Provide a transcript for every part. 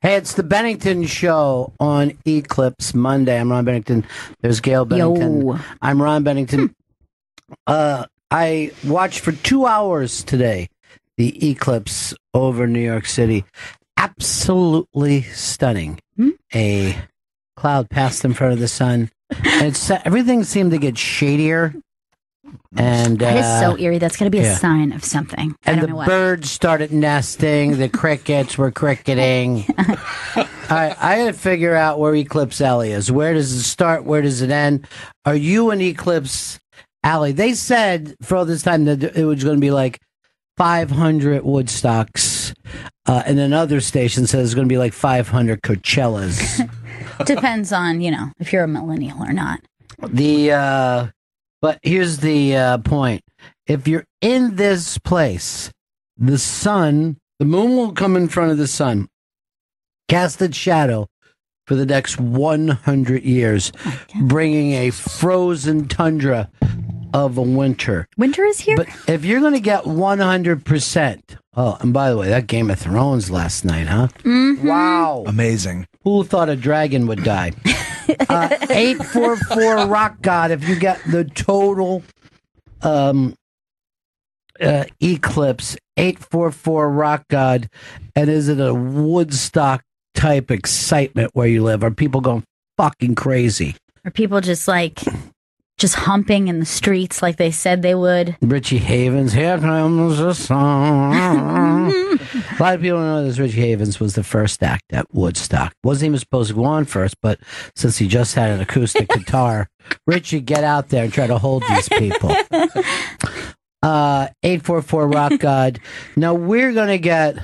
Hey, it's the Bennington Show on Eclipse Monday. I'm Ron Bennington. There's Gail Bennington. Yo. I'm Ron Bennington. I watched for 2 hours today the eclipse over New York City. Absolutely stunning. A cloud passed in front of the sun. And everything seemed to get shadier. And that is so eerie. That's going to be a sign of something. And I don't the know what. birds started nesting. The crickets were cricketing. I had to figure out where Eclipse Alley is. Where does it start? Where does it end? Are you in Eclipse Alley? They said for all this time that it was going to be like 500 Woodstocks. And another station says it's going to be like 500 Coachellas. Depends on, if you're a millennial or not. But here's the point. If you're in this place, the moon will come in front of the sun, cast its shadow for the next 100 years, bringing a frozen tundra of a winter. Winter is here? But if you're going to get 100%, and by the way, that Game of Thrones last night, huh? Mm-hmm. Wow. Amazing. Who thought a dragon would die? 844 Rock God, if you get the total eclipse, 844 Rock God, and is it a Woodstock type excitement where you live? Are people going fucking crazy? Are people just humping in the streets like they said they would? Richie Havens, here comes the song. A lot of people don't know this. Richie Havens was the first act at Woodstock. Wasn't even supposed to go on first, but since he just had an acoustic guitar, Richie, get out there and try to hold these people. 844 Rock God. Now we're going to get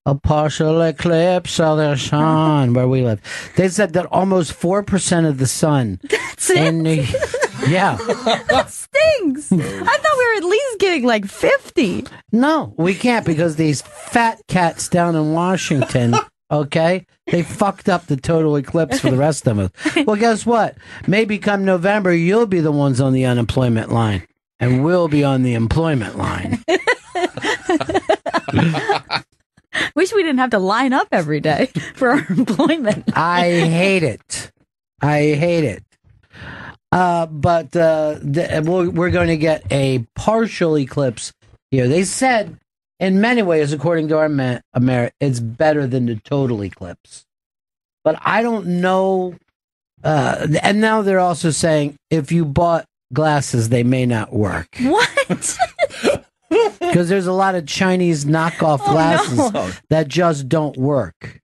a partial eclipse of the sun where we live. They said that almost 4% of the sun. That's it? Yeah. That stings. I thought we were at least getting like 50. No, we can't because these fat cats down in Washington, okay, they fucked up the total eclipse for the rest of us. Well, guess what? Maybe come November, you'll be the ones on the unemployment line, and we'll be on the employment line. Wish we didn't have to line up every day for our employment. I hate it. But we're going to get a partial eclipse here. They said, in many ways, according to our it's better than the total eclipse. But I don't know. And now they're also saying if you bought glasses, they may not work. What? Because there's a lot of Chinese knockoff glasses that just don't work.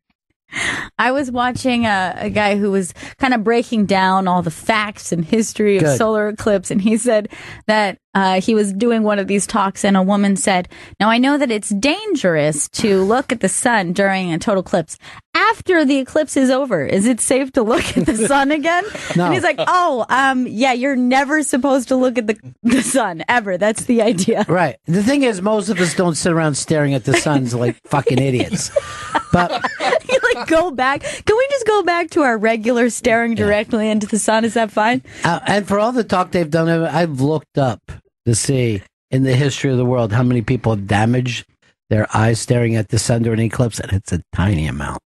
I was watching a guy who was kind of breaking down all the facts and history of solar eclipse, and he said that he was doing one of these talks, and a woman said, "Now I know that it's dangerous to look at the sun during a total eclipse. After the eclipse is over, is it safe to look at the sun again?" No. And he's like, yeah, you're never supposed to look at the sun ever. That's the idea. Right. The thing is, most of us don't sit around staring at the suns like fucking idiots. But You go back. Can we just go back to our regular staring directly into the sun? Is that fine? And for all the talk they've done, I've looked up to see in the history of the world how many people have damaged their eyes staring at the sun during an eclipse, and it's a tiny amount.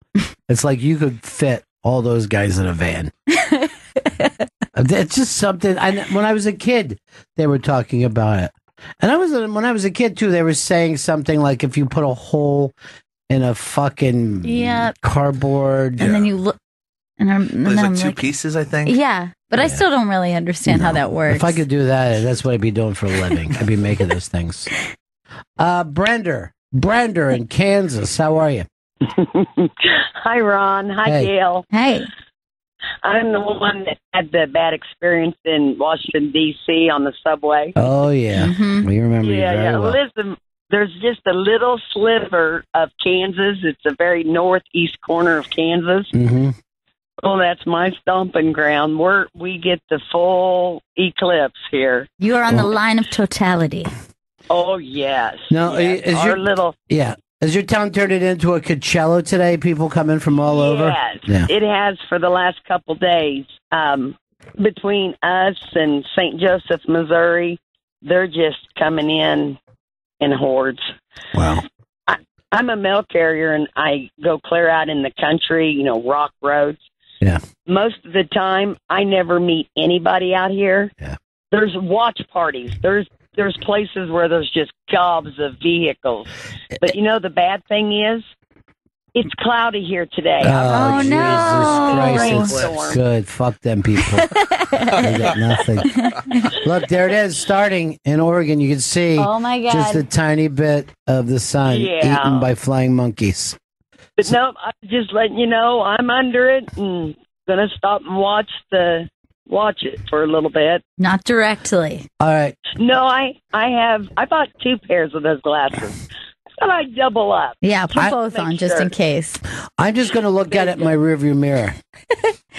It's like you could fit all those guys in a van. It's just something. When I was a kid, they were talking about it. And when I was a kid, too, they were saying something like if you put a hole in a fucking cardboard. And then you look. And There's like two pieces, I think. Yeah, but I still don't really understand how that works. If I could do that, that's what I'd be doing for a living. I'd be making those things. Brander in Kansas, how are you? Hi, Ron. Hi, Gail. Hey. I'm the one that had the bad experience in Washington, D.C. on the subway. Oh, yeah. Mm-hmm. We remember you very well. Listen, there's just a little sliver of Kansas. It's a very northeast corner of Kansas. Mm-hmm. Oh, that's my stomping ground. We get the full eclipse here. You are on the line of totality. Oh, yes. No, yes. Has your town turned it into a Coachella today? People coming from all over? Yes, it has for the last couple days. Between us and St. Joseph, Missouri, they're just coming in hordes. Wow. I'm a mail carrier, and I go clear out in the country, rock roads. Yeah. Most of the time, I never meet anybody out here. Yeah. There's watch parties. There's places where there's just gobs of vehicles. But the bad thing is, it's cloudy here today. Oh, Jesus no. Christ. It's good. Fuck them people. They got nothing. Look, there it is, starting in Oregon. You can see just a tiny bit of the sun eaten by flying monkeys. But no, I'm just letting you know I'm under it and going to stop and watch it for a little bit. Not directly. All right. No, I bought 2 pairs of those glasses. I thought I'd double up. Yeah, put both on just in case. I'm just going to look at it in my rearview mirror.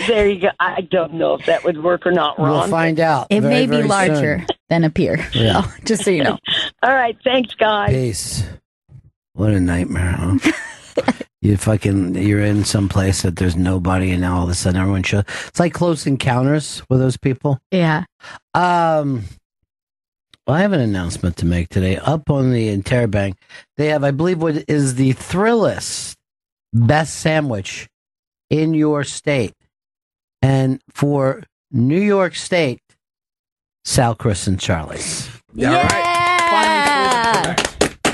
There you go. I don't know if that would work or not, Ron. We'll find out. It may be larger than appear. Yeah. So, just so you know. All right. Thanks, guys. Peace. What a nightmare, huh? You're in some place that there's nobody, and now all of a sudden everyone shows. It's like Close Encounters with those people. Yeah. Well, I have an announcement to make today. Up on the Interbank, they have, I believe, what is the Thrillist best sandwich in your state. And for New York State, Sal, Chris, and Charlie's. Yeah.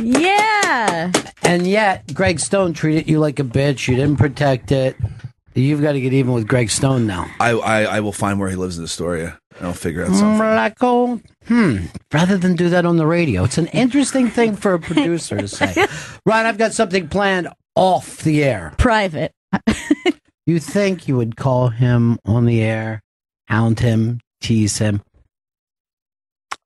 Yeah. And yet, Greg Stone treated you like a bitch. You didn't protect it. You've got to get even with Greg Stone now. I will find where he lives in Astoria. I'll figure out something. Rather than do that on the radio. It's an interesting thing for a producer to say. Ron, I've got something planned off the air. Private. You think you would call him on the air, hound him, tease him?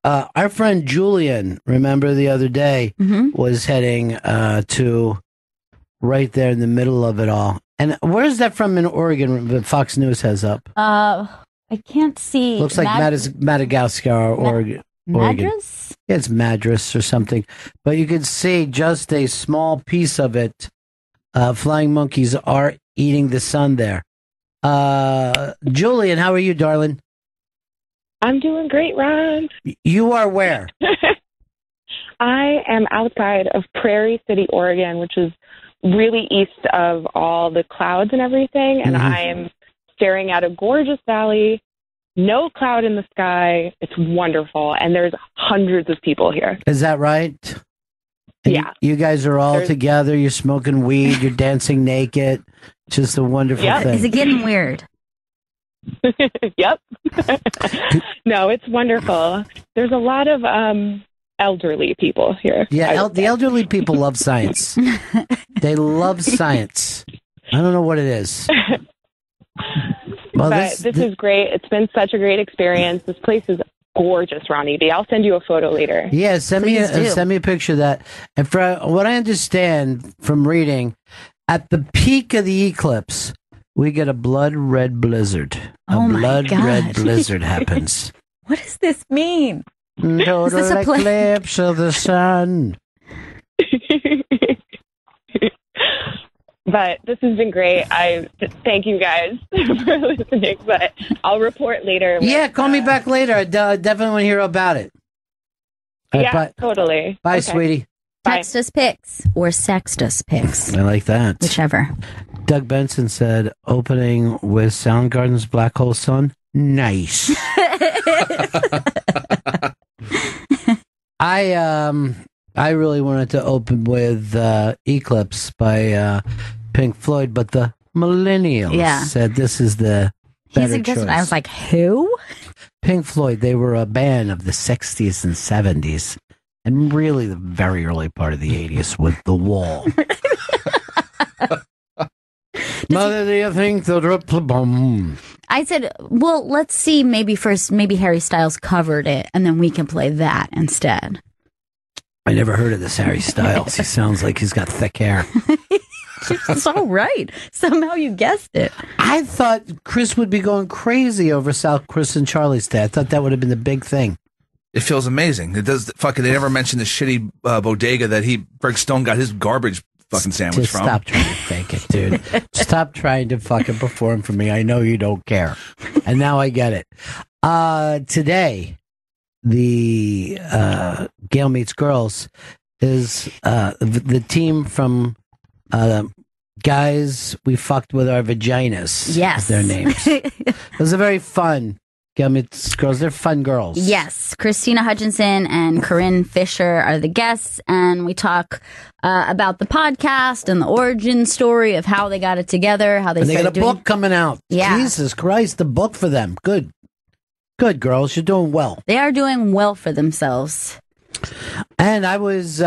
Our friend Julian, remember the other day, was heading to right there in the middle of it all. And where's that from in Oregon that Fox News has up? I can't see. Looks like Madagascar, Oregon. Madras? Yeah, it's Madras or something. But you can see just a small piece of it. Flying monkeys are eating the sun there. Julian, how are you, darling? I'm doing great, Ron. You are where? I am outside of Prairie City, Oregon, which is really east of all the clouds and everything. And I am staring at a gorgeous valley, no cloud in the sky. It's wonderful. And there's hundreds of people here. Is that right? And yeah. You guys are all together. You're smoking weed. You're dancing naked. Just a wonderful thing. Is it getting weird? Yep. No, it's wonderful. There's a lot of elderly people here. Yeah, the elderly people love science. They love science. I don't know what it is. Well, but this is great. It's been such a great experience. This place is gorgeous, Ronnie B. I'll send you a photo later. Yeah, send me a picture of that. And for what I understand from reading, at the peak of the eclipse, we get a blood red blizzard. A blood red blizzard happens. What does this mean? Total eclipse of the sun. But this has been great. I thank you guys for listening, but I'll report later. Yeah, call me back later. I definitely want to hear about it. Yeah, totally. Bye, sweetie. Text us pics or sext us pics. I like that. Whichever. Doug Benson said, opening with Soundgarden's Black Hole Sun. Nice. I really wanted to open with Eclipse by Pink Floyd, but the millennials said this is the better choice. I was like, who? Pink Floyd, they were a band of the 60s and 70s, and really the very early part of the 80s with The Wall. Mother, do you think the I said, well, let's see, maybe Harry Styles covered it, and then we can play that instead. I never heard of this Harry Styles. He sounds like he's got thick hair. It's all right. Somehow you guessed it. I thought Chris would be going crazy over South Chris and Charlie's Day. I thought that would have been the big thing. It feels amazing. It does. Fucking, they never mentioned the shitty bodega that Greg Stone got his garbage fucking sandwich from. Stop trying to fake it, dude. Stop trying to fucking perform for me. I know you don't care. And now I get it. Today, the Gail Meets Girls, is the team from Guys We Fucked With Our Vaginas. Yes. Their names. It was a very fun. Girls, they're fun girls. Yes. Christina Hutchinson and Corinne Fisher are the guests, and we talk about the podcast and the origin story of how they got it together, how they got a book coming out. Yeah. Jesus Christ, the book for them. Good. Good, girls. You're doing well. They are doing well for themselves. And I was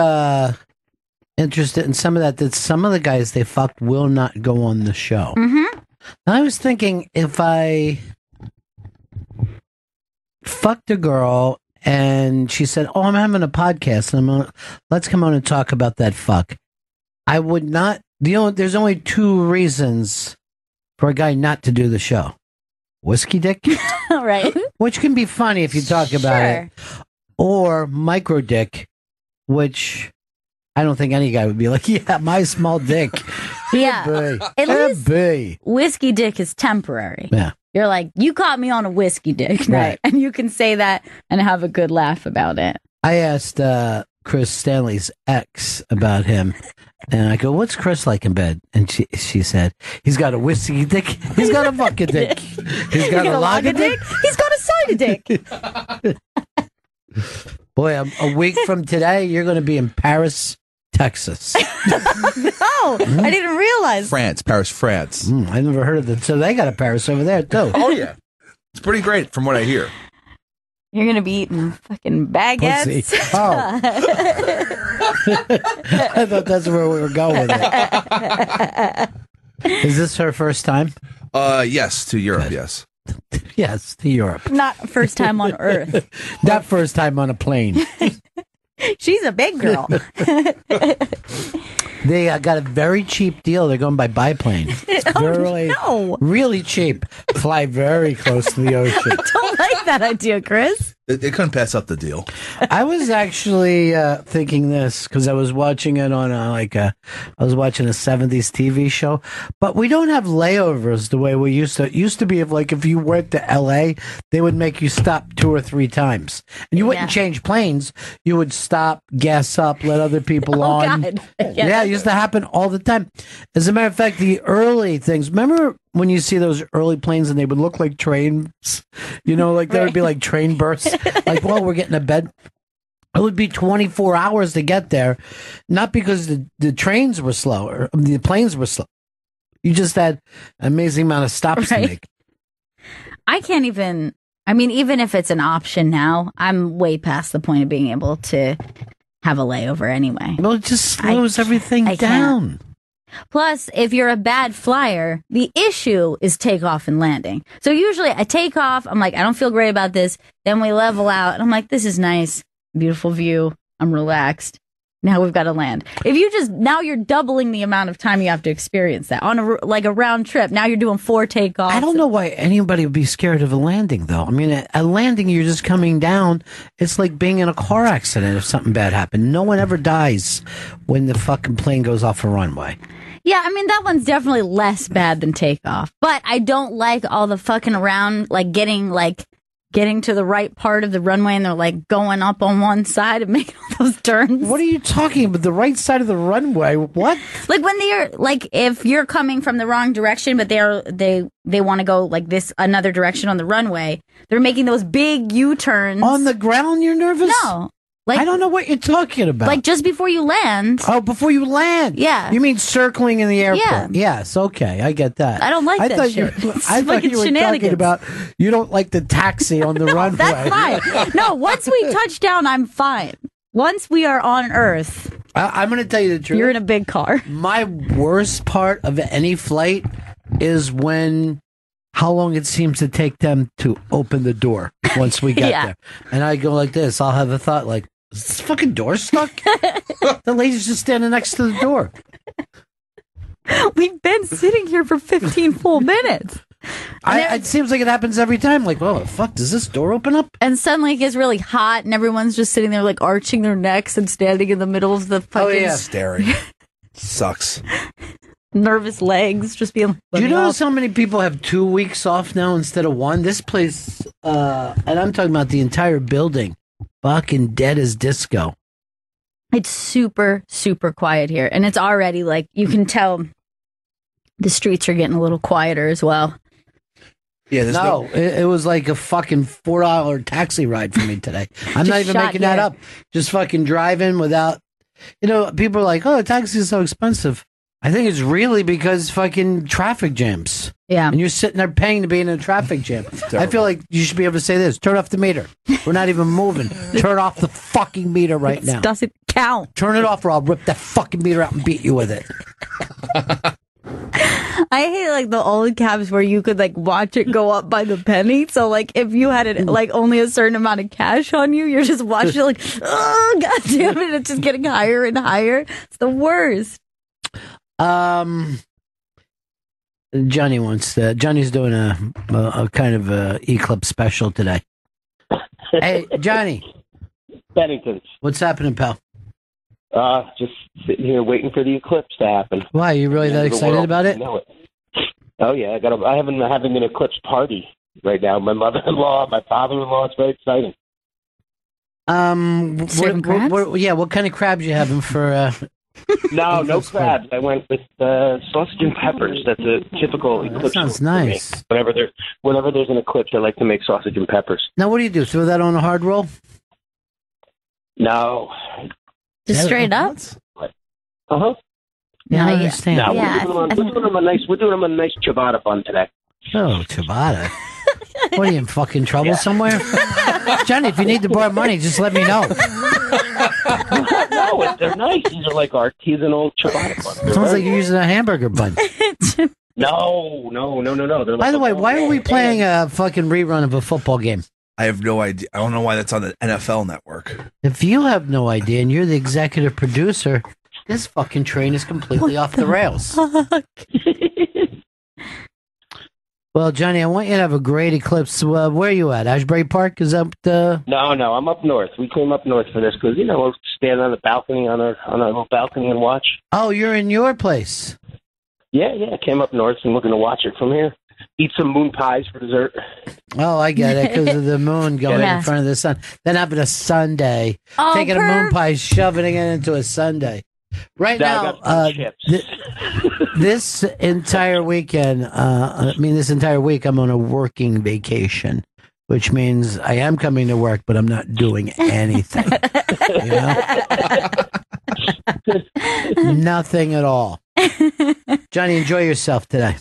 interested in some of that some of the guys they fucked will not go on the show. Mm-hmm. And I was thinking if I fucked a girl and she said, "Oh, I'm having a podcast and let's come on and talk about that fuck," I would not. There's only two reasons for a guy not to do the show: whiskey dick, right? Which can be funny if you talk about it, or micro dick, which I don't think any guy would be like, "Yeah, my small dick." Yeah, at least whiskey dick is temporary. Yeah. You're like, you caught me on a whiskey dick night, and you can say that and have a good laugh about it. I asked Chris Stanley's ex about him, and I go, "What's Chris like in bed?" And she said, "He's got a whiskey dick. He's got a vodka dick. He's got a lager dick. He's got a cider dick." Boy, a week from today, you're going to be in Paris, Texas. No, I didn't realize. Paris, France. I never heard of it. So they got a Paris over there, too. Oh, yeah. It's pretty great from what I hear. You're going to be eating fucking baguettes. Oh. I thought that's where we were going with it. Is this her first time? Yes, to Europe, yes. Yes, to Europe. Not first time on Earth. Not first time on a plane. She's a big girl. They got a very cheap deal. They're going by biplane. It's really cheap. Fly very close to the ocean. I don't like that idea, Chris. They couldn't pass up the deal. I was actually thinking this because I was watching it on I was watching a 70s TV show, but we don't have layovers the way we used to. It used to be if you went to LA, they would make you stop 2 or 3 times. And you wouldn't change planes. You would stop, gas up, let other people on. God. Yeah, it used to happen all the time. As a matter of fact, the early things, remember when you see those early planes and they would look like trains, there would be like train bursts, we're getting to bed. It would be 24 hours to get there, not because the trains were slow or the planes were slow. You just had an amazing amount of stops to make. I can't even, even if it's an option now, I'm way past the point of being able to have a layover anyway. Well, it just slows everything down. Can't. Plus, if you're a bad flyer, the issue is takeoff and landing. So usually I take off, I'm like, I don't feel great about this. Then we level out, and I'm like, this is nice. Beautiful view. I'm relaxed. Now we've got to land. If now you're doubling the amount of time you have to experience that on a round trip. Now you're doing 4 takeoffs. I don't know why anybody would be scared of a landing, though. A landing, you're just coming down. It's like being in a car accident if something bad happened. No one ever dies when the fucking plane goes off a runway. Yeah, that one's definitely less bad than takeoff. But I don't like all the fucking around, getting to the right part of the runway and they're going up on one side and making all those turns. What are you talking about? The right side of the runway? What? When they're if you're coming from the wrong direction, but they want to go this another direction on the runway, they're making those big U-turns. On the ground, you're nervous? No. I don't know what you're talking about. Just before you land. Oh, before you land. Yeah. You mean circling in the airport? Yeah. Yes, okay. I get that. I don't like that shit. I thought you were talking about you don't like the taxi on the runway. That's fine. No, once we touch down, I'm fine. Once we are on Earth. I'm going to tell you the truth. You're in a big car. My worst part of any flight is how long it seems to take them to open the door once we get there. And I go like this. I'll have a thought is this fucking door stuck? The lady's just standing next to the door. We've been sitting here for 15 full minutes. It seems like it happens every time. Oh, fuck, does this door open up? And suddenly it gets really hot and everyone's just sitting there arching their necks and standing in the middle of the fucking... staring. Sucks. Nervous legs, just being... Do you notice how many people have 2 weeks off now instead of 1? This place, and I'm talking about the entire building, fucking dead as disco. It's super, super quiet here. And it's already like, you can tell the streets are getting a little quieter as well. Yeah, it was like a fucking $4 taxi ride for me today. I'm not even making that up. Just fucking driving without, people are like, oh, taxi is so expensive. I think it's really because fucking traffic jams. Yeah. And you're sitting there paying to be in a traffic jam. I feel like you should be able to say this. Turn off the meter. We're not even moving. Turn off the fucking meter right now. It doesn't count. Turn it off or I'll rip that fucking meter out and beat you with it. I hate like the old cabs where you could like watch it go up by the penny. So like if you had it like only a certain amount of cash on you, you're just watching it like, oh god damn it, it's just getting higher and higher. It's the worst. Johnny's doing a kind of a Eclipse special today. Hey, Johnny. Bennington. What's happening, pal? Just sitting here waiting for the eclipse to happen. Why? Are you really that excited about it? Know it. Oh yeah, I haven't having an eclipse party right now. My mother-in-law, my father-in-law. It's very exciting. What kind of crabs you having for? No crabs. I went with sausage and peppers. That's a typical eclipse. That sounds nice. Whenever there's an eclipse, I like to make sausage and peppers. Now, what do? Throw that on a hard roll? No. Just straight up? Uh-huh. Yeah, I understand. No, we're doing them a nice ciabatta bun today. Oh, ciabatta. What, are you in fucking trouble somewhere? Johnny, if you need to borrow money, just let me know. No, they're nice. These are like artisanal ciabatta buns. Sounds like you're using a hamburger bun. No. By the way, why are we playing a fucking rerun of a football game? I have no idea. I don't know why that's on the NFL network. If you have no idea and you're the executive producer, this fucking train is completely off the rails. Well, Johnny, I want you to have a great eclipse. Where are you at? Ashbury Park? Is that the... No, I'm up north. We came up north for this because, we'll stand on the balcony, on our little balcony and watch. Oh, you're in your place? Yeah. I came up north and we're going to watch it from here. Eat some moon pies for dessert. Oh, I get it, because of the moon going in front of the sun. Then having a sundae. Taking a moon pie, shoving it into a sundae. Right now, this entire weekend, this entire week, I'm on a working vacation, which means I am coming to work, but I'm not doing anything. Nothing at all. Johnny, enjoy yourself today.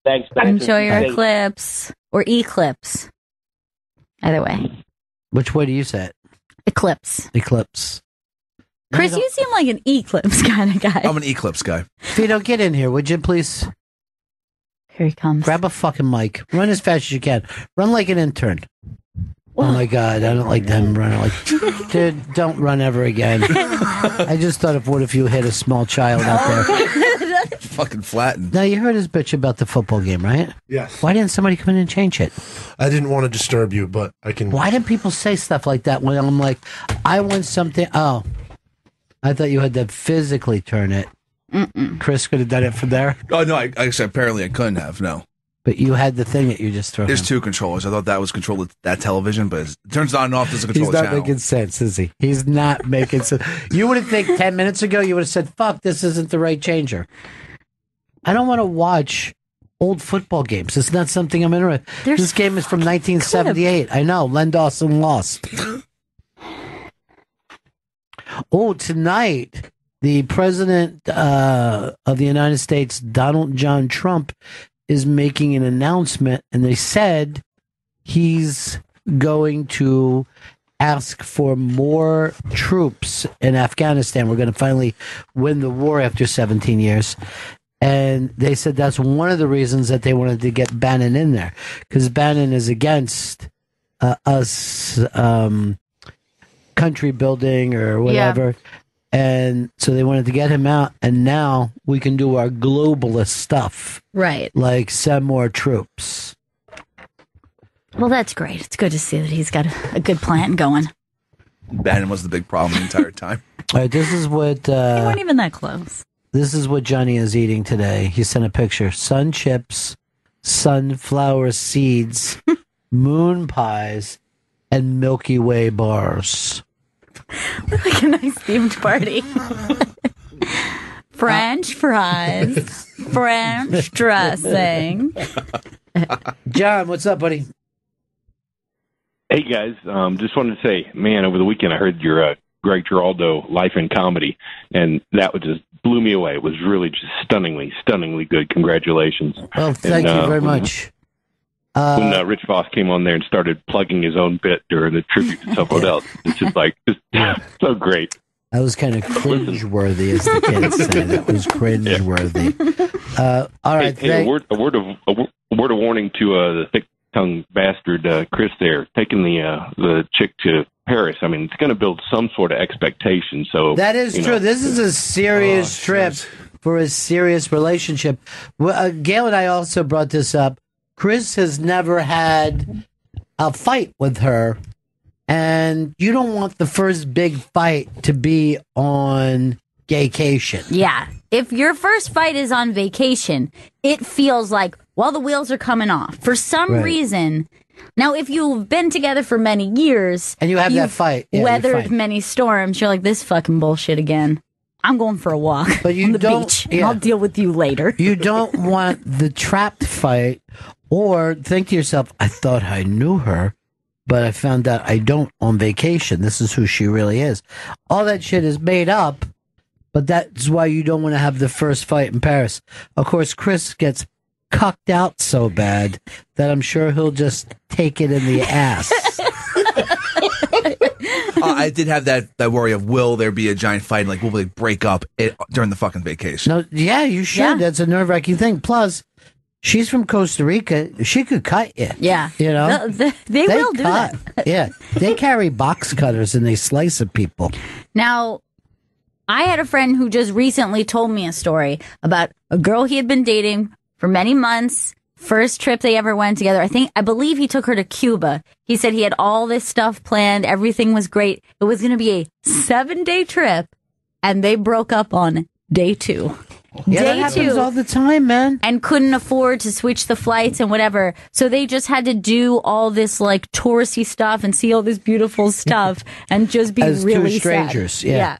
Thanks, enjoy your eclipse or eclipse. Either way. Which way do you say it? Eclipse. Chris, you seem like an eclipse kind of guy. I'm an eclipse guy. Vito, get in here, would you please? Here he comes. Grab a fucking mic. Run as fast as you can. Run like an intern. Oh my God, I don't like them running like... Dude, don't run ever again. I just thought what if you hit a small child out there? Fucking flattened. Now, you heard his bitch about the football game, right? Yes. Why didn't somebody come in and change it? I didn't want to disturb you, but I can... Why did people say stuff like that when I'm like, I want something... Oh, I thought you had to physically turn it. Mm-mm. Chris could have done it from there. Oh, no, apparently I couldn't have, no. But you had the thing that you just threw. There's two controllers. I thought that was control of that television, but it turns on and off as a control He's not channel. making sense, is he? He's not making sense. You would have think 10 minutes ago, you would have said, fuck, this isn't the right changer. I don't want to watch old football games. It's not something I'm interested in. This game is from 1978. I know. Len Dawson lost. Oh, tonight, the president of the United States, Donald John Trump, is making an announcement, and they said he's going to ask for more troops in Afghanistan. We're going to finally win the war after 17 years. And they said that's one of the reasons that they wanted to get Bannon in there, because Bannon is against us country building or whatever. Yeah. And so they wanted to get him out, and now we can do our globalist stuff. Right. Like send more troops. Well, that's great. It's good to see that he's got a good plan going. Bannon was the big problem the entire time. All right, this is what... they weren't even that close. This is what Johnny is eating today. He sent a picture. Sun chips, sunflower seeds, moon pies, and Milky Way bars. Like a nice themed party. French fries, French dressing. John, what's up, buddy? Hey, guys. Just wanted to say, man, over the weekend I heard your Greg Giraldo Life in Comedy, and that just blew me away. It was really just stunningly good. Congratulations. Well, thank you very much. When Rich Voss came on there and started plugging his own bit during the tribute to someone else, it's just like, so great. That was kind of cringe-worthy, as the kids say. That was cringe-worthy. All right. Hey, a word of warning to the thick-tongued bastard Chris there, taking the chick to Paris. I mean, it's going to build some sort of expectation. So that is true. This is a serious trip for a serious relationship. Well, Gail and I also brought this up. Chris has never had a fight with her. And you don't want the first big fight to be on vacation. Yeah. If your first fight is on vacation, it feels like, well, the wheels are coming off. For some reason. Now, if you've been together for many years. And you have that fight. Yeah, weathered many storms. You're like, this fucking bullshit again. I'm going for a walk but you on the don't, beach. Yeah. I'll deal with you later. You don't want the trapped fight or think to yourself, I thought I knew her. But I found out I don't on vacation. This is who she really is. All that shit is made up, but that's why you don't want to have the first fight in Paris. Of course, Chris gets cucked out so bad that I'm sure he'll just take it in the ass. I did have that worry of, will there be a giant fight? Like, will they break up during the fucking vacation? No, yeah, you should. Yeah. That's a nerve-wracking thing. Plus, she's from Costa Rica. She could cut you. Yeah. You know? They will do that. Yeah. They carry box cutters and they slice at people. Now, I had a friend who just recently told me a story about a girl he had been dating for many months. First trip they ever went together. I believe he took her to Cuba. He said he had all this stuff planned. Everything was great. It was going to be a 7-day trip. And they broke up on day 2. Yeah, that happens all the time, man. And couldn't afford to switch the flights and whatever. So they just had to do all this like touristy stuff and see all this beautiful stuff and just be as really two strangers. sad. Yeah.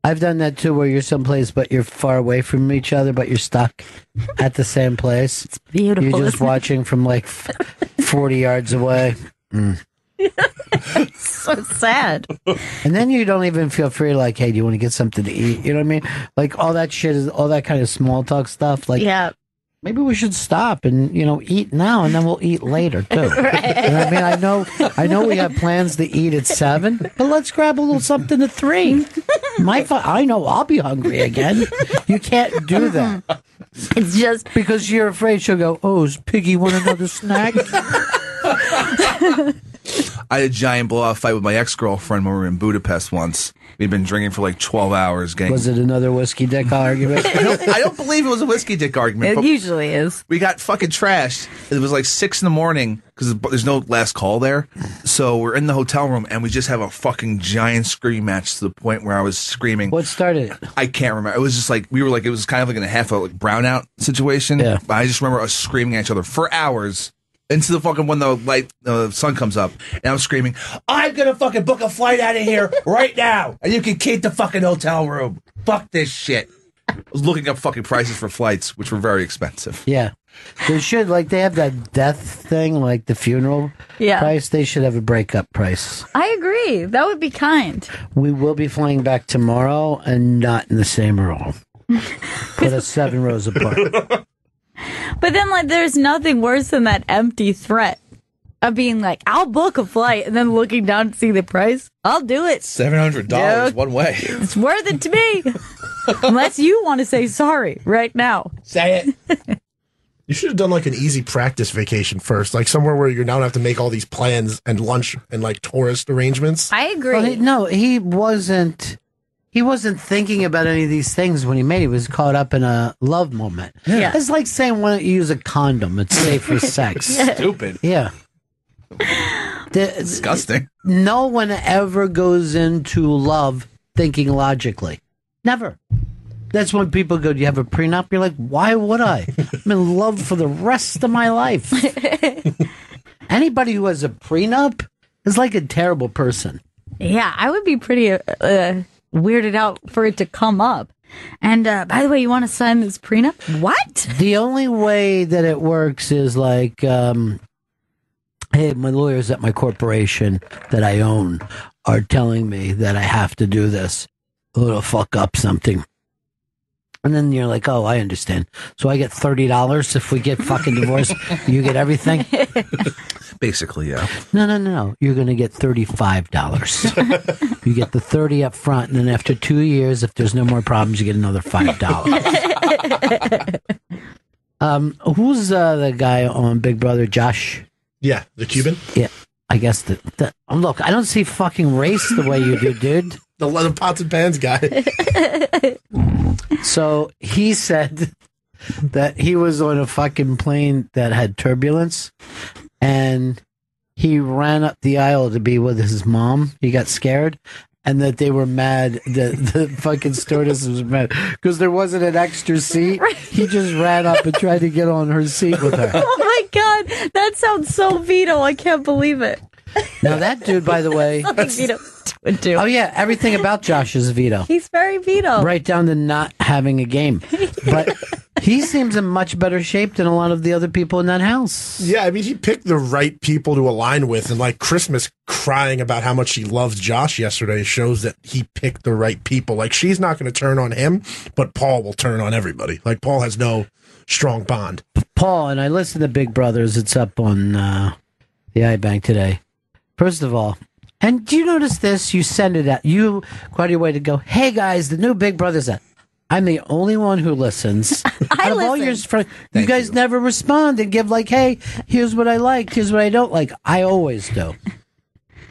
I've done that too, where you're someplace but you're far away from each other, but you're stuck at the same place. It's beautiful. You're just watching from like 40 yards away. It's so sad. And then you don't even feel free, like, hey, do you want to get something to eat? You know what I mean? Like, all that shit is all that kind of small talk stuff. Like, yeah. Maybe we should stop and, eat now, and then we'll eat later, too. Right. And I mean, I know we have plans to eat at 7, but let's grab a little something at 3. I know I'll be hungry again. You can't do that. It's just... Because you're afraid she'll go, oh, does Piggy want another snack? I had a giant blowout fight with my ex-girlfriend when we were in Budapest once. We'd been drinking for like 12 hours. Was it another whiskey dick argument? I don't believe it was a whiskey dick argument. It usually is. We got fucking trashed. It was like 6 a.m. because there's no last call there. So we're in the hotel room and we just have a fucking giant scream match to the point where I was screaming. What started it? I can't remember. It was just like, it was kind of like in a half a brownout situation. Yeah. But I just remember us screaming at each other for hours. Into the fucking when the sun comes up, and I'm screaming, I'm gonna fucking book a flight out of here right now, and you can keep the fucking hotel room. Fuck this shit. I was looking up fucking prices for flights, which were very expensive. Yeah. They should, they have that death thing, like the funeral price. They should have a breakup price. I agree. That would be kind. We will be flying back tomorrow and not in the same row. Put us 7 rows apart. But then, there's nothing worse than that empty threat of being like, I'll book a flight, and then looking down to see the price. I'll do it. $700 one way. It's worth it to me. Unless you want to say sorry right now. Say it. You should have done an easy practice vacation first, somewhere where you don't have to make all these plans and lunch and tourist arrangements. I agree. Well, he wasn't. He wasn't thinking about any of these things when he made it. He was caught up in a love moment. Yeah. It's like saying, why don't you use a condom? It's safe for sex. Stupid. Yeah. Disgusting. No one ever goes into love thinking logically. Never. That's when people go, do you have a prenup? You're like, why would I? I'm in love for the rest of my life. Anybody who has a prenup is like a terrible person. Yeah, I would be pretty weirded out for it to come up. And by the way, you want to sign this prenup? What? The only way that it works is like, hey, my lawyers at my corporation that I own are telling me that I have to do this. It'll fuck up something. And then you're like, oh, I understand. So I get $30 if we get fucking divorced. You get everything? Basically, yeah. No. You're going to get $35. You get the 30 up front, and then after 2 years, if there's no more problems, you get another $5. Who's the guy on Big Brother, Josh? Yeah, the Cuban? Yeah, I guess look, I don't see fucking race the way you do, dude. The leather pots and pans guy. So he said that he was on a fucking plane that had turbulence, and he ran up the aisle to be with his mom. He got scared, and that they were mad. The fucking stewardess was mad because there wasn't an extra seat. He just ran up and tried to get on her seat with her. Oh my God, that sounds so Vito. I can't believe it. Now that dude, by the way, Vito would do. Oh yeah, everything about Josh is Vito. He's very Vito. Right down to not having a game. But he seems in much better shape than a lot of the other people in that house. Yeah, I mean, he picked the right people to align with, and like Christmas crying about how much she loves Josh yesterday shows that he picked the right people. Like, she's not going to turn on him, but Paul will turn on everybody. Like, Paul has no strong bond. Paul, and I listened to Big Brothers. It's up on the iBank today. First of all, and do you notice this? You send it out. You go out of your way to go, hey guys, the new Big Brother's out. I'm the only one who listens. I listen. All your friends, you guys never respond and give like, hey, here's what I like, here's what I don't like. I always do.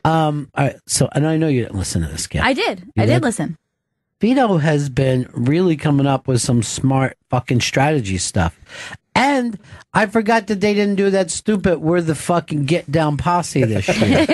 All right, so, and I know you didn't listen to this, Gail. I did. I did listen. Vito has been really coming up with some smart fucking strategy stuff. And I forgot that they didn't do that stupid "we're the fucking get down posse" this year.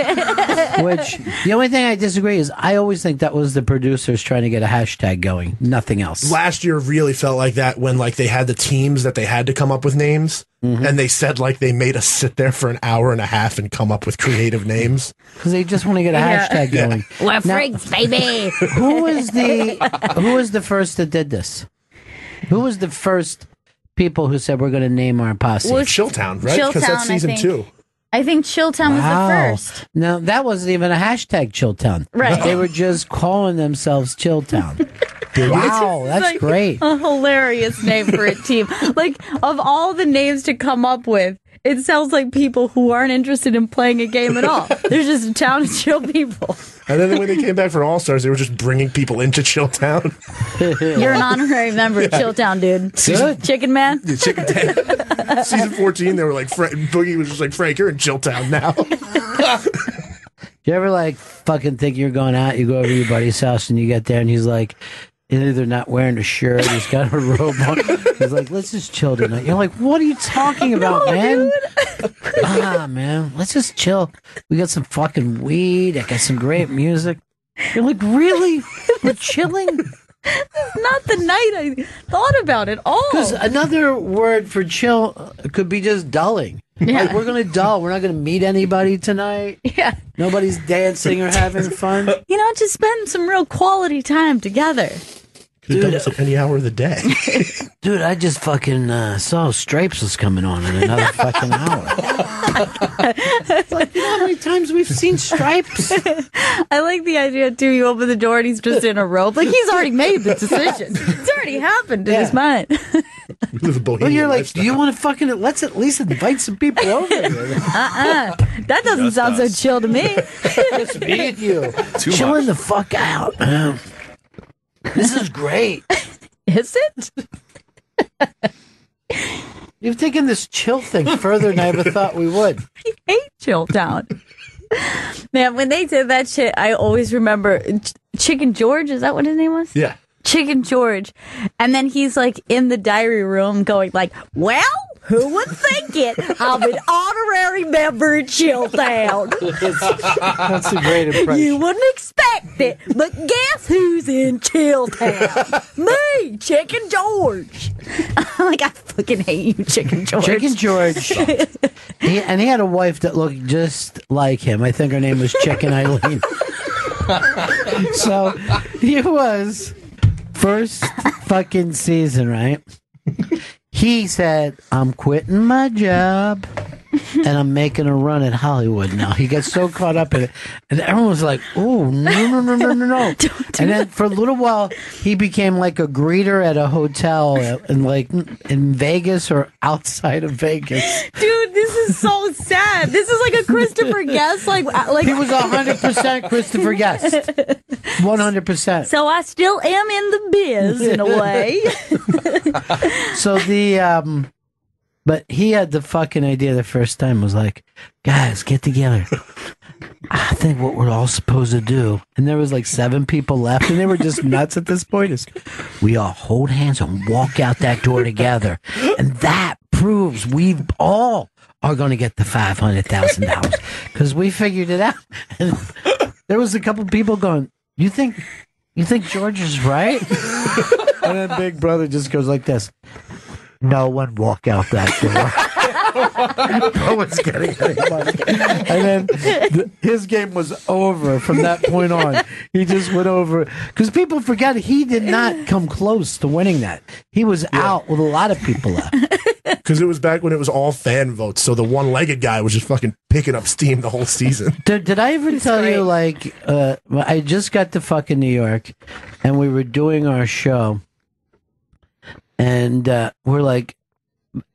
Which, the only thing I disagree is I always think that was the producers trying to get a hashtag going. Nothing else. Last year really felt like that when like they had the teams that they had to come up with names. And they said like they made us sit there for an hour and a half and come up with creative names. Because they just want to get a hashtag going. We're freaks, baby. Who was the first that did this? Who was the first people who said we're going to name our posse? Well, Chilltown, right? Because that's season 2. I think Chilltown was the first. No, that wasn't even a hashtag Chilltown. Right. They were just calling themselves Chilltown. Wow, that's like great. A hilarious name for a team. Like, of all the names to come up with, it sounds like people who aren't interested in playing a game at all. They're just a town of chill people. And then when they came back for All-Stars, they were just bringing people into Chilltown. You're an honorary member of Chilltown, dude. Good. Chicken Man? The Chicken Man. Season 14, they were like, Boogie was just like, Frank, you're in Chilltown now. Do you ever like fucking think you're going out, you go over to your buddy's house and you get there and he's like, either not wearing a shirt, he's got a robe on. He's like, let's just chill tonight. You're like, what are you talking about, man? Man, let's just chill. We got some fucking weed. I got some great music. You're like, really? We're chilling? Not the night I thought about it all. Because another word for chill could be just dulling. Yeah. Like, we're going to dull. We're not going to meet anybody tonight. Yeah. Nobody's dancing or having fun. You know, just spend some real quality time together. Could have done this at any hour of the day. Dude, I just fucking saw Stripes was coming on in another fucking hour. Like, you know how many times we've seen Stripes? I like the idea, too. You open the door and he's just in a robe. Like, he's already made the decision. It's already happened in his mind. Well, you're like, do you want to fucking, let's at least invite some people over here. That doesn't sound so chill to me. It's me and you. Chilling the fuck out, man. This is great. Is it? You've taken this chill thing further than I ever thought we would. I hate Chilltown. Man, when they did that shit, I always remember Chicken George. Is that what his name was? Yeah. Chicken George. And then he's like in the diary room going like, well, who would think it? I'm an honorary member of Chilltown. That's a great impression. You wouldn't expect it, but guess who's in Chilltown? Me, Chicken George. Like, I fucking hate you, Chicken George. Chicken George. He had a wife that looked just like him. I think her name was Chicken Eileen. So he was first fucking season, right? He said, I'm quitting my job and I'm making a run at Hollywood now. He got so caught up in it. And everyone was like, oh, no. And then for a little while, he became like a greeter at a hotel in Vegas or outside of Vegas. Dude, this is so sad. This is like a Christopher Guest. Like he was 100% Christopher Guest. 100%. So I still am in the biz in a way. So but he had the fucking idea the first time, was like, guys, get together. I think what we're all supposed to do, and there was like 7 people left, and they were just nuts at this point, is we all hold hands and walk out that door together. And that proves we all are going to get the $500,000 because we figured it out. And there was a couple people going, you think George is right? And then Big Brother just goes like this. No one walk out that door. No one's getting any money. And then his game was over from that point on. He just went over. Because people forget he did not come close to winning that. He was out with a lot of people left. Because it was back when it was all fan votes. So the one-legged guy was just fucking picking up steam the whole season. Did I ever tell you, like, I just got to fucking New York and we were doing our show. And we're like,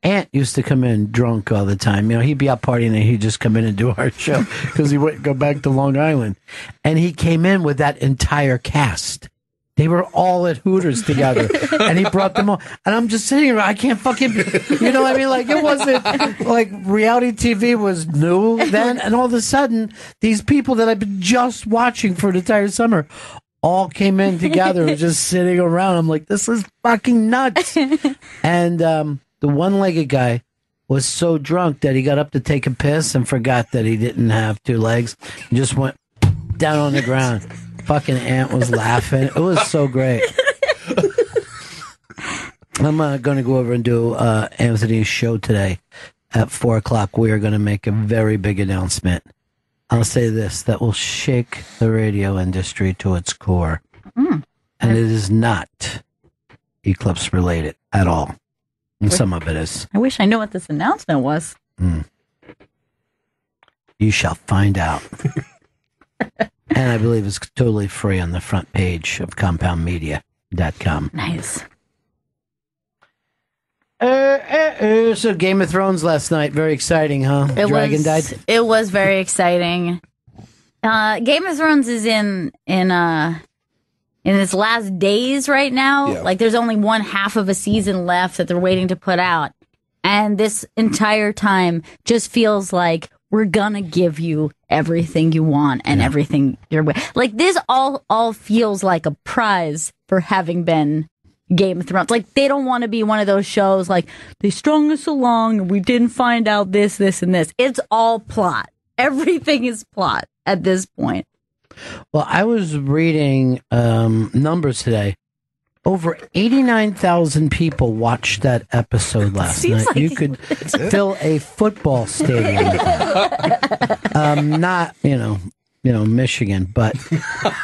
Ant used to come in drunk all the time. You know, he'd be out partying and he'd just come in and do our show because he wouldn't go back to Long Island. And he came in with that entire cast. They were all at Hooters together. And he brought them all. And I'm just sitting here, I can't fucking, you know what I mean? Like, it wasn't like reality TV was new then. And all of a sudden, these people that I've been just watching for an entire summer all came in together and just sitting around. I'm like, this is fucking nuts. And the one-legged guy was so drunk that he got up to take a piss and forgot that he didn't have 2 legs and just went down on the ground. Fucking Ant was laughing. It was so great. I'm going to go over and do Anthony's show today at 4 o'clock. We are going to make a very big announcement. I'll say this, that will shake the radio industry to its core. And it is not Eclipse related at all. And some of it is. I wish I knew what this announcement was. You shall find out. And I believe it's totally free on the front page of compoundmedia.com. Nice. So Game of Thrones last night, very exciting, huh? Dragon died. It was very exciting. Game of Thrones is in its last days right now. Yeah. Like there's only one half of a season left that they're waiting to put out, and this entire time just feels like we're gonna give you everything you want and everything your way. Like this all feels like a prize for having been Game of Thrones. Like they don't want to be one of those shows like they strung us along and we didn't find out this, and this. It's all plot. Everything is plot at this point. Well, I was reading numbers today. Over 89,000 people watched that episode last night. Like you could fill a football stadium with that. Not, Michigan, but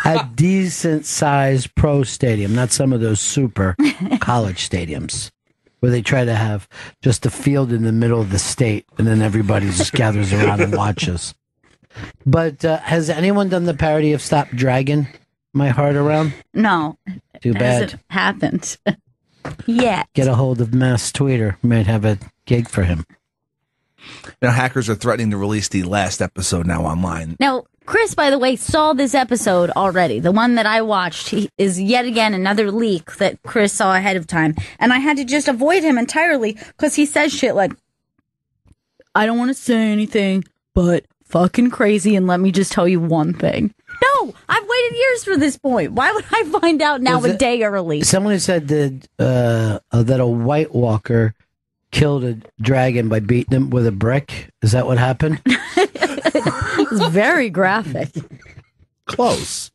a decent sized pro stadium, not some of those super college stadiums where they try to have just a field in the middle of the state and then everybody just gathers around and watches. But has anyone done the parody of Stop Dragging My Heart Around? No. Too bad. Hasn't happened yet. Get a hold of Mass Tweeter. Might have a gig for him. Now, hackers are threatening to release the last episode now online. Now, Chris, by the way, saw this episode already. The one that I watched is yet again another leak that Chris saw ahead of time. And I had to just avoid him entirely because he says shit like, I don't want to say anything, but fucking crazy. And let me just tell you one thing. No, I've waited years for this point. Why would I find out now a day early? Someone said that a White Walker killed a dragon by beating him with a brick. Is that what happened? It's very graphic. Close.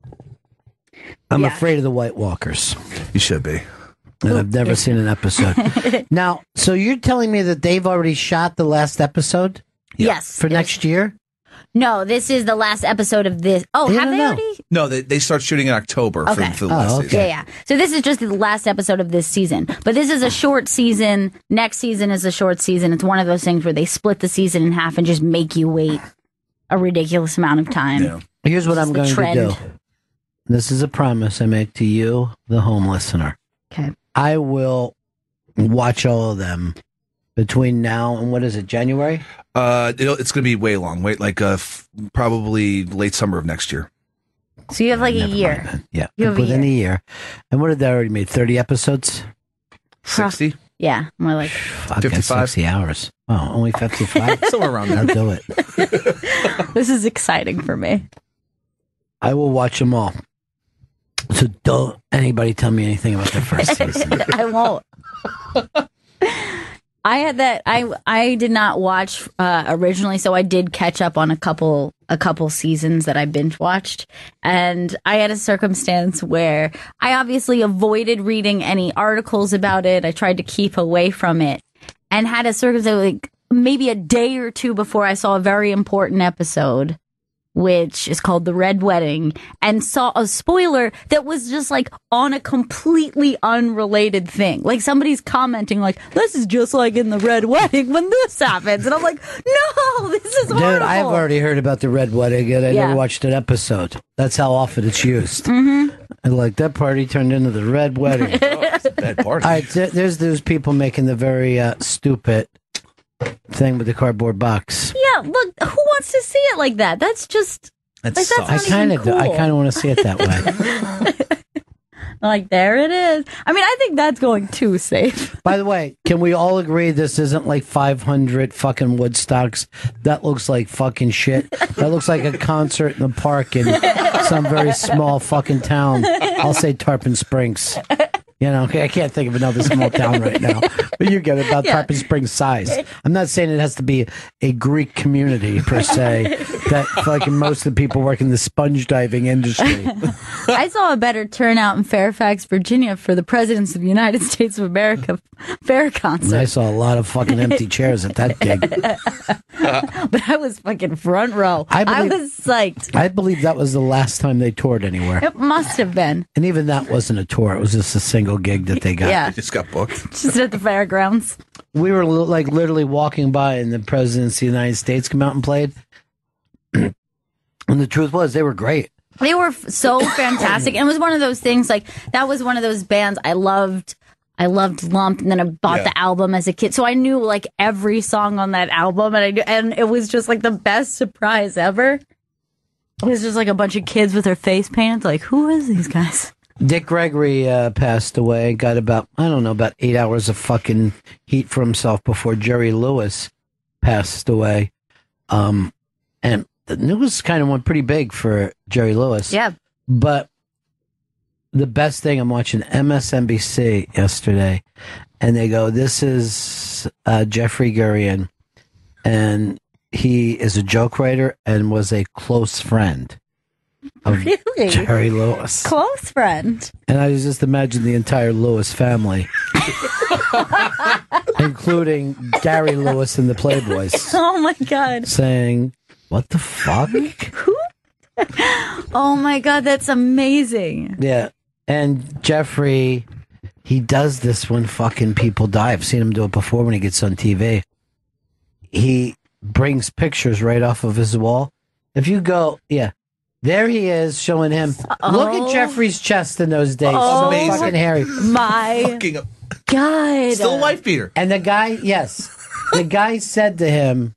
I'm afraid of the White Walkers. You should be. And I've never seen an episode. Now, so you're telling me that they've already shot the last episode? Yes. For next year? No, this is the last episode of this. Oh, have they already? No, they start shooting in October for the last season. Yeah. So this is just the last episode of this season. But this is a short season. Next season is a short season. It's one of those things where they split the season in half and just make you wait a ridiculous amount of time. Yeah. Here's what I'm going to do. This is a promise I make to you, the home listener. Okay. I will watch all of them between now and what is it, January? It's going to be way long. Probably late summer of next year. So you have like a year. Yeah, within a year. And what did they already made? 30 episodes? 60? Yeah, more like 55. 60 hours. Oh, only 55? Somewhere around there. I'll do it. This is exciting for me. I will watch them all. So don't anybody tell me anything about the first season. I won't. I had that. I did not watch originally, so I did catch up on a couple seasons that I binge watched, and I had a circumstance where I obviously avoided reading any articles about it. I tried to keep away from it, and had a circumstance like maybe a day or two before I saw a very important episode, which is called The Red Wedding, and saw a spoiler that was just like on a completely unrelated thing. Like somebody's commenting like, this is just like in The Red Wedding when this happens. And I'm like, no, this is horrible. Dude, I've already heard about The Red Wedding and I never watched an episode. That's how often it's used. Mm-hmm. And like that party turned into The Red Wedding. It's a bad party. All right, there's those people making the very stupid thing with the cardboard box. Yeah, look, who wants to see it like that? That's just that's I kind of want to see it that way. Like there it is. I mean, I think that's going too safe. By the way, can we all agree this isn't like 500 fucking Woodstocks? That looks like fucking shit. That looks like a concert in the park in some very small fucking town. I'll say Tarpon Springs. You know, I can't think of another small town right now, but you get it, about Tarpon Springs size. I'm not saying it has to be a Greek community per se. That fucking most of the people work in the sponge diving industry. I saw a better turnout in Fairfax, Virginia, for the Presidents of the United States of America fair concert. And I saw a lot of fucking empty chairs at that gig. But I was fucking front row. I was psyched. I believe that was the last time they toured anywhere. It must have been. And even that wasn't a tour. It was just a single gig that they got. Yeah. They just got booked. Just at the fairgrounds. We were like literally walking by and the presidents of the United States come out and played. And the truth was they were great. They were so fantastic. And it was one of those things, like, that was one of those bands I loved Lump, and then I bought the album as a kid. So I knew like every song on that album, and it was just like the best surprise ever. It was just like a bunch of kids with their face painted. Like, who is these guys? Dick Gregory passed away. Got about 8 hours of fucking heat for himself before Jerry Lewis passed away. And the news kind of went pretty big for Jerry Lewis. Yeah. But the best thing, I'm watching MSNBC yesterday, and they go, this is Jeffrey Gurian, and he is a joke writer and was a close friend of Jerry Lewis. Close friend. And I just imagine the entire Lewis family, including Gary Lewis and the Playboys. Oh, my God. Saying, what the fuck? Who? Oh, my God, that's amazing. Yeah. And Jeffrey, he does this when fucking people die. I've seen him do it before when he gets on TV. He brings pictures right off of his wall. If you go, there he is showing him. Look at Jeffrey's chest in those days. Oh, amazing. Fucking hairy. My Fucking God. still a wife beater. And the guy said to him,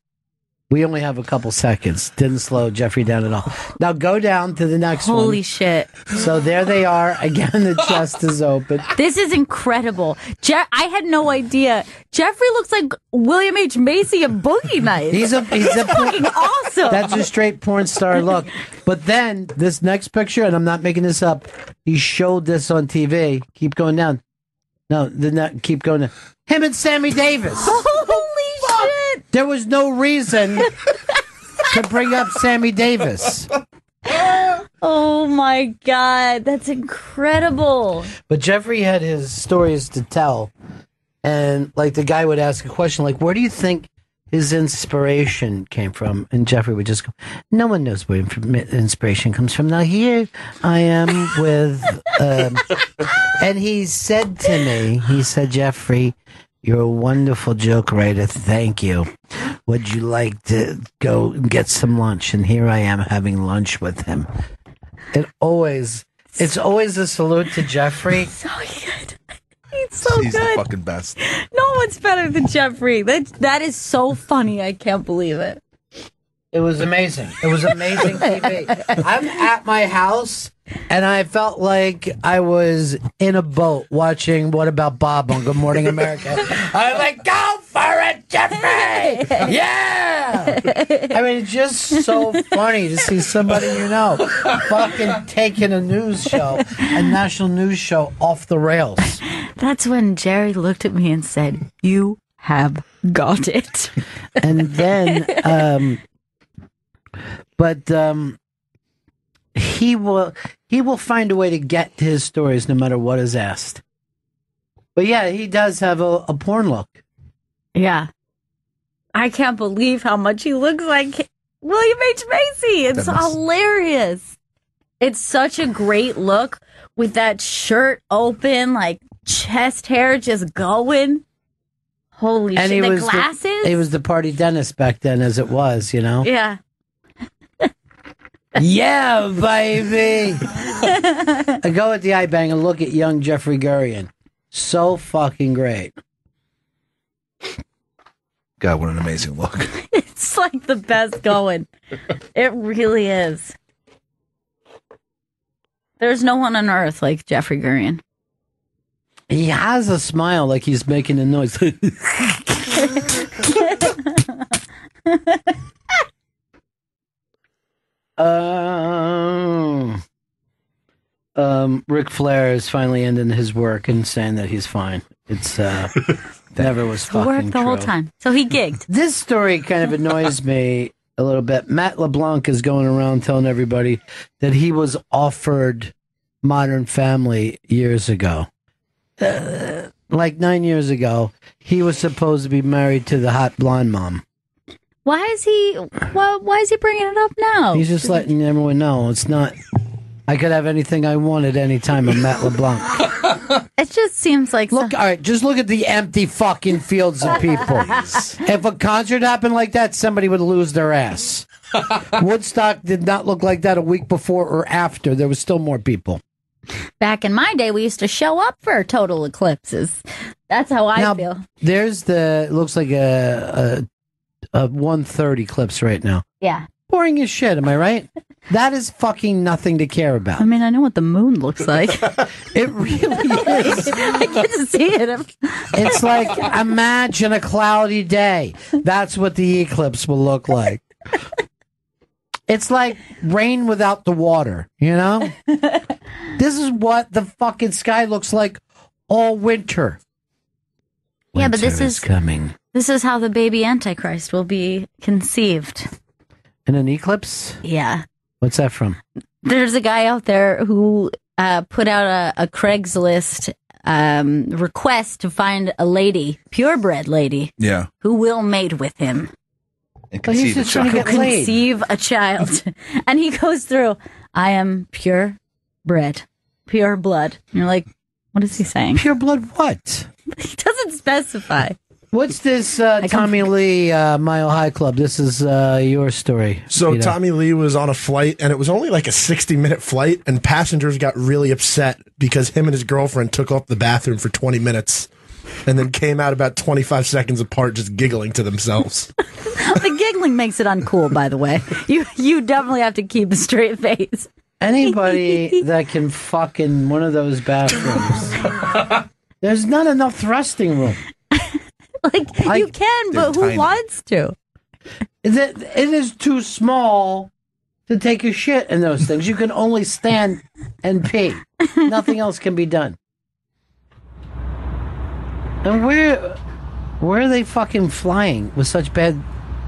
we only have a couple seconds. Didn't slow Jeffrey down at all. Now go down to the next one. Holy shit. So there they are. Again, the chest is open. This is incredible. I had no idea. Jeffrey looks like William H. Macy of Boogie Nights. He's fucking awesome. That's a straight porn star look. But then this next picture, and I'm not making this up, he showed this on TV. Keep going down. No, keep going down. Him and Sammy Davis. Holy shit. There was no reason to bring up Sammy Davis. Oh my God. That's incredible. But Jeffrey had his stories to tell. And like the guy would ask a question like, where do you think his inspiration came from. And Jeffrey would just go, no one knows where inspiration comes from. Now here I am with, and he said to me, he said, Jeffrey, you're a wonderful joke writer. Thank you. Would you like to go and get some lunch? And here I am having lunch with him. It's always a salute to Jeffrey. So good. He's so He's good. the fucking best. No one's better than Jeffrey. That is so funny. I can't believe it. It was amazing. It was amazing TV. I'm at my house, and I felt like I was in a boat watching What About Bob on Good Morning America. I was like, go for it, Jeffrey! Yeah! I mean, it's just so funny to see somebody you know fucking taking a news show, a national news show, off the rails. That's when Jerry looked at me and said, you have got it. And then, he will find a way to get to his stories no matter what is asked. But yeah, he does have a porn look. Yeah. I can't believe how much he looks like William H. Macy. It's hilarious. It's such a great look with that shirt open, like chest hair just going. Holy shit. The glasses? He was the party dentist back then, as it was, you know? Yeah. Yeah, baby. I go at the iBang and look at young Jeffrey Gurian. So fucking great. God, what an amazing look. It's like the best going. It really is. There's no one on earth like Jeffrey Gurian. He has a smile like he's making a noise. Ric Flair is finally ending his work and saying that he's fine. It's never was fucking worked the whole true. time. So he gigged. This story kind of annoys me a little bit. Matt LeBlanc is going around telling everybody that he was offered Modern Family years ago. Like 9 years ago, he was supposed to be married to the hot blonde mom. Why is he bringing it up now? He's just letting everyone know it's not. I could have anything I wanted anytime. I'm Matt LeBlanc. It just seems like all right. Just look at the empty fucking fields of people. If a concert happened like that, somebody would lose their ass. Woodstock did not look like that a week before or after. There was still more people. Back in my day, we used to show up for total eclipses. That's how I feel. There's it looks like a 1:30 eclipse right now. Yeah. Boring as shit, am I right? That is fucking nothing to care about. I mean, I know what the moon looks like. It really is. I get to see it. It's like, imagine a cloudy day. That's what the eclipse will look like. It's like rain without the water, you know? This is what the fucking sky looks like all winter. Yeah, but this is coming. This is how the baby Antichrist will be conceived. In an eclipse? Yeah. What's that from? There's a guy out there who put out a Craigslist request to find a lady, purebred lady, who will mate with him. And conceive a child. And he goes through, I am purebred, pure blood. And you're like, what is he saying? Pure blood what? He doesn't specify. What's this Tommy Lee Mile High Club? This is your story. So Peter. Tommy Lee was on a flight, and it was only like a 60-minute flight, and passengers got really upset because him and his girlfriend took off the bathroom for 20 minutes and then came out about 25 seconds apart just giggling to themselves. The giggling makes it uncool, by the way. You definitely have to keep a straight face. Anybody that can fuck in one of those bathrooms, there's not enough thrusting room. You can, but who tiny. wants to? It is too small to take a shit in those things. You can only stand and pee. Nothing else can be done. And where are they fucking flying with such bad?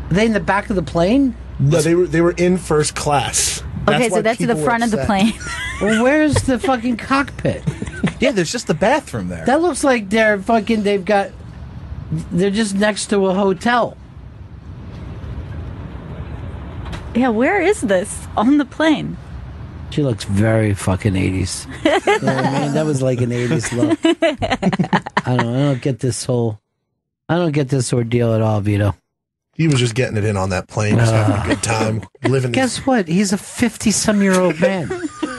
Are they in the back of the plane? No, they were in first class. Okay, so that's the front of the plane. Well, where's the fucking cockpit? Yeah, there's just the bathroom there. That looks like they're just next to a hotel. Yeah, where is this on the plane? She looks very fucking 80s. You know what I mean? That was like an 80s look. I don't get this ordeal at all, Vito. He was just getting it in on that plane, just having a good time. Guess what? He's a 50-some-year-old man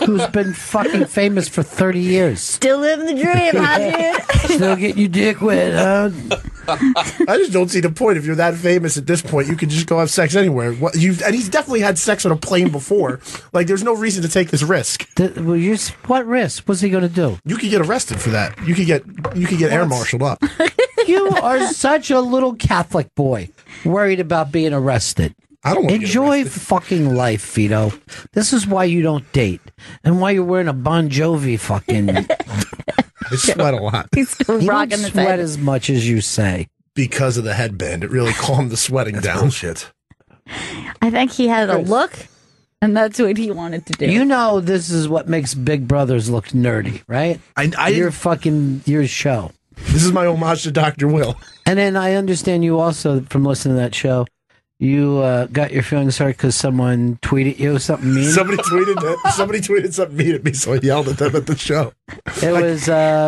who's been fucking famous for 30 years. Still living the dream, huh, dude? Still getting your dick wet, huh? I just don't see the point. If you're that famous at this point, you can just go have sex anywhere. And he's definitely had sex on a plane before. Like, there's no reason to take this risk. What risk? What's he going to do? You could get arrested for that. You could get air marshaled up. You are such a little Catholic boy, worried about being arrested. I don't want to enjoy fucking life, Vito. This is why you don't date, and why you're wearing a Bon Jovi fucking. I sweat a lot. He's still rocking the sweat head. as much as you say because of the headband. It really calmed the sweating down. Bullshit. I think he had a look, and that's what he wanted to do. You know, this is what makes Big Brothers look nerdy, right? Your show. This is my homage to Dr. Will. And then I understand you also, from listening to that show, you got your feelings hurt because someone tweeted you something mean. Somebody tweeted something mean at me, so I yelled at them at the show. It was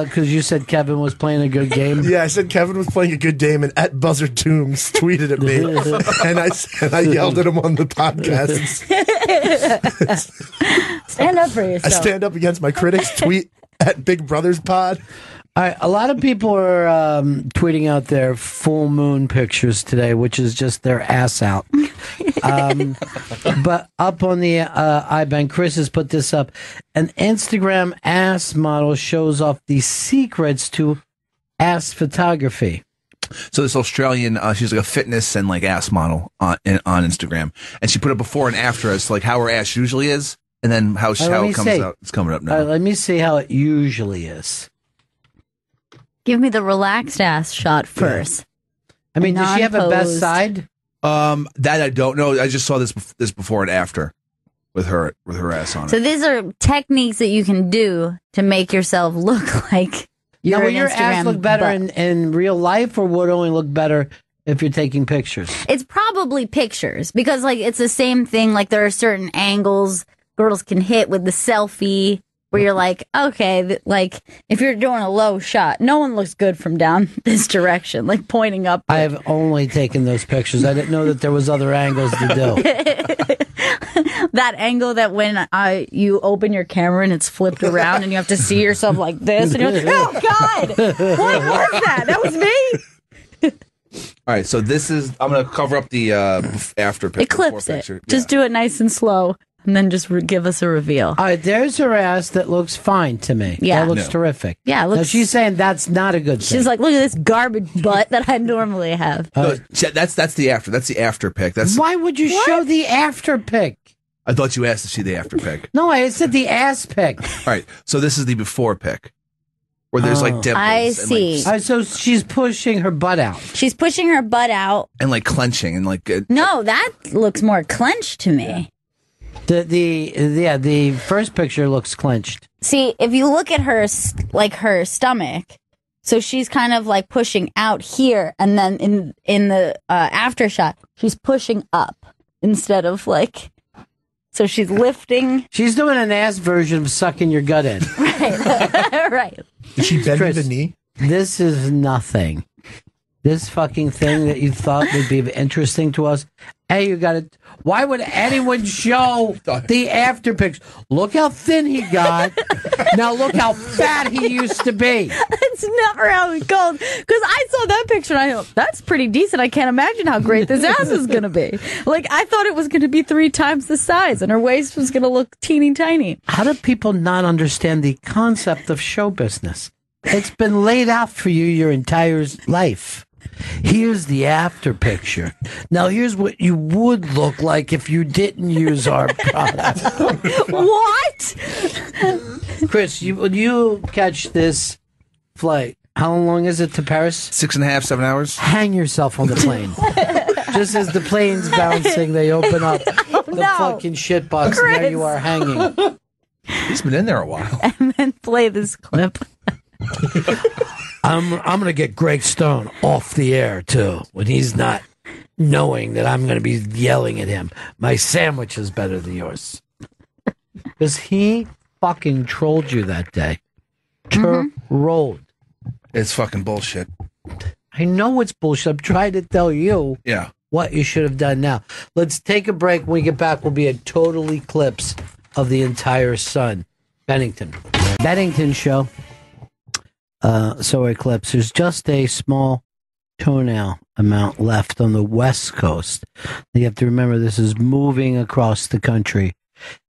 because you said Kevin was playing a good game. Yeah, I said Kevin was playing a good game, and at Buzzard Toombs tweeted at me, and I yelled at him on the podcast. Stand up for yourself. I stand up against my critics. Tweet at Big Brothers Pod. All right, a lot of people are tweeting out their full moon pictures today, which is just their ass out. But up on the iBank, Chris has put this up. An Instagram ass model shows off the secrets to ass photography. So this Australian, she's like a fitness and like ass model on Instagram, and she put a before and after as to like how her ass usually is, and then how it comes out. It's coming up now. Let me see how it usually is. Give me the relaxed ass shot first. I mean, does she have a best side? That I don't know. I just saw this before and after with her ass on it. So these are techniques that you can do to make yourself look like you're now, will an your Instagram ass look better butt. in real life, or would it only look better if you're taking pictures? It's probably pictures because like it's the same thing. Like there are certain angles girls can hit with the selfie. Where you're like, okay, like if you're doing a low shot, no one looks good from down this direction, like pointing up. I have only taken those pictures. I didn't know that there was other angles to do. That angle that when you open your camera and it's flipped around and you have to see yourself like this, and you're like, oh God, what was that? That was me. All right, so this is. I'm gonna cover up the after picture. Eclipse it. Picture. Just do it nice and slow. And then just give us a reveal. All right, there's her ass that looks fine to me. Yeah. That looks terrific. Yeah, now she's saying that's not a good thing. She's like, look at this garbage butt that I normally have. No, that's the after. That's the after pic. Why would you show the after pic? I thought you asked to see the after pic. No, I said the ass pic. All right, so this is the before pic. Where there's like dimples. I see. All right, so she's pushing her butt out. She's pushing her butt out. And like clenching and like. No, that looks more clenched to me. Yeah. The first picture looks clenched. See, if you look at her, like her stomach, so she's kind of like pushing out here, and then in the after shot, she's pushing up instead of like. So she's lifting. She's doing an ass version of sucking your gut in. Right, right. Is she bending the knee? This is nothing. This fucking thing that you thought would be interesting to us. Hey, you got it. Why would anyone show the after picture? Look how thin he got. Now look how fat he used to be. That's never how it goes. Because I saw that picture and I thought, that's pretty decent. I can't imagine how great this ass is going to be. Like, I thought it was going to be 3 times the size and her waist was going to look teeny tiny. How do people not understand the concept of show business? It's been laid out for you your entire life. Here's the after picture. Now, here's what you would look like if you didn't use our product. What? Chris, when you catch this flight, how long is it to Paris? 6.5, 7 hours. Hang yourself on the plane. Just as the plane's bouncing, they open up the fucking shit box, Chris. and there you are hanging. He's been in there a while. And then play this clip. I'm gonna get Greg Stone off the air too when he's not knowing that I'm going to be yelling at him. My sandwich is better than yours. Because he fucking trolled you that day. Trolled. It's fucking bullshit. I know it's bullshit. I'm trying to tell you what you should have done now. Let's take a break. When we get back, we'll be a total eclipse of the entire sun. Bennington show. Solar eclipse. There's just a small toenail amount left on the west coast. You have to remember this is moving across the country.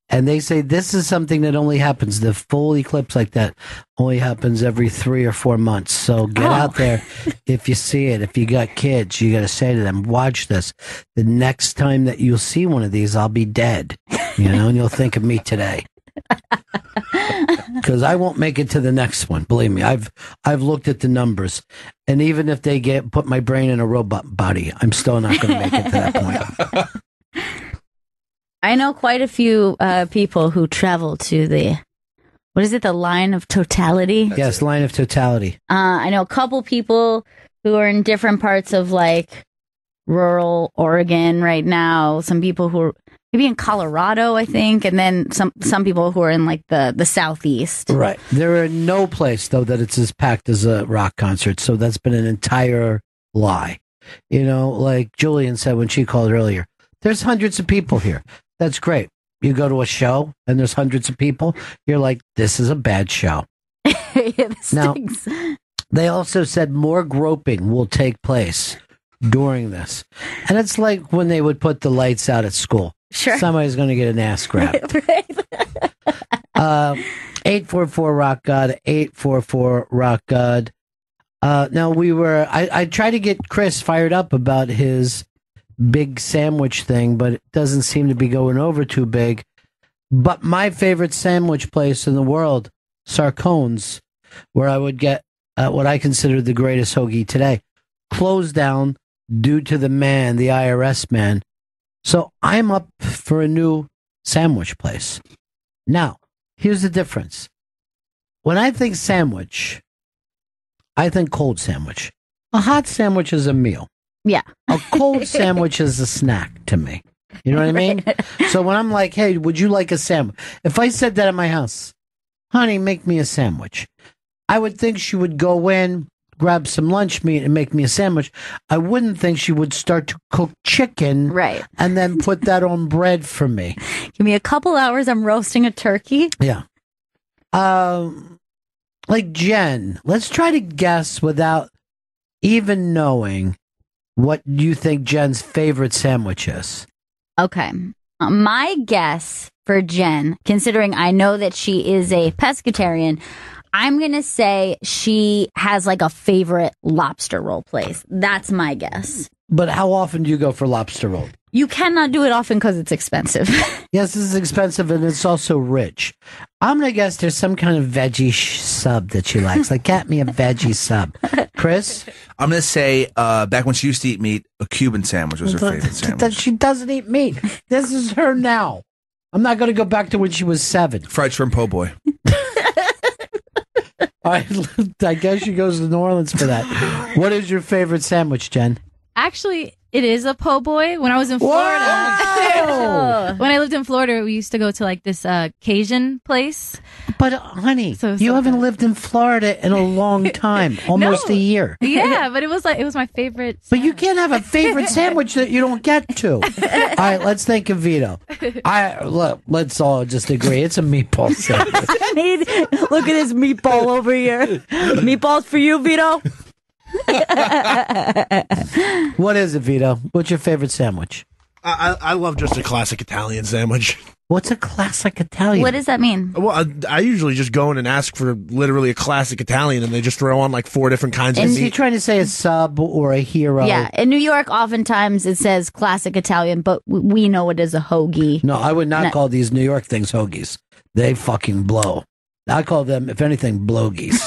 And they say this is something that only happens, the full eclipse like that only happens every 3 or 4 months. So get out there if you see it. If you got kids, you got to say to them, watch this. The next time that you'll see one of these, I'll be dead. And you'll think of me today. Because I won't make it to the next one. Believe me, I've looked at the numbers. And even if they put my brain in a robot body, I'm still not going to make it to that point. I know quite a few people who travel to the line of totality? Yes, line of totality. I know a couple people who are in different parts of like rural Oregon right now. Some people who are maybe in Colorado, I think, and then some people who are in like the southeast. Right. There are no place though that it's as packed as a rock concert. So that's been an entire lie. Like Julian said when she called earlier, there's hundreds of people here. That's great. You go to a show and there's hundreds of people. You're like, this is a bad show. Now, they also said more groping will take place during this. And it's like when they would put the lights out at school. Sure. Somebody's going to get an ass grabbed. 844 Rock God, 844 Rock God. Now I tried to get Chris fired up about his big sandwich thing, but it doesn't seem to be going over too big. But my favorite sandwich place in the world, Sarcone's, where I would get what I consider the greatest hoagie today, closed down due to the IRS man. So I'm up for a new sandwich place. Now, here's the difference. When I think sandwich, I think cold sandwich. A hot sandwich is a meal. Yeah. A cold sandwich is a snack to me. You know what I mean? So when I'm like, hey, would you like a sandwich? If I said that at my house, honey, make me a sandwich, I would think she would go in, grab some lunch meat and make me a sandwich. I wouldn't think she would start to cook chicken and then put that on bread for me. Give me a couple hours, I'm roasting a turkey. Yeah. Like Jen, let's try to guess without even knowing what you think Jen's favorite sandwich is. Okay. My guess for Jen, considering I know that she is a pescatarian, I'm going to say she has like a favorite lobster roll place. That's my guess. But how often do you go for lobster roll? You cannot do it often because it's expensive. Yes, this is expensive and it's also rich. I'm going to guess there's some kind of veggie sub that she likes. Like, get me a veggie sub. Chris? I'm going to say, back when she used to eat meat, a Cuban sandwich was her favorite sandwich. She doesn't eat meat. This is her now. I'm not going to go back to when she was 7. Fried shrimp po' boy. All right, I guess she goes to New Orleans for that. What is your favorite sandwich, Jen? Actually, it is a po' boy. When I was in Florida, when I lived in Florida, we used to go to like this Cajun place. But honey, you haven't lived in Florida in a long time, almost a year. Yeah, but it was my favorite. But you can't have a favorite sandwich that you don't get to. All right, let's think of Vito. Let's all just agree it's a meatball sandwich. Look at this meatball over here. Meatballs for you, Vito. What is it, Vito? What's your favorite sandwich? I love just a classic Italian sandwich. What's a classic Italian? What does that mean? Well, I usually just go in and ask for literally a classic Italian, and they just throw on like 4 different kinds of meat. Is he trying to say a sub or a hero? Yeah, in New York, oftentimes it says classic Italian, but we know it as a hoagie. No, I would not call these New York things hoagies. They fucking blow. I call them, if anything, blogies.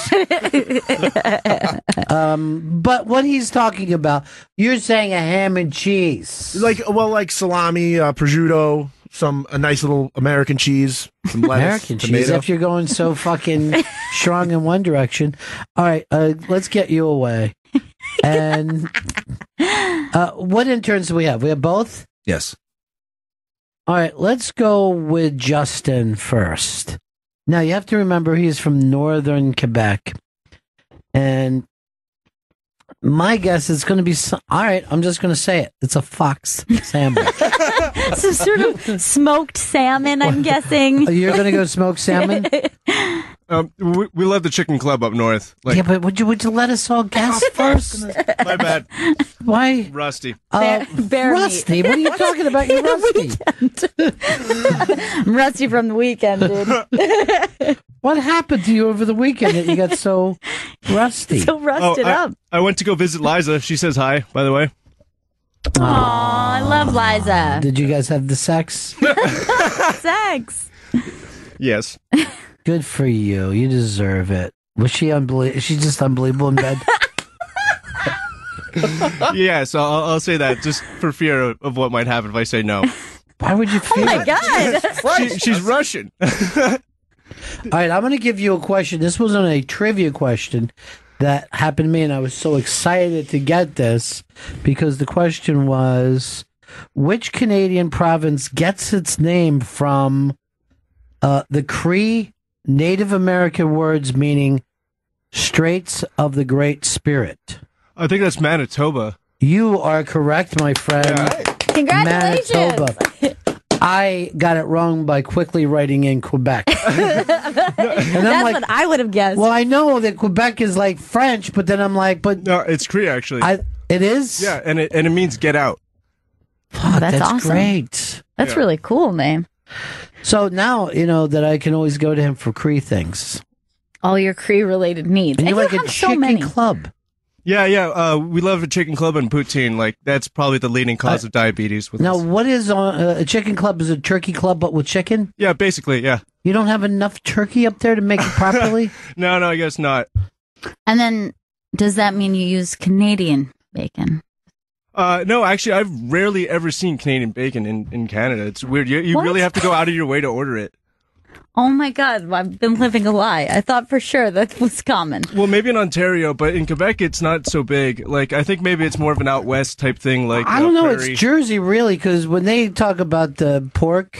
But what he's talking about, you're saying a ham and cheese. Like salami, prosciutto, a nice little American cheese, some lettuce, American tomato. cheese, if you're going so fucking strong in one direction. All right, let's get you away. And What interns do we have? We have both? Yes. All right, let's go with Justin first. Now, you have to remember he's from northern Quebec. And my guess is going to be... all right, I'm just going to say it. It's a fox sandwich. Some sort of smoked salmon, I'm guessing. You're going to go smoked salmon? We love the chicken club up north. Yeah, but would you let us all guess first? My bad. Why? Rusty. Bear Rusty? What are you talking about? You're rusty. I'm rusty from the weekend, dude. What happened to you over the weekend that you got so rusty? So rusted up. I went to go visit Liza. She says hi, by the way. Aw, I love Liza. Did you guys have the sex? Sex. Yes. Good for you. You deserve it. Was she unbelievable? She's just unbelievable in bed. Yes, I'll say that just for fear of what might happen if I say no. Why would you fear? Oh my God. She's Russian. All right, I'm going to give you a question. This wasn't a trivia question that happened to me, and I was so excited to get this because the question was, which Canadian province gets its name from the Cree Native American words meaning Straits of the Great Spirit? I think that's Manitoba. You are correct, my friend. Yeah. Congratulations. Manitoba. I got it wrong by quickly writing in Quebec. That's what I would have guessed. Well, I know that Quebec is like French, but then I'm like, but No, it's Cree actually. it is? Yeah, and it means get out. Oh, that's awesome. Great. That's really cool name. So now, you know that I can always go to him for Cree things. All your Cree related needs. And And you're you like a have so chicken many. club. Yeah. We love a chicken club and poutine. Like that's probably the leading cause of diabetes. With Now, us. what is a chicken club? Is a turkey club, but with chicken? Yeah, basically, yeah. You don't have enough turkey up there to make it properly? No, I guess not. And then does that mean you use Canadian bacon? No, actually, I've rarely ever seen Canadian bacon in Canada. It's weird. You What? really have to go out of your way to order it. Oh my God, I've been living a lie. I thought for sure that was common. Well, maybe in Ontario, but in Quebec, it's not so big. Like, I think maybe it's more of an out west type thing. Like, I don't know. prairie. It's Jersey, really, because when they talk about the pork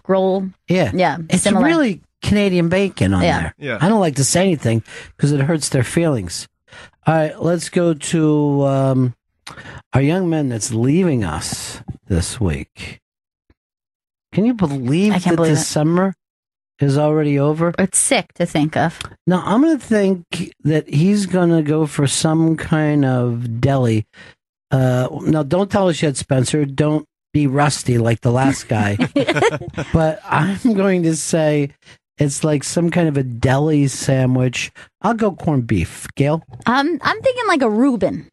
roll, yeah, it's similar. really Canadian bacon on there. Yeah. I don't like to say anything because it hurts their feelings. All right, let's go to our young man that's leaving us this week. Can you believe I can't that believe this it. summer is already over? It's sick to think of. Now, I'm going to think that he's going to go for some kind of deli. Now, don't tell us yet, Spencer. Don't be rusty like the last guy. But I'm going to say it's like some kind of a deli sandwich. I'll go corned beef. Gail? I'm thinking like a Reuben.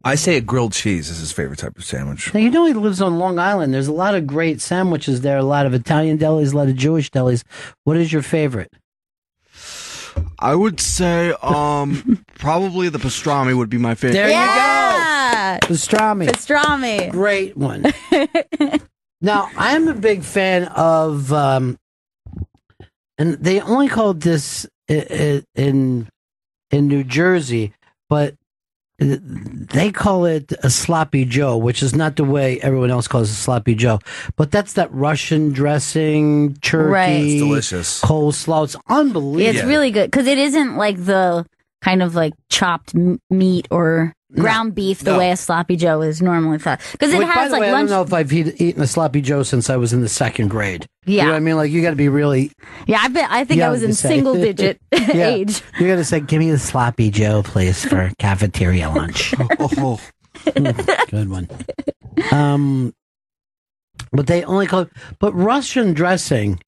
I say a grilled cheese is his favorite type of sandwich. Now, you know he lives on Long Island. There's a lot of great sandwiches there, a lot of Italian delis, a lot of Jewish delis. What is your favorite? I would say probably the pastrami would be my favorite. There Yeah. you go. Pastrami. Pastrami. Great one. Now, I'm a big fan of, and they only called this in New Jersey, but they call it a sloppy Joe, which is not the way everyone else calls it sloppy Joe. But that's that Russian dressing, turkey, Right. It's delicious. coleslaw. It's unbelievable. It's really good because it isn't like the kind of like chopped meat or ground beef the way a sloppy Joe is normally thought. Because it Which, by has the like way, lunch. I don't know if I've eaten a sloppy Joe since I was in the second grade. Yeah. You know what I mean? Like, you got to be really... Yeah, I think I was in single digit age. You got to say, give me the sloppy Joe, please, for cafeteria lunch. Good one. But they only call it... But Russian dressing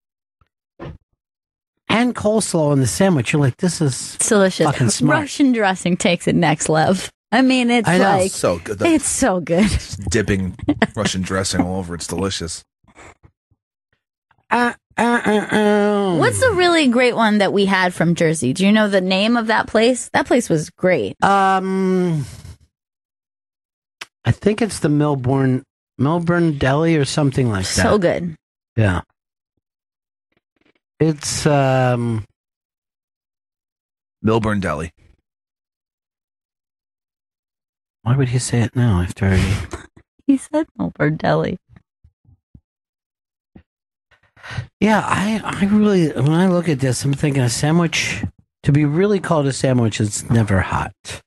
and coleslaw in the sandwich, you're like, this is It's delicious. fucking smart. Russian dressing takes it next level. I mean, it's I know. like So good. it's so good. Dipping Russian dressing all over. It's delicious. What's the really great one that we had from Jersey? Do you know the name of that place? That place was great. I think it's the Melbourne Deli or something like that. So good. Yeah. It's Milburn Deli. Why would he say it now after He said Milford Deli. Yeah, I really, when I look at this, I'm thinking a sandwich, to be really called a sandwich, is never hot.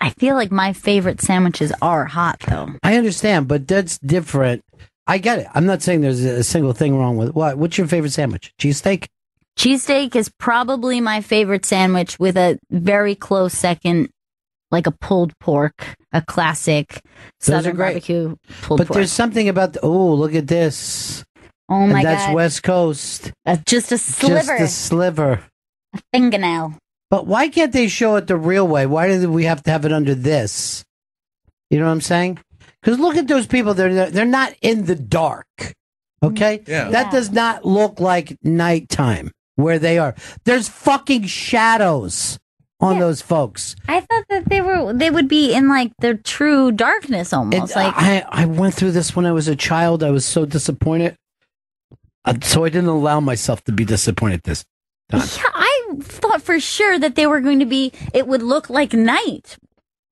I feel like my favorite sandwiches are hot, though. I understand, but that's different. I get it. I'm not saying there's a single thing wrong with what. What's your favorite sandwich? Cheesesteak? Cheesesteak is probably my favorite sandwich, with a very close second, like a pulled pork, a classic Southern barbecue pulled but pork. there's something about, look at this. Oh my and that's God. West Coast. Just a sliver. Just a sliver. A fingernail. But why can't they show it the real way? Why do we have to have it under this? You know what I'm saying? Because look at those people. They're not in the dark. Okay? That does not look like nighttime where they are. There's fucking shadows on those folks. I thought that they would be in like their true darkness almost. I went through this when I was a child. I was so disappointed. So I didn't allow myself to be disappointed this time. Yeah, I thought for sure that they were going to be, it would look like night.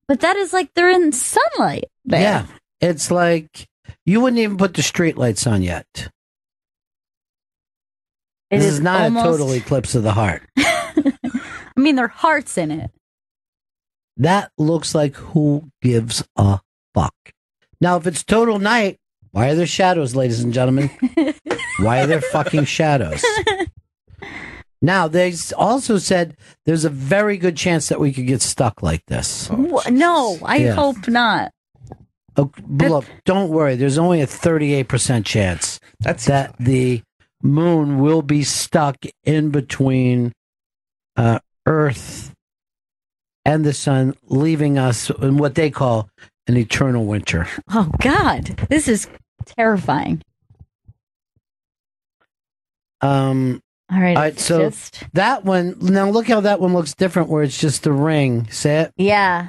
But that is like they're in sunlight there. Yeah. It's like you wouldn't even put the street lights on yet. This is not a total eclipse of the heart. I mean, there are hearts in it. That looks like who gives a fuck. Now, if it's total night, why are there shadows, ladies and gentlemen? Why are there fucking shadows? Now, they also said there's a very good chance that we could get stuck like this. No, I hope not. Oh, look, don't worry. There's only a 38% chance that the moon will be stuck in between Earth and the sun, leaving us in what they call an eternal winter. Oh, God. This is terrifying. All right. So that one, now look how that one looks different where it's just the ring. Say it. Yeah.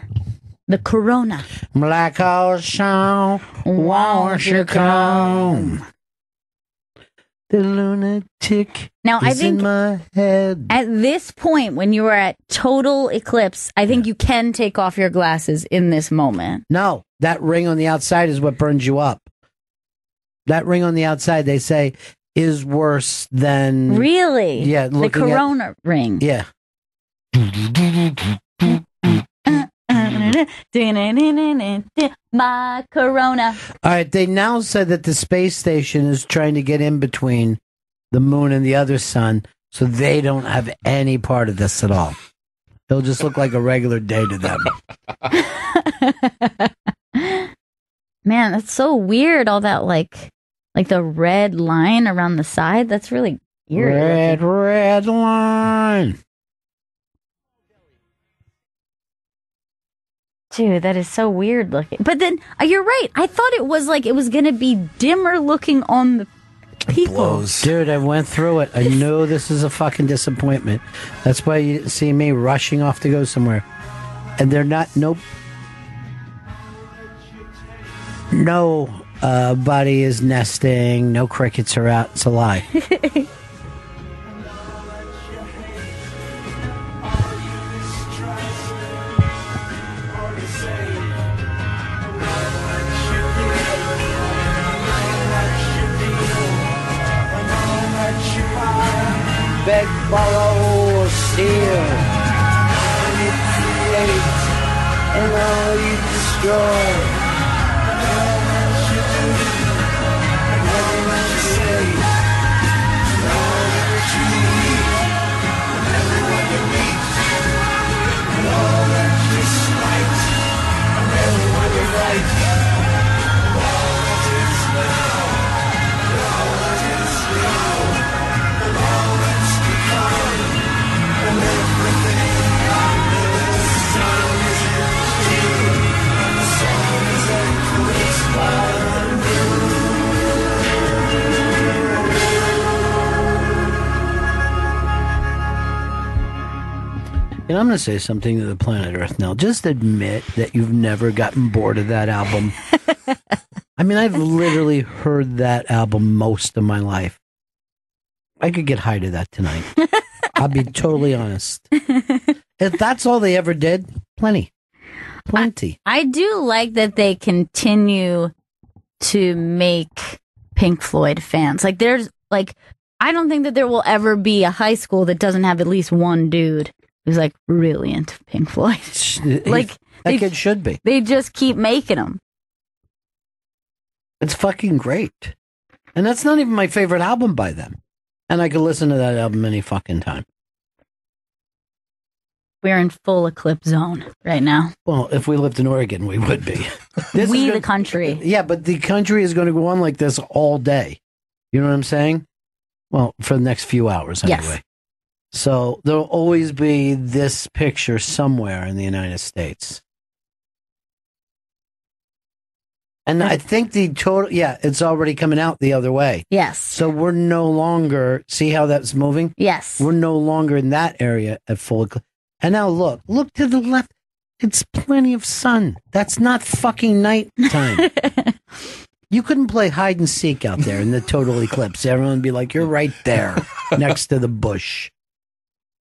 The corona. Black ocean, won't you come? The lunatic now, I is think in my head. At this point, when you are at total eclipse, I think you can take off your glasses in this moment. No, that ring on the outside is what burns you up. That ring on the outside, they say, is worse than... Really? Yeah. The corona ring. Yeah. My corona. All right, they now said that the space station is trying to get in between the moon and the other sun, so they don't have any part of this at all. It'll just look like a regular day to them. Man, that's so weird. All that like the red line around the side. That's really eerie. Red line. Dude, that is so weird looking. But then you're right. I thought it was going to be dimmer looking on the people. Dude, I went through it. I know this is a fucking disappointment. That's why you didn't see me rushing off to go somewhere. And they're not, nope. Nobody is nesting. No crickets are out. It's a lie. Beg, borrow, or steal. Manipulate, and all you destroy. And I'm going to say something to the planet Earth now. Just admit that you've never gotten bored of that album. I mean, I've literally heard that album most of my life. I could get high to that tonight. I'll be totally honest. If that's all they ever did, plenty. Plenty. I do like that they continue to make Pink Floyd fans. Like, there's, like, I don't think that there will ever be a high school that doesn't have at least one dude who's, like, really into Pink Floyd. Like, that kid should be. They just keep making them. It's fucking great. And that's not even my favorite album by them. And I could listen to that album any fucking time. We're in full eclipse zone right now. Well, if we lived in Oregon, we would be. The country. Yeah, but the country is going to go on like this all day. You know what I'm saying? Well, for the next few hours anyway. Yes. So there'll always be this picture somewhere in the United States. And I think the total, it's already coming out the other way. Yes. So we're no longer, see how that's moving? Yes. We're no longer in that area at full eclipse. And now look to the left. It's plenty of sun. That's not fucking nighttime. You couldn't play hide and seek out there in the total eclipse. Everyone would be like, you're right there next to the bush.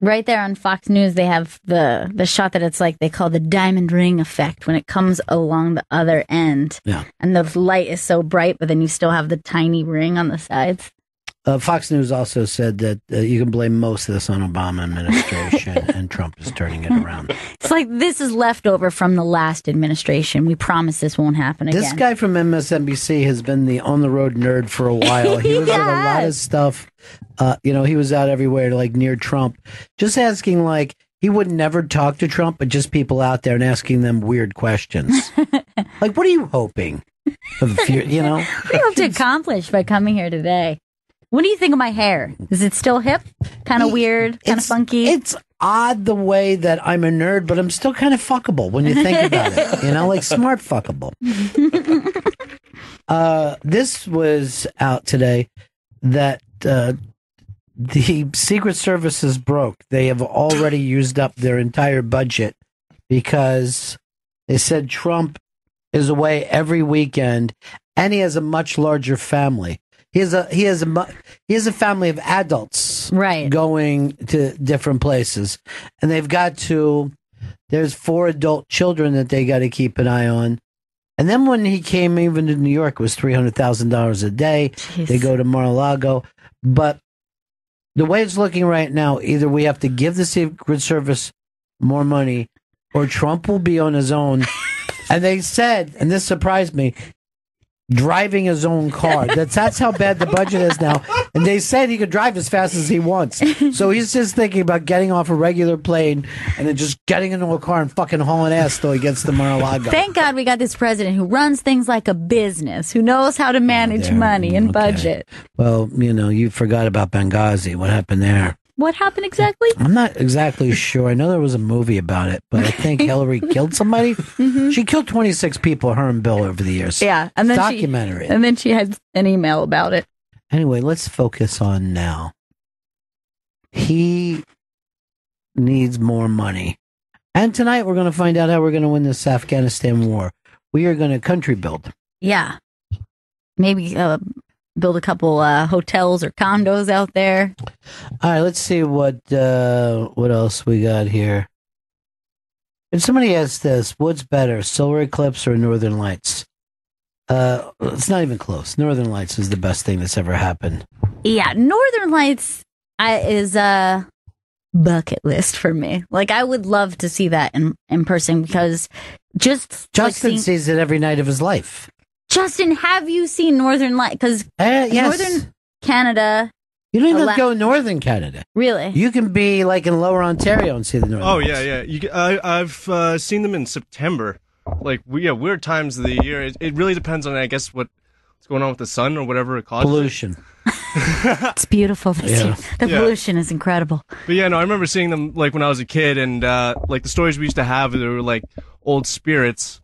Right there on Fox News, they have the shot that it's like they call the diamond ring effect when it comes along the other end. Yeah. And the light is so bright, but then you still have the tiny ring on the sides. Fox News also said that you can blame most of this on Obama administration, and Trump is turning it around. It's like this is leftover from the last administration. We promise this won't happen again. This guy from MSNBC has been the on-the-road nerd for a while. He was in a lot of stuff. He was out everywhere, like near Trump, just asking, like, he would never talk to Trump, but just people out there and asking them weird questions. Like, what are you hoping for the future? What do you hope to accomplish by coming here today? What do you think of my hair? Is it still hip? Kind of weird? Kind of funky? It's odd the way that I'm a nerd, but I'm still kind of fuckable when you think about it. Like smart fuckable. This was out today that the Secret Service is broke. They have already used up their entire budget because they said Trump is away every weekend and he has a much larger family. He has a family of adults, right, going to different places, and there's 4 adult children that they got to keep an eye on. And then when he came even to New York, it was $300,000 a day. Jeez. They go to Mar-a-Lago, but the way it's looking right now, either we have to give the Secret Service more money, or Trump will be on his own. And they said, and this surprised me, driving his own car. That's how bad the budget is now. And they said he could drive as fast as he wants. So he's just thinking about getting off a regular plane and then just getting into a car and fucking hauling ass till he gets to Mar-a-Lago. Thank God we got this president who runs things like a business, who knows how to manage money and budget. Well, you forgot about Benghazi. What happened there? What happened exactly? I'm not exactly sure. I know there was a movie about it, but I think Hillary killed somebody. Mm-hmm. She killed 26 people, her and Bill, over the years. Yeah. And then documentary. And then she had an email about it. Anyway, let's focus on now. He needs more money. And tonight we're going to find out how we're going to win this Afghanistan war. We are going to country build. Yeah. Maybe build a couple hotels or condos out there. All right, let's see what else we got here. And somebody asked this, what's better, solar eclipse or northern lights? It's not even close. Northern lights is the best thing that's ever happened. Yeah, northern lights is a bucket list for me. Like, I would love to see that in person because Justin sees it every night of his life. Justin, have you seen Northern Lights? Because yes. Northern Canada. You don't even have to go Northern Canada. Really? You can be like in Lower Ontario and see the Northern Lights. Yeah. I've seen them in September. Like, weird times of the year. It really depends on, I guess, what's going on with the sun or whatever it causes. Pollution. It's beautiful. The pollution is incredible. But I remember seeing them like when I was a kid, and like the stories we used to have, they were like old spirits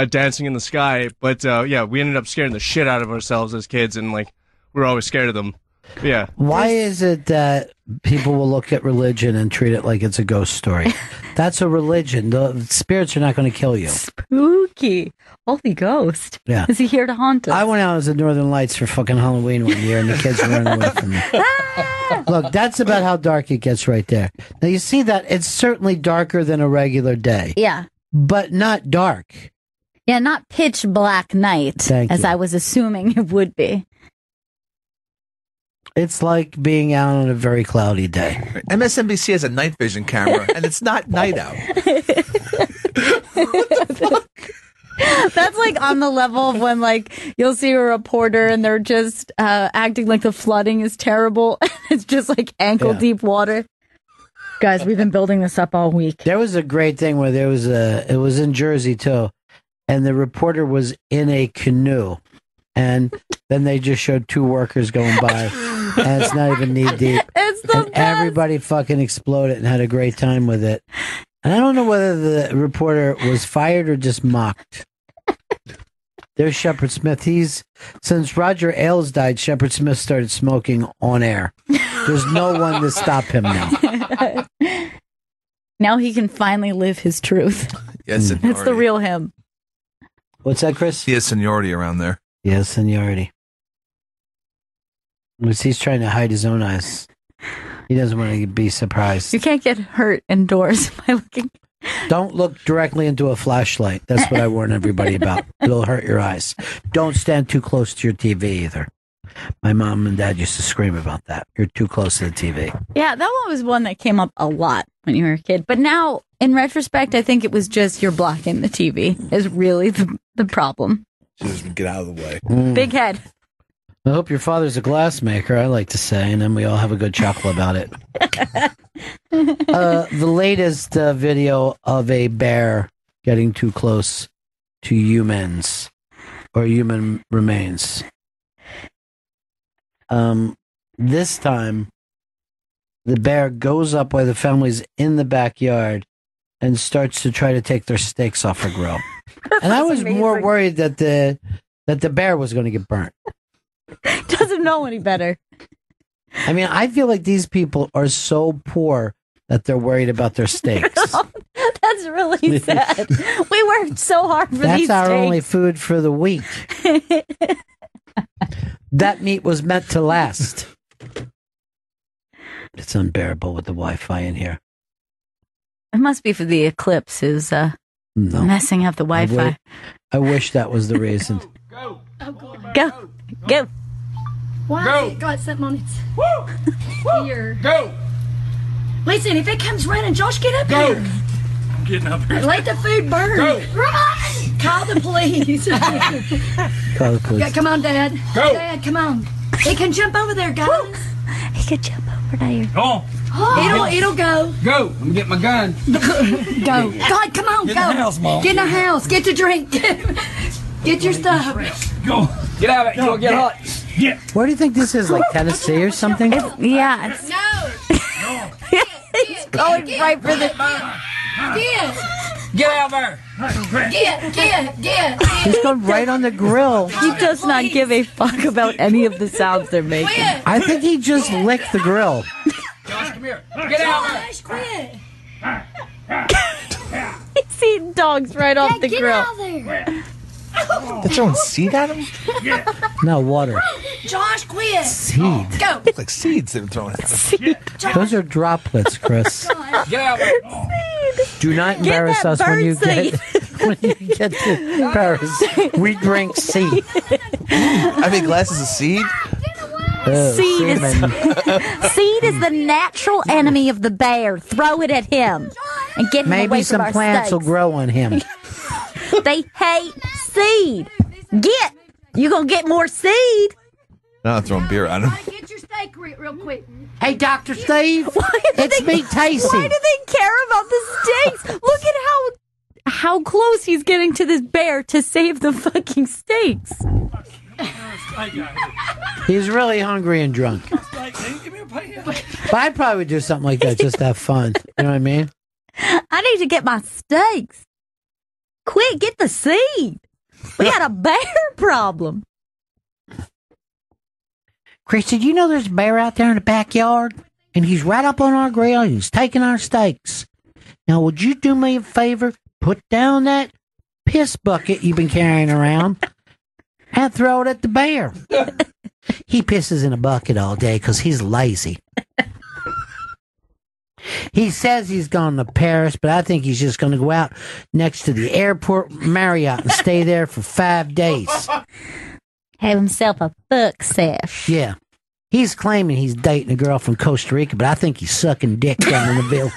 dancing in the sky. But we ended up scaring the shit out of ourselves as kids, and like we were always scared of them. But, yeah. Why is it that people will look at religion and treat it like it's a ghost story? That's a religion. The spirits are not going to kill you. Spooky. Holy Ghost. Yeah. Is he here to haunt us? I went out as the Northern Lights for fucking Halloween one year, and the kids were running away from me. Look, that's about how dark it gets right there. Now, you see that it's certainly darker than a regular day. Yeah. but not dark. Yeah, not pitch black night, Thank as you. I was assuming it would be. It's like being out on a very cloudy day. MSNBC has a night vision camera, and it's not night out. That's like on the level of when like you'll see a reporter and they're just acting like the flooding is terrible. It's just like ankle deep water. Guys, we've been building this up all week. There was a great thing where it was in Jersey too, and the reporter was in a canoe, and then they just showed two workers going by, and it's not even knee deep. It's the and everybody fucking exploded and had a great time with it. And I don't know whether the reporter was fired or just mocked. There's Shepard Smith. Since Roger Ailes died, Shepard Smith started smoking on air. There's no one to stop him now. Now he can finally live his truth. Yes, It's the real him. What's that, Chris? He has seniority around there. Yes, seniority. He's trying to hide his own eyes. He doesn't want to be surprised. You can't get hurt indoors by looking. Don't look directly into a flashlight. That's what I warn everybody about. It'll hurt your eyes. Don't stand too close to your TV either. My mom and dad used to scream about that. You're too close to the TV. Yeah, that one was one that came up a lot when you were a kid. But now, in retrospect, I think it was just you're blocking the TV is really the problem. Just get out of the way. Big head. I hope your father's a glass maker, I like to say, and then we all have a good chuckle about it. The latest video of a bear getting too close to humans or human remains. This time, the bear goes up while the family's in the backyard and starts to try to take their steaks off a grill. And I was more worried that the bear was going to get burnt. Doesn't know any better. I mean, I feel like these people are so poor that they're worried about their steaks. That's really sad. We worked so hard for That's these our steaks. only food for the week. That meat was meant to last. It's unbearable with the Wi-Fi in here. It must be for the eclipse is messing up the Wi-Fi. I wish that was the reason. Go. Why? It got something on its ear. Go. Listen, if it comes running, Josh, get up here. I'm getting up here. Let the food burn. Go. Run! Call the police. Call the police. Yeah, come on, Dad. Go. Dad, come on. It can jump over there, guys. He could jump over there. It'll go. Go. I'm gonna get my gun. Go. God, come on, Get go. in the house, Mom. Get in the house. Get your drink. Get your stuff. Go. Get out of it. You'll get hot. Yeah. Where do you think this is? Like Tennessee or something? Yeah. It's, he's going right for the... Get out there. Get. He's going right on the grill. He does not give a fuck about any of the sounds they're making. I think he just licked the grill. Josh, come here. Get out there. Josh, quit. He's eating dogs right off the Get grill. out there. They're throwing seed at him? No, water. Josh, quit. Seed. Go. Look like seeds they're throwing at him. Those are droplets, Chris. Get out there. Do not embarrass that us when you bird get to Paris. We drink seed. I mean, glass is a seed? Seed is, semen. seed is the natural enemy of the bear. Throw it at him and get him away Maybe from some our plants will steaks. grow on him. They hate seed. You gonna get more seed? Now I'm throwing beer at him. Get your steak real quick. Hey, Dr. Steve, it's me, Tasty. Why do they care about the steaks? Look at how close he's getting to this bear to save the fucking steaks. He's really hungry and drunk. But I'd probably do something like that just to have fun. You know what I mean? I need to get my steaks. Quick, get the seed. We got a bear problem. Chris, did you know there's a bear out there in the backyard? And he's right up on our grill and he's taking our steaks. Now, would you do me a favor? Put down that piss bucket you've been carrying around and throw it at the bear. He pisses in a bucket all day because he's lazy. He says he's gone to Paris, but I think he's just going to go out next to the airport Marriott and stay there for 5 days. Have himself a fuck sesh. Yeah. He's claiming he's dating a girl from Costa Rica, but I think he's sucking dick down in the village.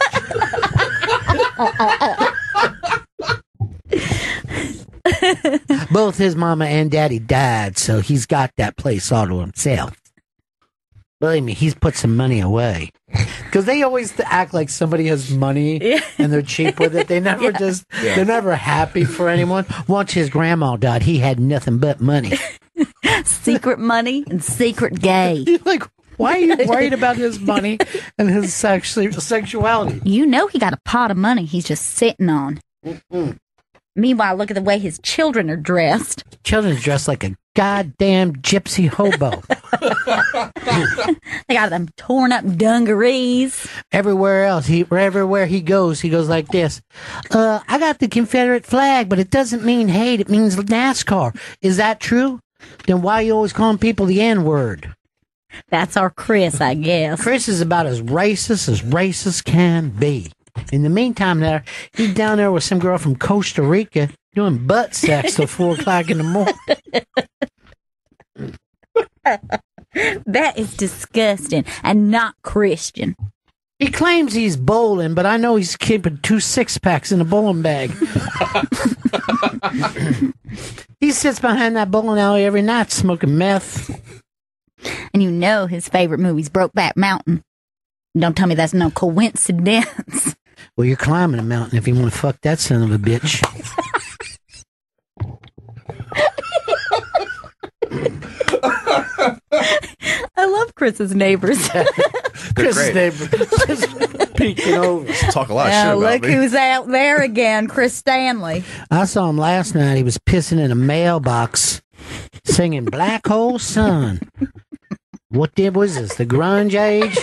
Both his mama and daddy died, so he's got that place all to himself. Believe me, he's put some money away. Because they always act like somebody has money and they're cheap with it. They never they're never happy for anyone. Once his grandma died, he had nothing but money. Secret money and secret gay. You're like, why are you worried about his money and his sexuality? You know he got a pot of money he's just sitting on. Mm-mm. Meanwhile, look at the way his children are dressed. Children's dressed like a goddamn gypsy hobo. They got them torn up dungarees. Everywhere he goes like this. I got the Confederate flag, but it doesn't mean hate. It means NASCAR. Is that true? Then why are you always calling people the N-word? That's our Chris, I guess. Chris is about as racist can be. In the meantime, he's down there with some girl from Costa Rica doing butt sex till 4 o'clock in the morning. That is disgusting and not Christian. He claims he's bowling, but I know he's keeping 2 6-packs in a bowling bag. He sits behind that bowling alley every night smoking meth. And you know his favorite movie's Brokeback Mountain. Don't tell me that's no coincidence. Well, you're climbing a mountain if you want to fuck that son of a bitch. I love Chris's neighbors. Chris's neighbors just peeking over. Talk a lot of shit about look me. who's out there again, Chris Stanley. I saw him last night. He was pissing in a mailbox, singing "Black Hole Sun." What was this? The grunge age?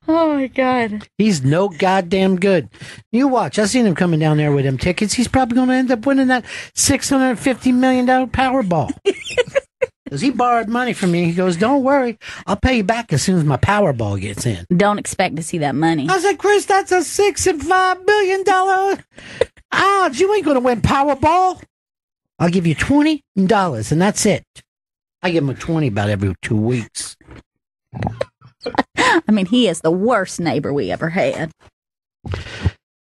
Oh my God. He's no goddamn good. You watch. I seen him coming down there with them tickets. He's probably going to end up winning that $650 million Powerball. Because he borrowed money from me. He goes, don't worry. I'll pay you back as soon as my Powerball gets in. Don't expect to see that money. I said, Chris, that's a $6 and $5 billion odds. You ain't going to win Powerball. I'll give you $20 and that's it. I give him a 20 about every 2 weeks. I mean, he is the worst neighbor we ever had.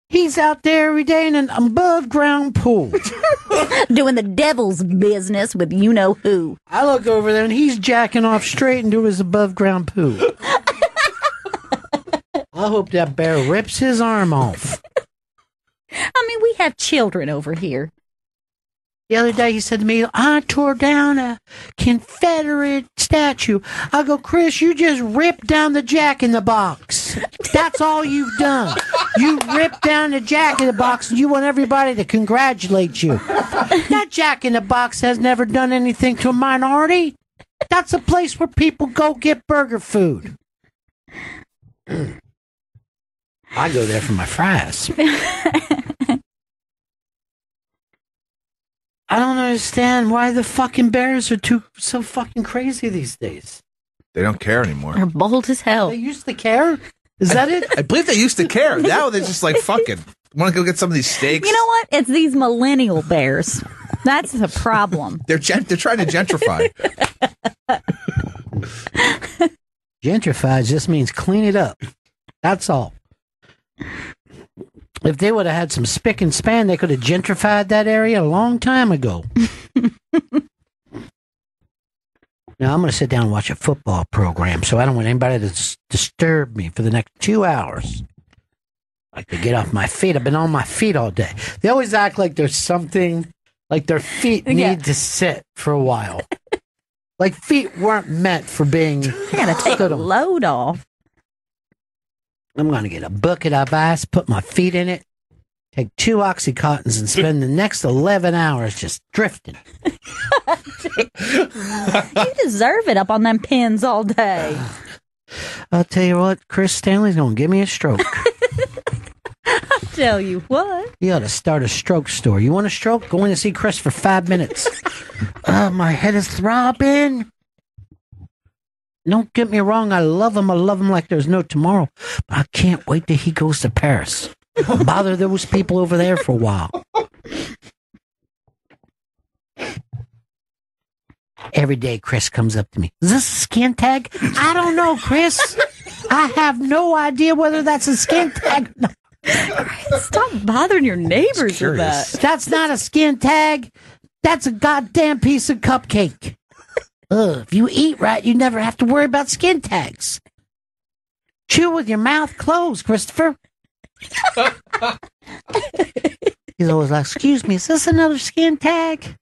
He's out there every day in an above ground pool. Doing the devil's business with you know who. I look over there and he's jacking off straight into his above ground pool. I hope that bear rips his arm off. I mean, we have children over here. The other day he said to me, I tore down a Confederate statue. I go, Chris, you just ripped down the Jack in the Box. That's all you've done. You ripped down the Jack in the Box and you want everybody to congratulate you. That Jack in the Box has never done anything to a minority. That's a place where people go get burger food. I go there for my fries. I don't understand why the fucking bears are so fucking crazy these days. They don't care anymore. They're bold as hell. They used to care? Is that it? I believe they used to care. Now they're just like, fucking. Want to go get some of these steaks? You know what? It's these millennial bears. That's the problem. They're trying to gentrify. Gentrify just means clean it up. That's all. If they would have had some spick and span, they could have gentrified that area a long time ago. Now, I'm going to sit down and watch a football program, so I don't want anybody to disturb me for the next 2 hours. I like to get off my feet. I've been on my feet all day. They always act like there's something, like their feet need to sit for a while. Like feet weren't meant for being... You got to take a load off. I'm going to get a bucket of ice, put my feet in it, take 2 Oxycontins, and spend the next 11 hours just drifting. You deserve it up on them pins all day. I'll tell you what, Chris Stanley's going to give me a stroke. I'll tell you what. You ought to start a stroke store. You want a stroke? Go in and see Chris for 5 minutes. My head is throbbing. Don't get me wrong. I love him. I love him like there's no tomorrow. But I can't wait till he goes to Paris. Bother those people over there for a while. Every day, Chris comes up to me. Is this a skin tag? I don't know, Chris. I have no idea whether that's a skin tag or not. Stop bothering your neighbors with that. That's not a skin tag. That's a goddamn piece of cupcake. If you eat right, you never have to worry about skin tags. Chew with your mouth closed, Christopher. He's always like, excuse me, is this another skin tag?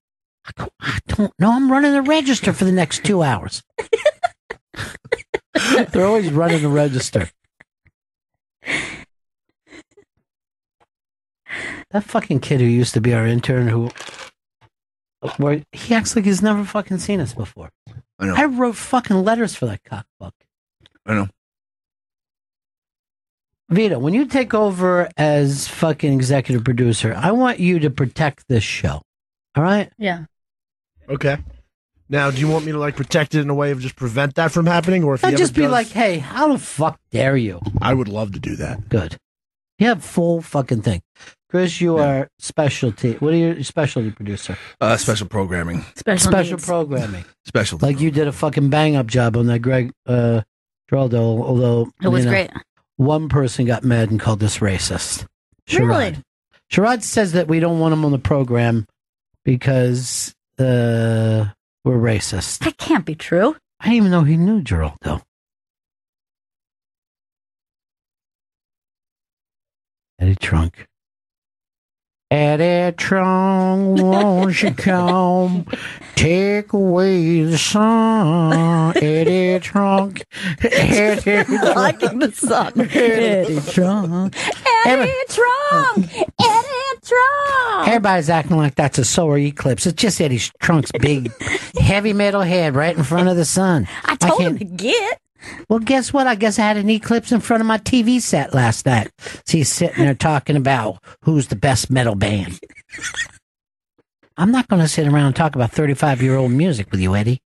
I don't know. I'm running the register for the next 2 hours. They're always running the register. That fucking kid who used to be our intern, he acts like he's never fucking seen us before. I know. I wrote fucking letters for that cockfuck. I know. Vito, when you take over as fucking executive producer, I want you to protect this show. All right? Yeah. Okay. Now, do you want me to like protect it in a way of just prevent that from happening, or if I'd he just ever be does, like, hey, how the fuck dare you? I would love to do that. Good. You have full fucking thing. Chris, you are specialty. What are your specialty producer? Special programming. Special programming. Special. Like you did a fucking bang up job on that Greg Giraldo, although It was great. One person got mad and called us racist. Really? Sherrod says that we don't want him on the program because we're racist. That can't be true. I didn't even know he knew Giraldo. Eddie Trunk. Eddie Trunk, won't you come take away the sun? Eddie Trunk, Eddie Trunk. Liking the song. Eddie Trunk. Eddie Trunk. Eddie Trunk. Everybody's acting like that's a solar eclipse. It's just Eddie Trunk's big, heavy metal head right in front of the sun. I told him to get. Well, guess what? I guess I had an eclipse in front of my TV set last night. So he's sitting there talking about who's the best metal band. I'm not going to sit around and talk about 35-year-old music with you, Eddie.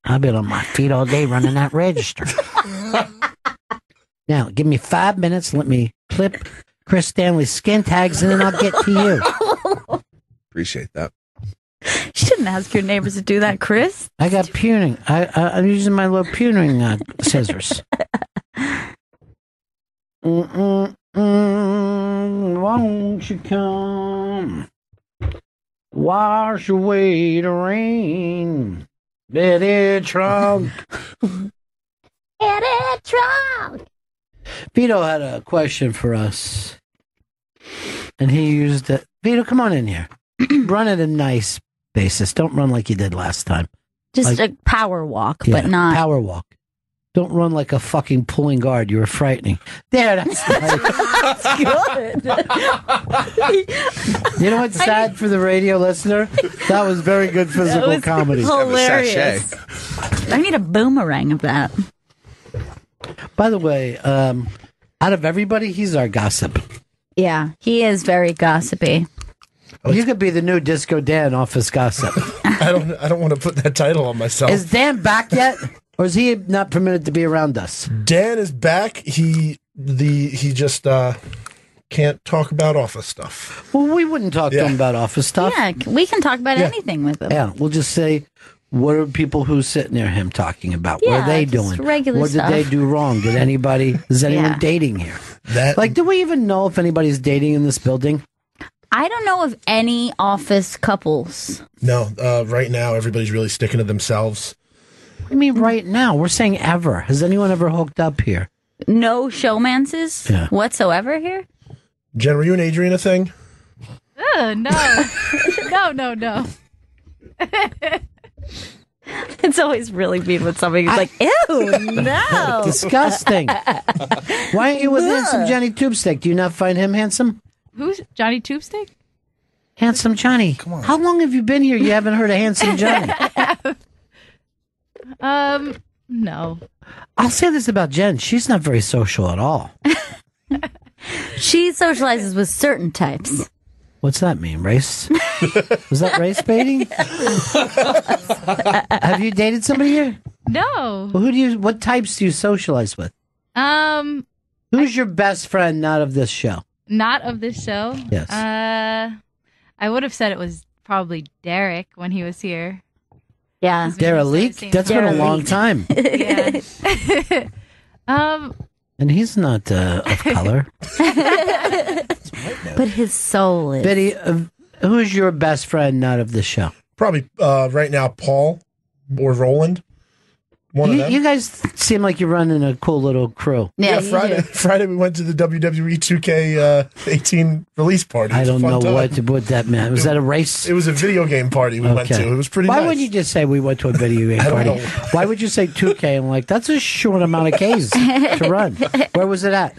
I'll be on my feet all day running that register. Now, give me 5 minutes. Let me clip Chris Stanley's skin tags, and then I'll get to you. Appreciate that. You shouldn't ask your neighbors to do that, Chris. I got pruning. I'm using my little pruning scissors. Won't you come wash away the rain? Eddie Trunk. Eddie Trunk. Vito had a question for us, and he used it. Vito, come on in here. Run at a nice basis. Don't run like you did last time. Just a power walk, but not power walk. Don't run like a fucking pulling guard. You were frightening. There, that's nice. That's good. You know what's sad for the radio listener? That was very good physical comedy. Hilarious. I need a boomerang of that. By the way, out of everybody, he's our gossip. Yeah, he is very gossipy. You could be the new Disco Dan Office Gossip. I don't want to put that title on myself. Is Dan back yet? Or is he not permitted to be around us? Dan is back. He just can't talk about office stuff. Well, we wouldn't talk to him about office stuff. Yeah, we can talk about anything with him. Yeah, we'll just say, what are people who sit near him talking about? What are they doing? Regular what stuff. did they do wrong? Is anyone dating here? Do we even know if anybody's dating in this building? I don't know of any office couples. No, right now everybody's really sticking to themselves. I mean, right now. We're saying ever. Has anyone ever hooked up here? No showmances whatsoever here? Jen, were you and Adrian a thing? No. No. It's always really mean when somebody is like, ew, no. Disgusting. Why aren't you with handsome Johnny Tubestick? Do you not find him handsome? Who's Johnny Tubestick? Handsome Johnny. Come on. How long have you been here? You haven't heard of Handsome Johnny? No. I'll say this about Jen. She's not very social at all. She socializes with certain types. What's that mean? Race? Was that race baiting? Have you dated somebody here? No. Well, what types do you socialize with? Who's your best friend not of this show? Not of this show? Yes. I would have said it was probably Derek when he was here. Yeah. Derek? That's been a long time. Yeah. And he's not of color. But his soul is. Betty, who's your best friend not of this show? Probably right now, Paul or Roland. One of them. You guys seem like you're running a cool little crew. Yeah, Friday we went to the WWE 2K18 release party. I don't know what that meant. Was that a race? It was a video game party we went to. It was pretty Why nice. wouldn't you just say we went to a video game party? Why would you say 2K? I'm like, that's a short amount of Ks to run. Where was it at?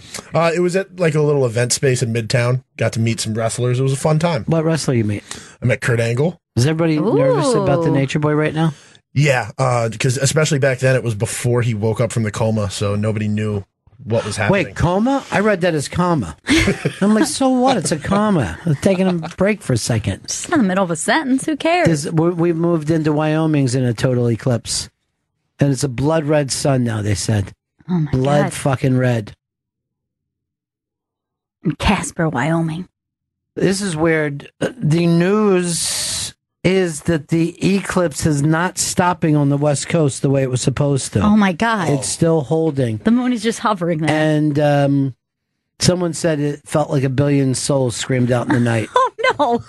It was at like a little event space in Midtown. Got to meet some wrestlers. It was a fun time. What wrestler you meet? I met Kurt Angle. Is everybody nervous about the Nature Boy right now? Yeah, because especially back then, it was before he woke up from the coma, so nobody knew what was happening. Wait, coma? I read that as comma. I'm like, so what? It's a comma. I'm taking a break for a second. Just in the middle of a sentence. Who cares? We moved into Wyoming's in a total eclipse. And it's a blood red sun now, they said. Oh, my blood God. fucking red. In Casper, Wyoming. This is weird. The news is that the eclipse is not stopping on the West Coast the way it was supposed to. Oh, my God. It's still holding. The moon is just hovering there. And someone said it felt like a billion souls screamed out in the night. Oh, no.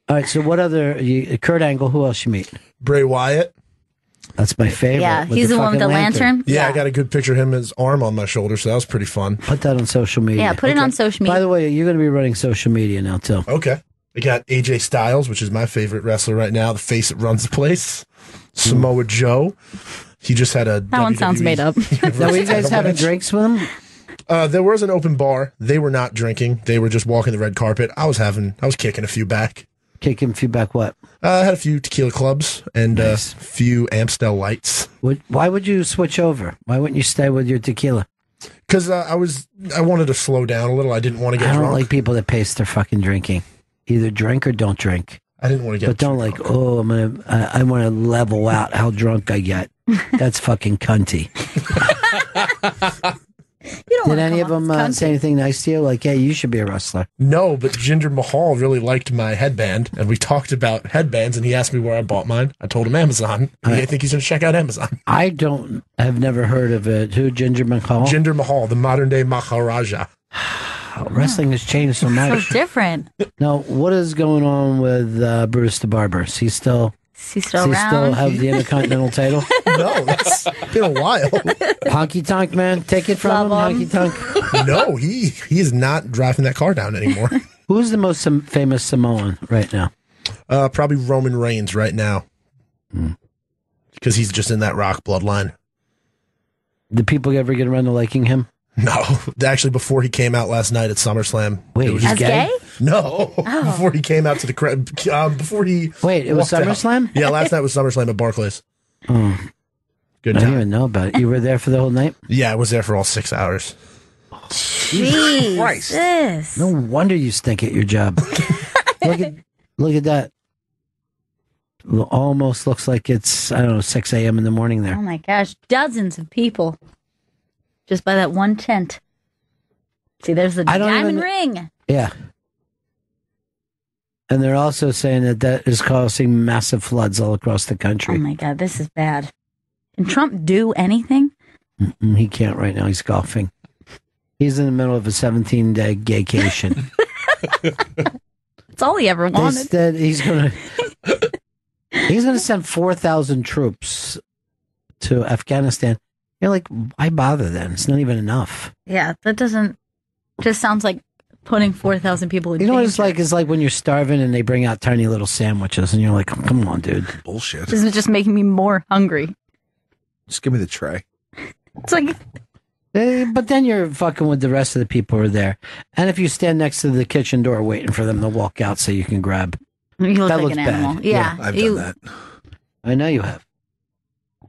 All right, so what other... Kurt Angle, who else you meet? Bray Wyatt. That's my favorite. Yeah, he's the one with the fucking lantern. Yeah, I got a good picture of him, his arm on my shoulder, so that was pretty fun. Put that on social media. Yeah, put it on social media. By the way, you're going to be running social media now, too. Okay. We got AJ Styles, which is my favorite wrestler right now, the face that runs the place. Samoa Joe. He just had a That one sounds made up. Now, were you guys having drinks with him? There was an open bar. They were not drinking. They were just walking the red carpet. I was kicking a few back. Kicking a few back what? I had a few tequila clubs and a few Amstel Lights. Why would you switch over? Why wouldn't you stay with your tequila? Because I wanted to slow down a little. I didn't want to get I don't drunk. like people that pace their fucking drinking. Either drink or don't drink. I didn't want to get But don't like, oh, I want to level out how drunk I get. That's fucking cunty. Did any of them say anything nice to you? Like, hey, you should be a wrestler. No, but Jinder Mahal really liked my headband, and we talked about headbands, and he asked me where I bought mine. I told him Amazon. I think he's going to check out Amazon. I've never heard of it. Who, Jinder Mahal? Jinder Mahal, the modern-day Maharaja. Wrestling has changed so much. So different. Now, what is going on with Bruce the Barber? Is he still around? Still have the Intercontinental title? No, it's been a while. Honky Tonk Man, take it from Love him, Honky Tonk. No, he is not driving that car down anymore. Who's the most famous Samoan right now? Probably Roman Reigns right now. Because he's just in that Rock bloodline. Did people ever get around to liking him? No. Actually, before he came out last night at SummerSlam. Wait, it was as gay? No. Before he came out to the crowd. Before he. Wait, it was walked out. SummerSlam? Yeah, last night was SummerSlam at Barclays. Oh. Good I time. didn't even know about it. You were there for the whole night? Yeah, I was there for all 6 hours. Jesus. No wonder you stink at your job. Look at that. Almost looks like it's, I don't know, 6 a.m. in the morning there. Oh my gosh, dozens of people just by that one tent. See, there's the diamond ring. Yeah. And they're also saying that is causing massive floods all across the country. Oh my God, this is bad. Can Trump do anything? He can't right now. He's golfing. He's in the middle of a 17-day gaycation. That's all he ever wanted. Instead, he's going to send 4,000 troops to Afghanistan. You're like, why bother then? It's not even enough. Yeah, that just sounds like putting 4,000 people in You know what danger. it's like? It's like when you're starving and they bring out tiny little sandwiches and you're like, come on, dude. Bullshit. This is just making me more hungry. Just give me the tray. It's like... But then you're fucking with the rest of the people who are there. And if you stand next to the kitchen door waiting for them to walk out so you can grab. You look that like looks an animal. bad. Yeah. I've done that. I know you have.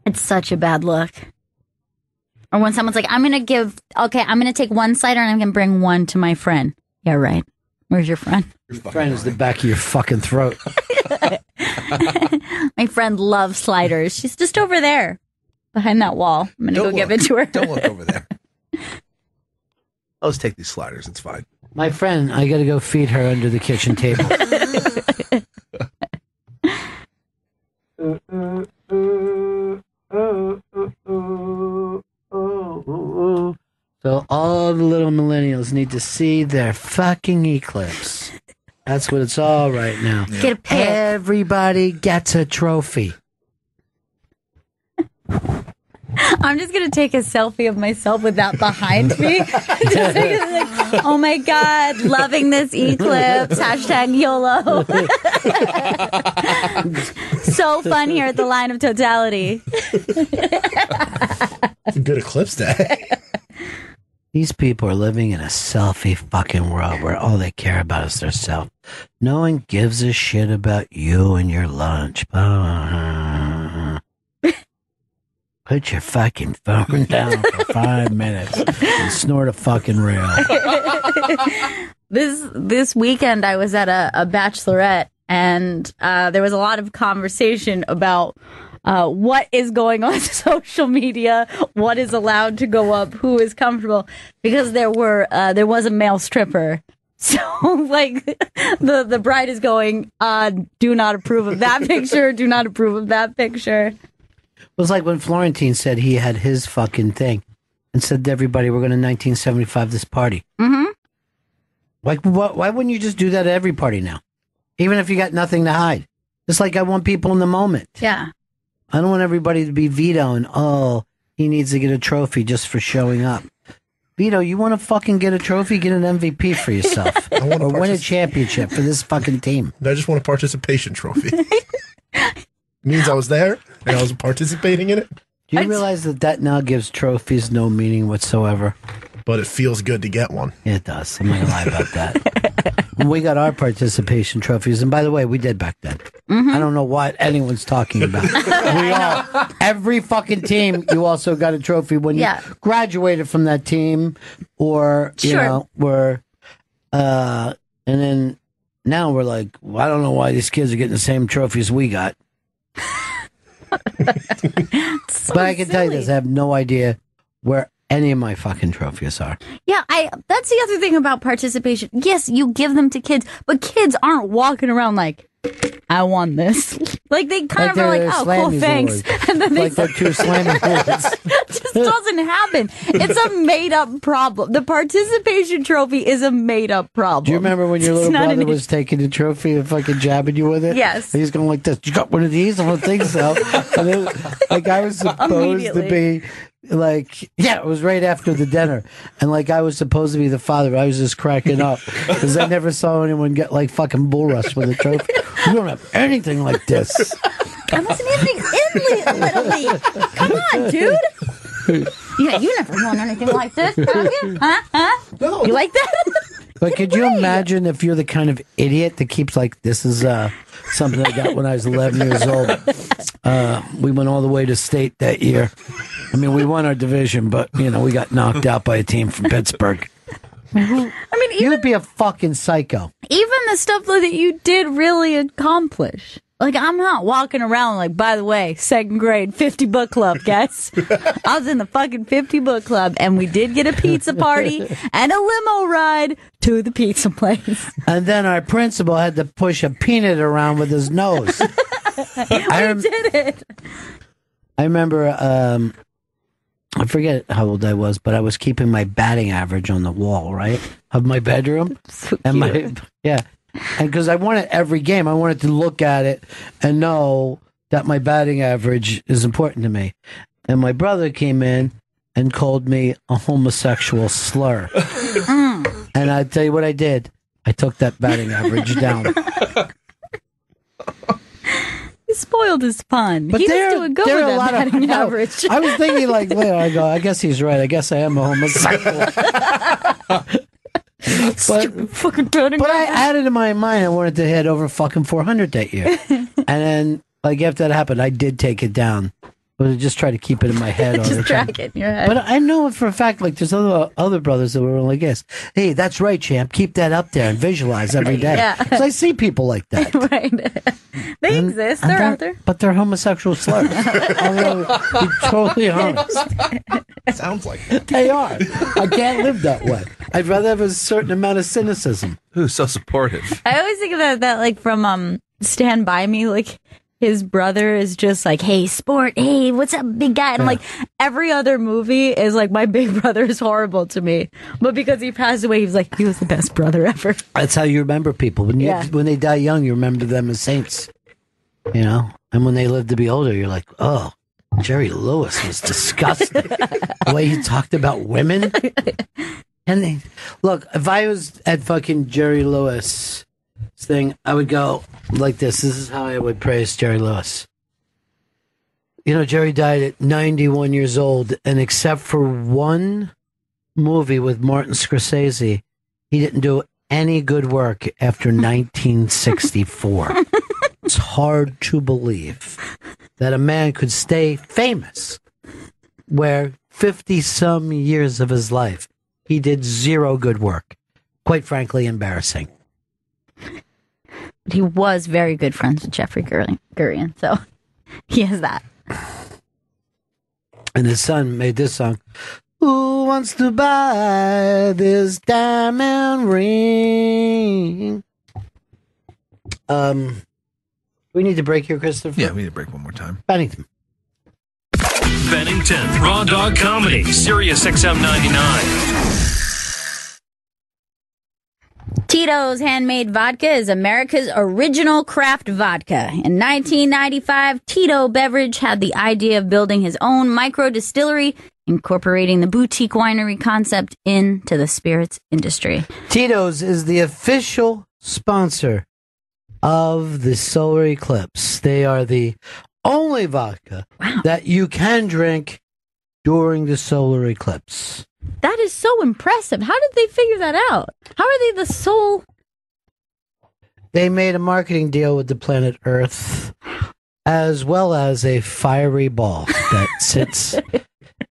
It's such a bad look. Or when someone's like, I'm going to take one cider and I'm going to bring one to my friend. Yeah, right. Where's your friend? Your friend is the back of your fucking throat. My friend loves sliders. She's just over there behind that wall. I'm going to go give it to her. Don't look over there. I'll just take these sliders. It's fine. My friend, I got to go feed her under the kitchen table. So all the little millennials need to see their fucking eclipse. That's what it's all right now. Get a pic. Everybody gets a trophy. I'm just going to take a selfie of myself with that behind me. Just like, oh my God, loving this eclipse. Hashtag YOLO. So fun here at the Line of Totality. It's a good eclipse day. These people are living in a selfie fucking world where all they care about is their self. No one gives a shit about you and your lunch. Put your fucking phone down for 5 minutes and snort a fucking rail. This weekend, I was at a bachelorette, and there was a lot of conversation about what is going on social media, what is allowed to go up, who is comfortable, because there was a male stripper. So, like, the bride is going, do not approve of that picture, do not approve of that picture. It was like when Florentine said he had his fucking thing and said to everybody, we're going to 1975 this party. Mm-hmm. Like, why wouldn't you just do that at every party now? Even if you got nothing to hide. Just like I want people in the moment. Yeah. I don't want everybody to be vetoing, oh, he needs to get a trophy just for showing up. Vito, you want to fucking get a trophy? Get an MVP for yourself. Or win a championship for this fucking team. I just want a participation trophy. Means I was there and I was participating in it. Do you realize that now gives trophies no meaning whatsoever? But it feels good to get one. It does. I'm not going to lie about that. We got our participation trophies. And by the way, we did back then. Mm-hmm. I don't know what anyone's talking about. Every fucking team, you also got a trophy when you graduated from that team or, you know, and then now we're like, well, I don't know why these kids are getting the same trophies we got. But I can tell you this, I have no idea where any of my fucking trophies are. Yeah, that's the other thing about participation. Yes, you give them to kids, but kids aren't walking around like, I won this. Like, they kind of are like, oh, cool, thanks. And then they they're two slamming awards. It just doesn't happen. It's a made-up problem. The participation trophy is a made-up problem. Do you remember when your little brother was taking the trophy and fucking jabbing you with it? Yes. And he's going like this, you got one of these? I don't think so. And then, like, I was supposed to be... Like, yeah, it was right after the dinner. And, like, I was supposed to be the father. I was just cracking up because I never saw anyone get, like, fucking bull rushed with a trophy. You don't have anything like this. I wasn't even in Little League. Come on, dude. Yeah, you never won anything like this, have you? Huh? No. You like that? But could you imagine if you're the kind of idiot that keeps, like, this is something I got when I was 11 years old. We went all the way to state that year. I mean, we won our division, but, you know, we got knocked out by a team from Pittsburgh. I mean, you'd be a fucking psycho. Even the stuff that you did really accomplish. Like, I'm not walking around like, by the way, second grade, 50 book club, guys. I was in the fucking 50 book club, and we did get a pizza party and a limo ride to the pizza place. And then our principal had to push a peanut around with his nose. I did it. I remember, I forget how old I was, but I was keeping my batting average on the wall, right, of my bedroom. So and yeah. And because I wanted every game, I wanted to look at it and know that my batting average is important to me. And my brother came in and called me a homosexual slur. And I tell you what I did. I took that batting average down. He spoiled his fun. But He was doing good with that batting average. I was thinking like, later, I go, I guess he's right. I guess I am a homosexual. But I had it in my mind I wanted to hit over fucking 400 that year. And then, like, after that happened, I did take it down. But I just try to keep it in my head all the Just time. drag it in your head. But I know for a fact, like there's other brothers that were like this. Hey, that's right, champ. Keep that up there and visualize every day. Yeah. Because I see people like that. Right. They exist. They're out there. But they're homosexual slurs. I'm going to be totally honest. Sounds like it. They are. I can't live that way. I'd rather have a certain amount of cynicism. Who's so supportive? I always think of that like from Stand By Me, like his brother is just like, hey, sport, hey, what's up, big guy? And I'm like, every other movie is like, my big brother is horrible to me. But because he passed away, he was like, he was the best brother ever. That's how you remember people. When they die young, you remember them as saints. You know? And when they live to be older, you're like, oh, Jerry Lewis was disgusting. The way he talked about women. And look, if I was at fucking Jerry Lewis thing, I would go like this. This is how I would praise Jerry Lewis. You know, Jerry died at 91 years old, and except for one movie with Martin Scorsese, he didn't do any good work after 1964. It's hard to believe that a man could stay famous where 50-some years of his life he did zero good work. Quite frankly, embarrassing. He was very good friends with Jeffrey Gurian, so he has that. And his son made this song. Who wants to buy this diamond ring? We need to break here, Christopher. Yeah, we need to break one more time. Bennington. Bennington, Raw Dog Comedy, Sirius XM 99. Tito's Handmade Vodka is America's original craft vodka. In 1995, Tito Beverage had the idea of building his own micro distillery, incorporating the boutique winery concept into the spirits industry. Tito's is the official sponsor of the solar eclipse. They are the only vodka that you can drink during the solar eclipse. That is so impressive. How did they figure that out? How are they the sole? They made a marketing deal with the planet Earth, as well as a fiery ball that sits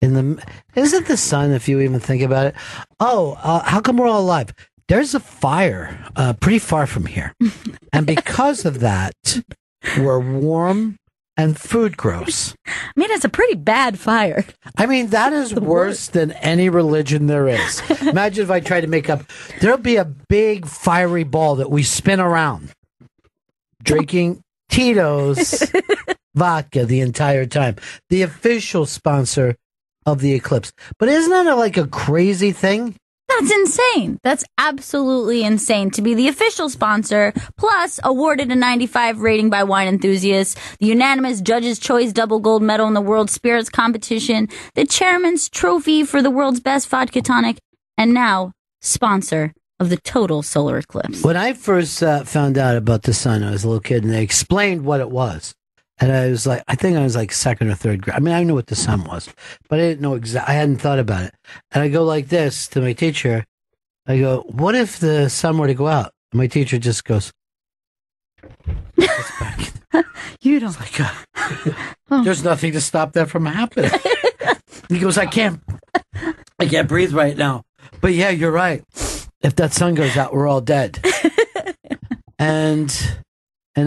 in the... Isn't the sun, if you even think about it? Oh, how come we're all alive? There's a fire pretty far from here. And because of that, we're warm and food grows. I mean, it's a pretty bad fire. I mean, that is worse than any religion there is. Imagine if I tried to make up, there'll be a big fiery ball that we spin around, drinking Tito's vodka the entire time. The official sponsor of the eclipse. But isn't that like a crazy thing? That's insane. That's absolutely insane to be the official sponsor, plus awarded a 95 rating by wine enthusiasts, the unanimous Judges' Choice Double Gold Medal in the World Spirits Competition, the Chairman's Trophy for the world's best vodka tonic, and now sponsor of the total solar eclipse. When I first found out about the sun, I was a little kid, and they explained what it was. And I was like, I think I was like second or third grade. I mean, I knew what the sun was, but I didn't know exactly. I hadn't thought about it. And I go like this to my teacher. I go, what if the sun were to go out? And my teacher just goes, you don't like, there's nothing to stop that from happening. He goes, I can't breathe right now. But yeah, you're right. If that sun goes out, we're all dead. And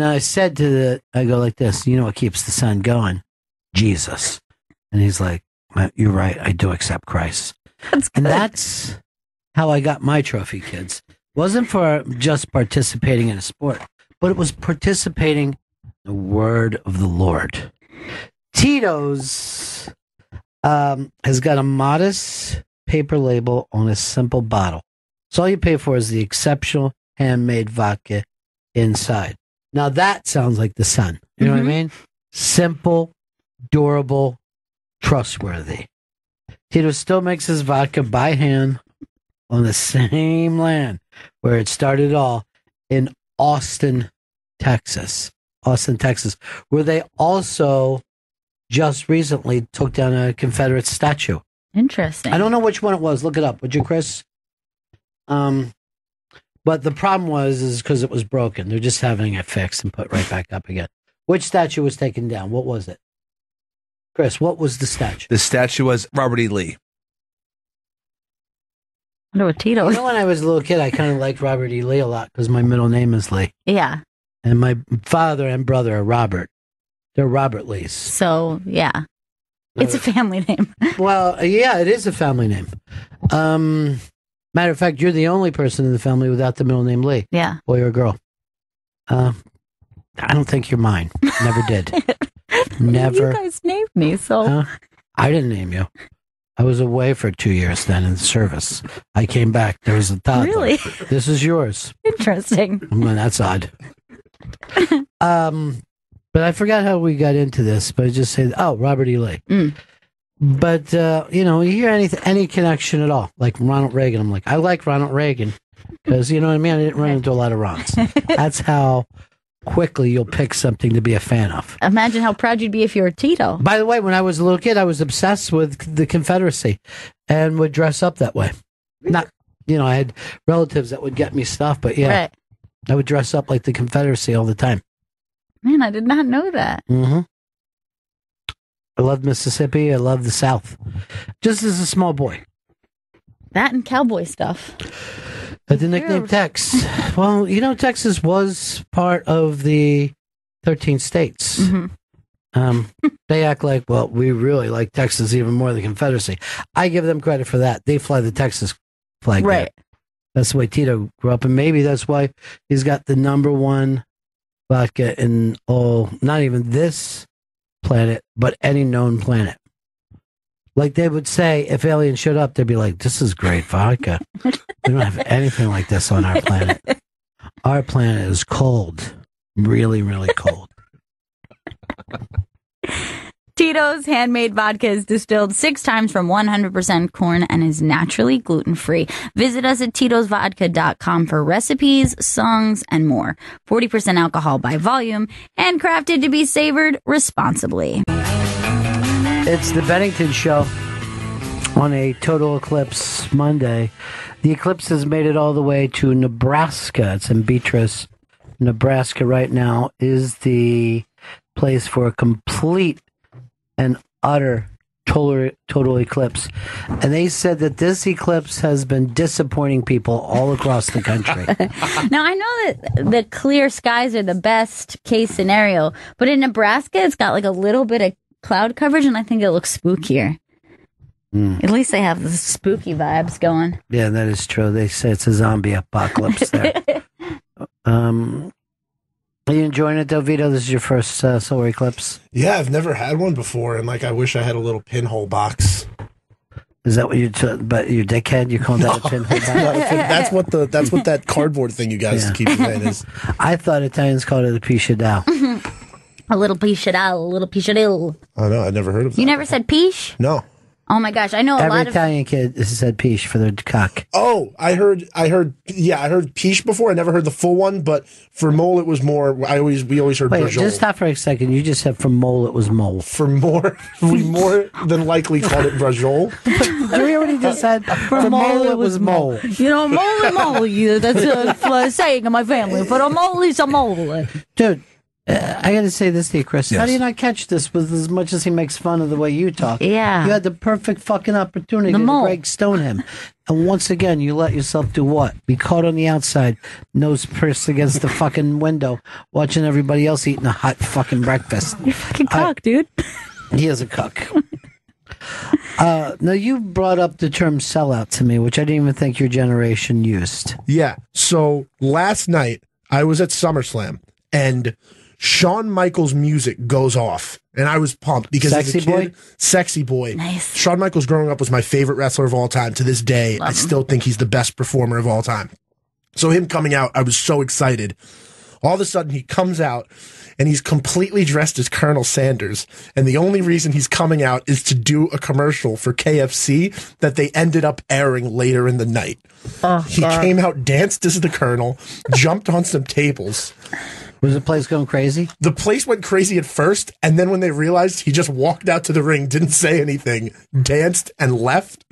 I said I go like this, you know what keeps the sun going? Jesus. And he's like, you're right, I do accept Christ. And that's how I got my trophy, kids. Wasn't for just participating in a sport, but it was participating in the word of the Lord. Tito's has got a modest paper label on a simple bottle. So all you pay for is the exceptional handmade vodka inside. Now that sounds like the sun. You know what I mean? Simple, durable, trustworthy. Tito still makes his vodka by hand on the same land where it started all in Austin, Texas. Where they also just recently took down a Confederate statue. Interesting. I don't know which one it was. Look it up, would you, Chris? But the problem is because it was broken. They're just having it fixed and put right back up again. Which statue was taken down? What was it? Chris, what was the statue? The statue was Robert E. Lee. I know what Tito. You know, when I was a little kid, I kind of liked Robert E. Lee a lot because my middle name is Lee. Yeah. And my father and brother are Robert. They're Robert Lees. So, yeah. It's a family name. Well, yeah, it is a family name. Matter of fact, you're the only person in the family without the middle name Lee. Yeah. Boy or girl. I don't think you're mine. Never did. Never. You guys named me, so. I didn't name you. I was away for 2 years then in the service. I came back. There was a toddler. Really? This is yours. Interesting. Well, that's odd. But I forgot how we got into this, but I just said, Robert E. Lee. Mm. But, you hear any connection at all, like Ronald Reagan. I'm like, I like Ronald Reagan because, you know what I mean? I didn't run into a lot of Rons. That's how quickly you'll pick something to be a fan of. Imagine how proud you'd be if you were Tito. By the way, when I was a little kid, I was obsessed with the Confederacy and would dress up that way. Not, I had relatives that would get me stuff, but yeah, Right. I would dress up like the Confederacy all the time. Man, I did not know that. Mm-hmm. I love Mississippi. I love the South. Just as a small boy. That and cowboy stuff. But the nickname Tex. Well, Texas was part of the 13 states. Mm-hmm. They act like, well, we really like Texas even more than the Confederacy. I give them credit for that. They fly the Texas flag. Right. There. That's the way Tito grew up. And maybe that's why he's got the number one vodka in not even this planet, but any known planet. Like they would say, if aliens showed up, they'd be like, this is great vodka. We don't have anything like this on our planet. Our planet is cold. Really, really cold. Tito's handmade vodka is distilled 6 times from 100% corn and is naturally gluten-free. Visit us at titosvodka.com for recipes, songs, and more. 40% alcohol by volume and crafted to be savored responsibly. It's the Bennington Show on a total eclipse Monday. The eclipse has made it all the way to Nebraska. It's in Beatrice, Nebraska right now. Is the place for a complete and utter total eclipse. And they said that this eclipse has been disappointing people all across the country. Now, I know that the clear skies are the best case scenario, but in Nebraska, it's got like a little bit of cloud coverage, and I think it looks spookier. At least they have the spooky vibes going. Yeah, that is true. They say it's a zombie apocalypse there. Are you enjoying it, though, Vito? This is your first solar eclipse? Yeah, I've never had one before, and I wish I had a little pinhole box. Is that what but your dickhead? You call that a pinhole box? No, that's what that cardboard thing you guys keep saying is. I thought Italians called it a pisciadao. A little pisciadao, a little pisciadil. Oh, no, I never heard of that. You never said piche? No. Oh my gosh, I know Every lot of Italian kid said piche for their cock. Oh, I heard piche before. I never heard the full one, but for mole it was more. We always heard Wait, brajol. just stop for a second. You just said from mole it was mole. For more, we more than likely called it brajol. We already just said from mole it was mole. You know, mole, that's a saying in my family. But a mole is a mole. Dude, I got to say this to you, Chris. Yes. How do you not catch this with as much as he makes fun of the way you talk? Yeah. You had the perfect fucking opportunity to Greg Stone him. And once again, you let yourself do what? Be caught on the outside, nose pressed against the fucking window, watching everybody else eating a hot fucking breakfast. You're fucking cock, dude. He is a cuck. Now, you brought up the term sellout to me, which I didn't even think your generation used. Yeah. So last night, I was at SummerSlam, and Shawn Michaels' music goes off, and I was pumped because as a kid, Sexy Boy. Nice. Shawn Michaels growing up was my favorite wrestler of all time. To this day, I still think he's the best performer of all time. So him coming out, I was so excited. All of a sudden, he comes out, and he's completely dressed as Colonel Sanders. And the only reason he's coming out is to do a commercial for KFC that they ended up airing later in the night. He came out, danced as the Colonel, jumped on some tables. Was the place going crazy? The place went crazy at first, and then when they realized he just walked out to the ring, didn't say anything, danced, and left,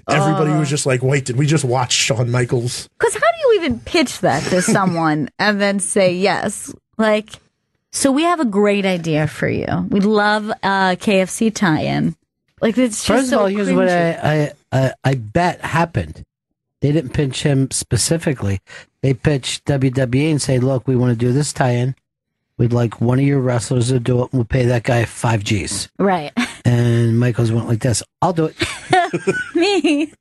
everybody was just like, wait, did we just watch Shawn Michaels? Because how do you even pitch that to someone and then say yes? Like, So we have a great idea for you. We love KFC tie-in. Like it's just First of all, so here's what cringy. I bet happened. They didn't pitch him specifically. They pitched WWE and say, "Look, we want to do this tie-in. We'd like one of your wrestlers to do it. We'll pay that guy 5 G's." Right. And Michaels went like this: "I'll do it. Me.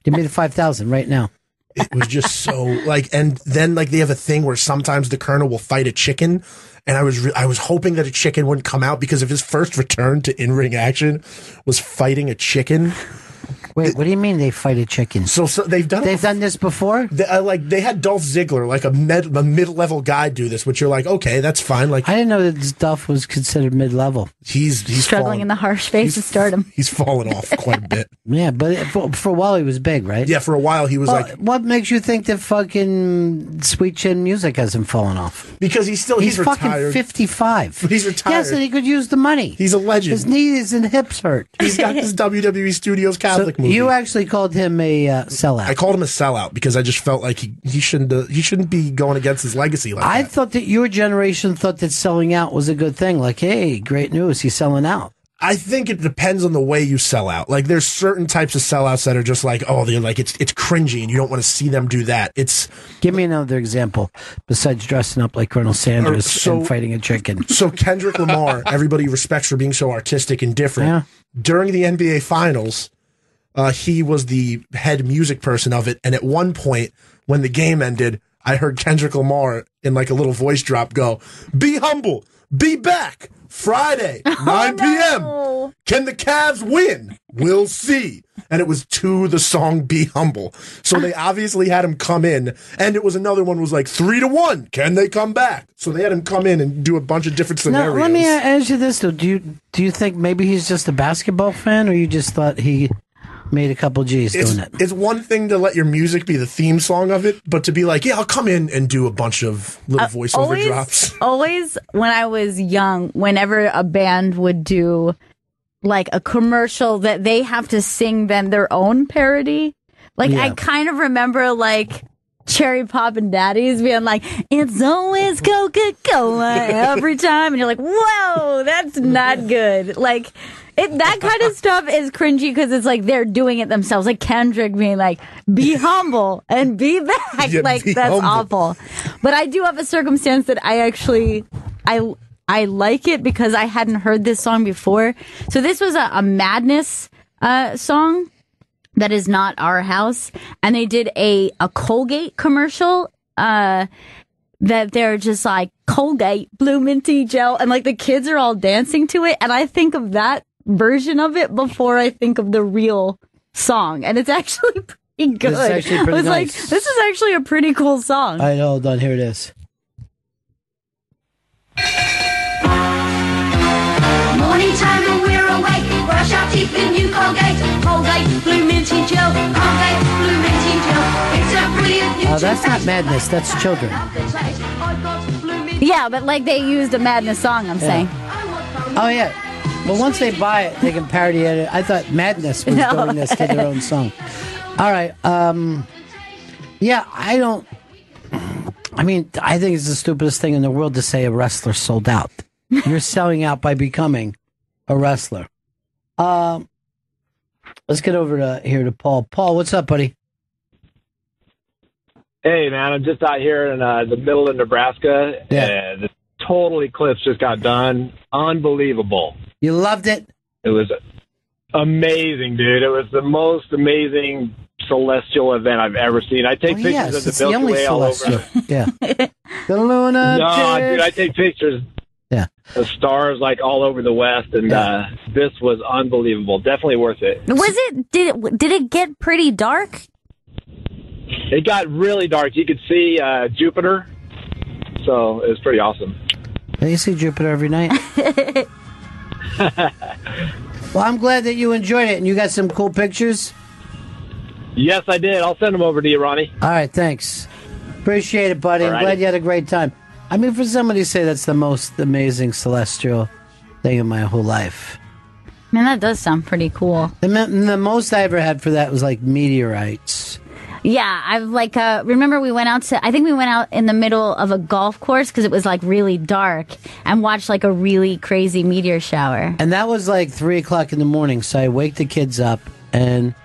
Give me the 5,000 right now." It was just so like, and then like they have a thing where sometimes the Colonel will fight a chicken, and I was hoping that a chicken wouldn't come out because of his first return to in-ring action was fighting a chicken. Wait, what do you mean they fight a chicken? So they've done this before. They had Dolph Ziggler, like a mid-level guy, do this, which you're like, okay, that's fine. Like I didn't know that Dolph was considered mid-level. He's struggling in the harsh phase of stardom. He's fallen off quite a bit. Yeah, but for a while he was big, right? Yeah, for a while he was like. What makes you think that fucking Sweet Chin Music hasn't fallen off? Because he's fucking retired. 55. But he's retired. Yes, and he could use the money. He's a legend. His knees and hips hurt. He's got this WWE Studios Catholic movie. You actually called him a sellout. I called him a sellout because I just felt like he shouldn't be going against his legacy like I that. thought that your generation thought that selling out was a good thing. Like, hey, great news, he's selling out. I think it depends on the way you sell out. Like, there's certain types of sellouts that are just like, oh, they're like it's cringy, and you don't want to see them do that. Give me another example besides dressing up like Colonel Sanders and fighting a chicken. So Kendrick Lamar, everybody respects for being so artistic and different. Yeah. During the NBA Finals, he was the head music person of it, and at one point when the game ended, I heard Kendrick Lamar in like a little voice drop go, "Be humble, be back." Friday, 9 p.m. Can the Cavs win? We'll see. And it was to the song Be Humble. So they obviously had him come in. And it was another one was like 3-1. Can they come back? So they had him come in and do a bunch of different scenarios. Now, let me ask you this, though. Do you think maybe he's just a basketball fan, or you just thought he made a couple G's doing it? It's one thing to let your music be the theme song of it, but to be like, yeah, I'll come in and do a bunch of little voiceover drops. Always, when I was young, whenever a band would do like a commercial that they have to sing then their own parody, like I kind of remember like Cherry Poppin' Daddies being like, "It's always Coca-Cola every time," and you're like, "Whoa, that's not good." Like. That kind of stuff is cringy because it's like they're doing it themselves. Like Kendrick being like, "Be humble and be back." Yeah, like be that's humble. awful. But I do have a circumstance that I actually I like it because I hadn't heard this song before. So this was a Madness song that is not Our House, and they did a Colgate commercial. That they're just like Colgate Blue Minty Gel, and like the kids are all dancing to it, and I think of that version of it before I think of the real song, and it's actually pretty good. It's actually pretty I was like, nice. this is actually a pretty cool song. All right, hold on. Here it is. Morning time when we're awake, brush our teeth with new Colgate. Colgate Blue Minty Gel. Colgate Blue Minty Gel. It's a brilliant new That's not Madness. That's children. Yeah, but like they used a Madness song, I'm saying. Oh, yeah. Well, once they buy it, they can parody it. I thought Madness was doing this to their own song. All right. Yeah, I think it's the stupidest thing in the world to say a wrestler sold out. You're selling out by becoming a wrestler. Let's get over to Paul. Paul, what's up, buddy? Hey, man, I'm just out here in the middle of Nebraska. Yeah. The total eclipse just got done. Unbelievable. You loved it? It was amazing, dude. It was the most amazing celestial event I've ever seen. I take pictures of the Milky Way all over. Yeah. The Luna. No, dude, I take pictures. Yeah. The stars like all over the west, and this was unbelievable. Definitely worth it. Did it get pretty dark? It got really dark. You could see Jupiter, so it was pretty awesome. You see Jupiter every night. Well, I'm glad that you enjoyed it and you got some cool pictures. Yes, I did. I'll send them over to you, Ronnie. All right, thanks. Appreciate it, buddy. I'm glad you had a great time. I mean, for somebody to say that's the most amazing celestial thing in my whole life. Man, that does sound pretty cool. The most I ever had for that was like meteorites. Yeah, I've remember we went out in the middle of a golf course because it was like really dark and watched like a really crazy meteor shower. And that was like 3:00 in the morning. So I wake the kids up, and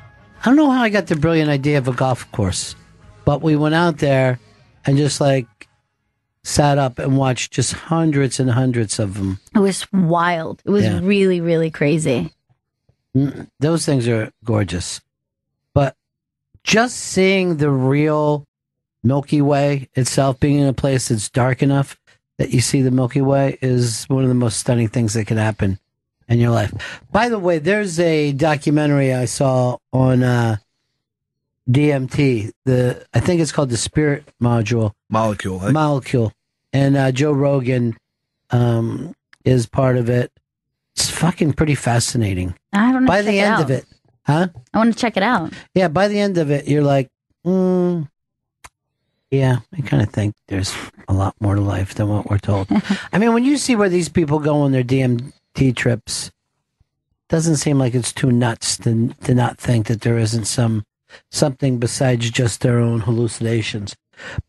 I don't know how I got the brilliant idea of a golf course, but we went out there and just like sat up and watched just hundreds and hundreds of them. It was wild. It was really, really crazy. Those things are gorgeous. But just seeing the real Milky Way itself, being in a place that's dark enough that you see the Milky Way, is one of the most stunning things that can happen in your life. By the way, there's a documentary I saw on DMT. I think it's called the Spirit Molecule. Molecule. And Joe Rogan is part of it. It's fucking pretty fascinating. I don't know. By the end of it, huh? I want to check it out. Yeah, by the end of it, you're like, yeah, I kind of think there's a lot more to life than what we're told. I mean, when you see where these people go on their DMT trips, it doesn't seem like it's too nuts to not think that there isn't something besides just their own hallucinations.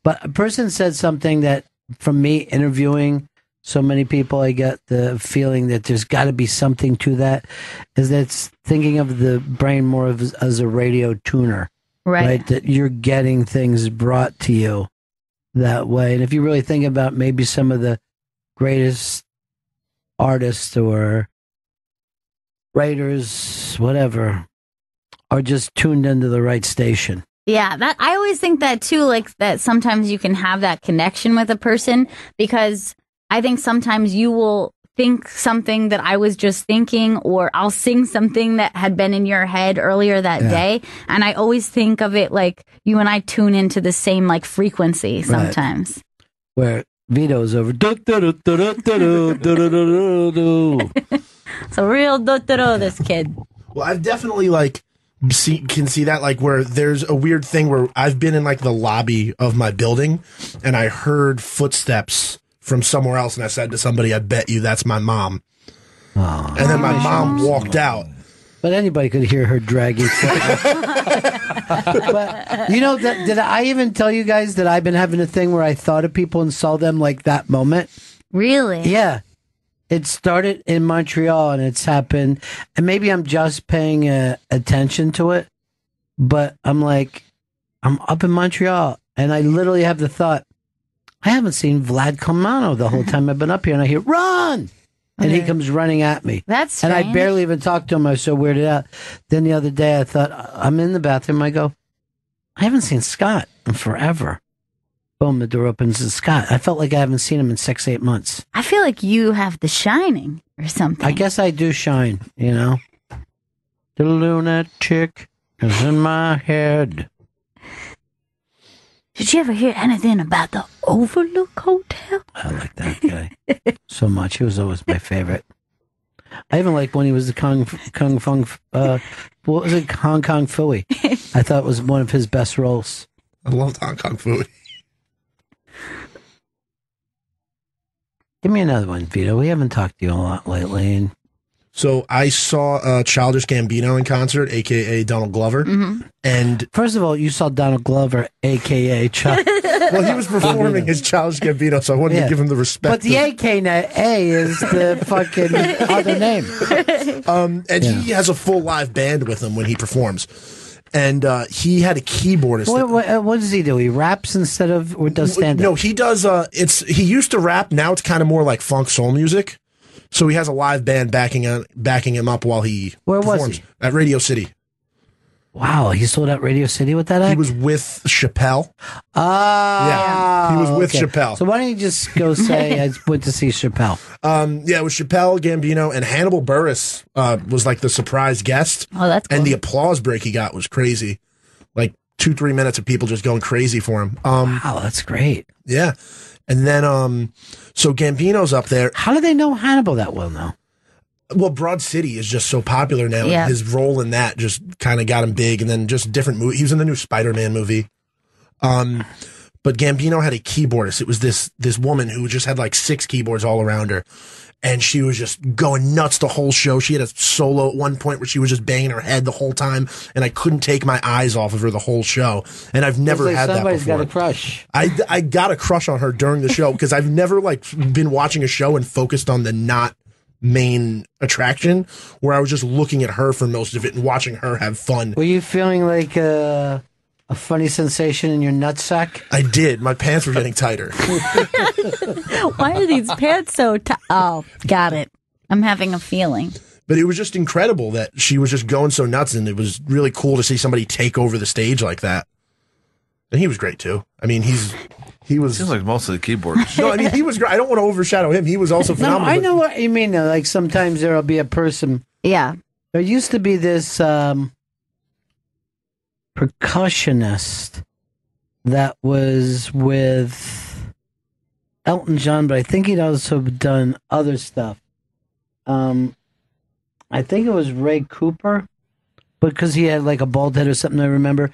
But a person said something that, from me interviewing so many people, I get the feeling that there's got to be something to that, is that it's thinking of the brain more as a radio tuner, right? That you're getting things brought to you that way. And if you really think about maybe some of the greatest artists or writers, whatever, are just tuned into the right station. Yeah, that I always think that too, like that sometimes you can have that connection with a person, because I think sometimes you will think something that I was just thinking, or I'll sing something that had been in your head earlier that day. And I always think of it like you and I tune into the same like frequency sometimes. Right. Where Vito's over. It's a real do-do-do, this kid. Well, I've definitely can see that, like, where there's a weird thing where I've been in like the lobby of my building and I heard footsteps from somewhere else, and I said to somebody, I bet you that's my mom. And then my mom walked out. But anybody could hear her dragging foot. But, you know, did I even tell you guys that I've been having a thing where I thought of people and saw them like that moment? Really? Yeah. It started in Montreal, and it's happened. And maybe I'm just paying attention to it. But I'm like, I'm up in Montreal, and I literally have the thought, I haven't seen Vlad Comano the whole time I've been up here, and I hear, run! And he comes running at me. That's strange. And I barely even talked to him. I was so weirded out. Then the other day, I thought, I'm in the bathroom. I go, I haven't seen Scott in forever. Boom, the door opens, and Scott. I felt like I haven't seen him in 6-8 months. I feel like you have The Shining or something. I guess I do shine, you know? The lunatic is in my head. Did you ever hear anything about the Overlook Hotel? I like that guy so much. He was always my favorite. I even liked when he was the Hong Kong Phooey. I thought it was one of his best roles. I loved Hong Kong Phooey. Give me another one, Vito. We haven't talked to you a lot lately. And so I saw Childish Gambino in concert, a.k.a. Donald Glover. Mm-hmm. And first of all, you saw Donald Glover, a.k.a. Well, he was performing his Childish Gambino, so I wanted to give him the respect. But the A.K.A. is the fucking other name. And he has a full live band with him when he performs. And he had a keyboardist. What does he do? He raps instead of, or does stand-up? No, he does. He used to rap. Now it's kind of more like funk soul music. So he has a live band backing him up while he performs. Was he? At Radio City. Wow, he sold out Radio City with that act? He was with Chappelle. Yeah, he was with Chappelle. So why don't you just go say I went to see Chappelle? Yeah, it was Chappelle, Gambino, and Hannibal Buress was like the surprise guest. Oh, that's cool. And the applause break he got was crazy. Like 2-3 minutes of people just going crazy for him. Wow, that's great. Yeah. And then, so Gambino's up there. How do they know Hannibal that well now? Well, Broad City is just so popular now. Yeah. His role in that just kind of got him big, and then just different movies. He was in the new Spider-Man movie. but Gambino had a keyboardist. It was this woman who just had like 6 keyboards all around her. And she was just going nuts the whole show. She had a solo at one point where she was just banging her head the whole time, and I couldn't take my eyes off of her the whole show. And I've never had that before. Somebody's got a crush. I got a crush on her during the show because I've never like been watching a show and focused on the not main attraction, where I was just looking at her for most of it and watching her have fun. Were you feeling like a funny sensation in your nutsack? I did. My pants were getting tighter. Why are these pants so tight? Oh, got it. I'm having a feeling. But it was just incredible that she was just going so nuts, and it was really cool to see somebody take over the stage like that. And he was great too. I mean, he was. Seems like most of the keyboards. No, I mean, he was great. I don't want to overshadow him. He was also phenomenal. No, I know what you mean. Though. Like sometimes there'll be a person. Yeah. There used to be this percussionist that was with Elton John, but I think he'd also done other stuff. I think it was Ray Cooper, because he had like a bald head or something. I remember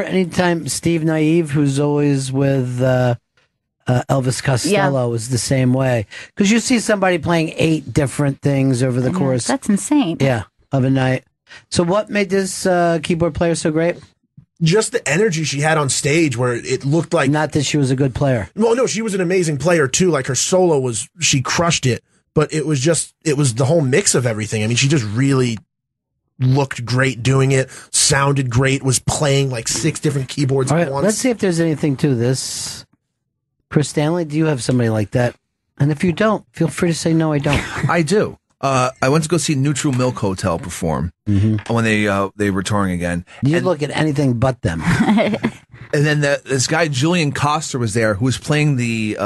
anytime Steve Naive, who's always with Elvis Costello, was the same way. Because you see somebody playing 8 different things over the course. That's insane. Yeah, of a night. So what made this keyboard player so great? Just the energy she had on stage, where it looked like... Not that she was a good player. Well, no, she was an amazing player, too. Like, her solo she crushed it. But it was the whole mix of everything. I mean, she just really looked great doing it, sounded great, was playing like 6 different keyboards at once. Let's see if there's anything to this. Chris Stanley, do you have somebody like that? And if you don't, feel free to say, no, I don't. I do. I went to go see Neutral Milk Hotel perform when they were touring again. You look at anything but them. And then this guy Julian Coster was there, who was playing the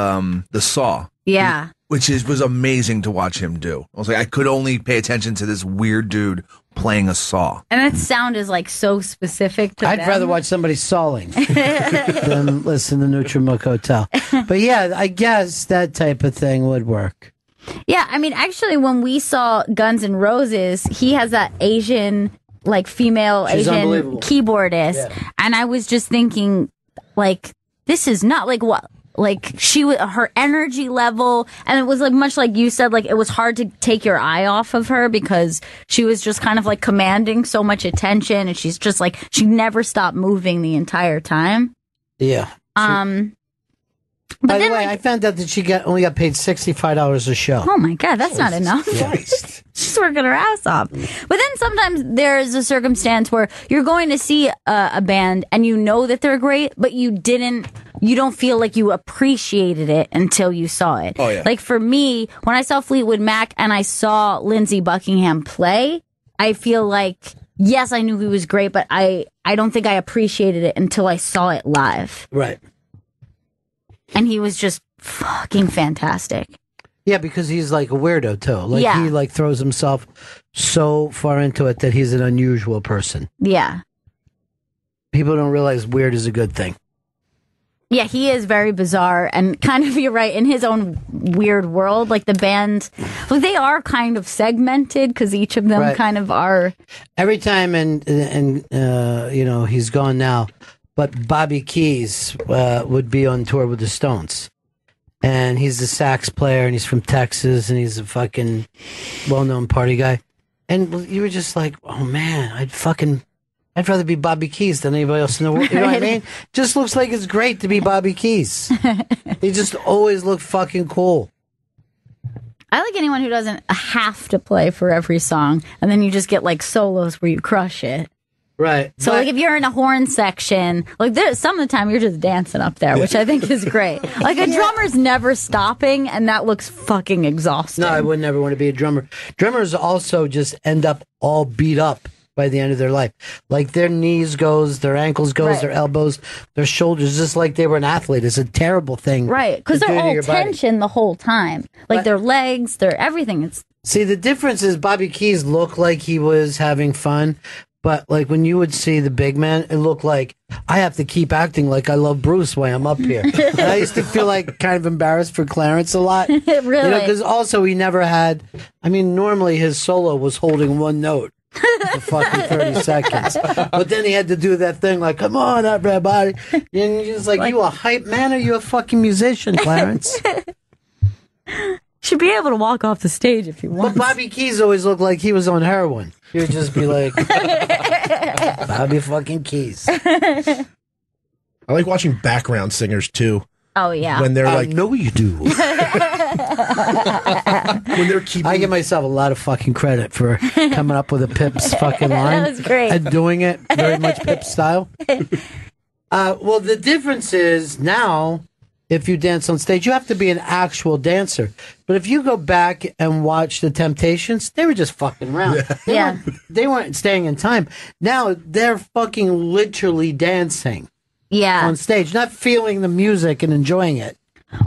saw. Yeah, which was amazing to watch him do. I was like, I could only pay attention to this weird dude playing a saw. And that sound is like so specific to I'd them. rather watch somebody sawing than listen to Neutral Milk Hotel. But yeah, I guess that type of thing would work. Yeah, I mean, actually, when we saw Guns N' Roses, he has that Asian, like female She's Asian unbelievable. keyboardist, and I was just thinking, like, this is not like what. Like her energy level, and it was like much like you said, like it was hard to take your eye off of her because she was just kind of like commanding so much attention, and she's just like she never stopped moving the entire time. Yeah. By the way, I found out that she only got paid $65 a show. Oh my God, that's not enough. She's working her ass off. But then sometimes there's a circumstance where you're going to see a band and you know that they're great, but you don't feel like you appreciated it until you saw it. Oh, yeah. Like for me, when I saw Fleetwood Mac and I saw Lindsey Buckingham play, I feel like, yes, I knew he was great, but I don't think I appreciated it until I saw it live. Right. And he was just fucking fantastic. Yeah, because he's like a weirdo too. Like he like throws himself so far into it that he's an unusual person. Yeah. People don't realize weird is a good thing. Yeah, he is very bizarre and kind of, you're right, in his own weird world. Like the band, well, they are kind of segmented because each of them kind of are. Every time, and you know, he's gone now, but Bobby Keys would be on tour with the Stones. And he's a sax player, and he's from Texas, and he's a fucking well-known party guy. And you were just like, oh man, I'd rather be Bobby Keys than anybody else in the world. You know what I mean? Just looks like it's great to be Bobby Keys. He just always looked fucking cool. I like anyone who doesn't have to play for every song, and then you just get like solos where you crush it. Right. So like if you're in a horn section, like there's some of the time you're just dancing up there, which I think is great. Like a drummer's never stopping, and that looks fucking exhausting. No, I would never want to be a drummer. Drummers also just end up all beat up by the end of their life. Like their knees goes, their ankles goes, their elbows, their shoulders, just like they were an athlete. It's a terrible thing. Right, because they're all tension the whole time. Like their legs, their everything. See, the difference is Bobby Keys looked like he was having fun, but like when you would see the big man, it looked like I have to keep acting like I love Bruce while I'm up here. And I used to feel like kind of embarrassed for Clarence a lot. Really? You know, because also he never had, I mean, normally his solo was holding one note. for fucking 30 seconds. But then he had to do that thing like, come on, everybody. And you're just like, you a hype man or you a fucking musician, Clarence? Should be able to walk off the stage if you want. But Bobby Keys always looked like he was on heroin. He would just be like, Bobby fucking Keys. I like watching background singers too. Oh yeah, when they're like, no, you do. When they're keeping, I give myself a lot of fucking credit for coming up with a Pips fucking line. That was great. And doing it very much Pip style. Well, the difference is now, if you dance on stage, you have to be an actual dancer. But if you go back and watch the Temptations, they were just fucking around. They weren't staying in time. Now they're fucking literally dancing. Yeah. On stage, not feeling the music and enjoying it.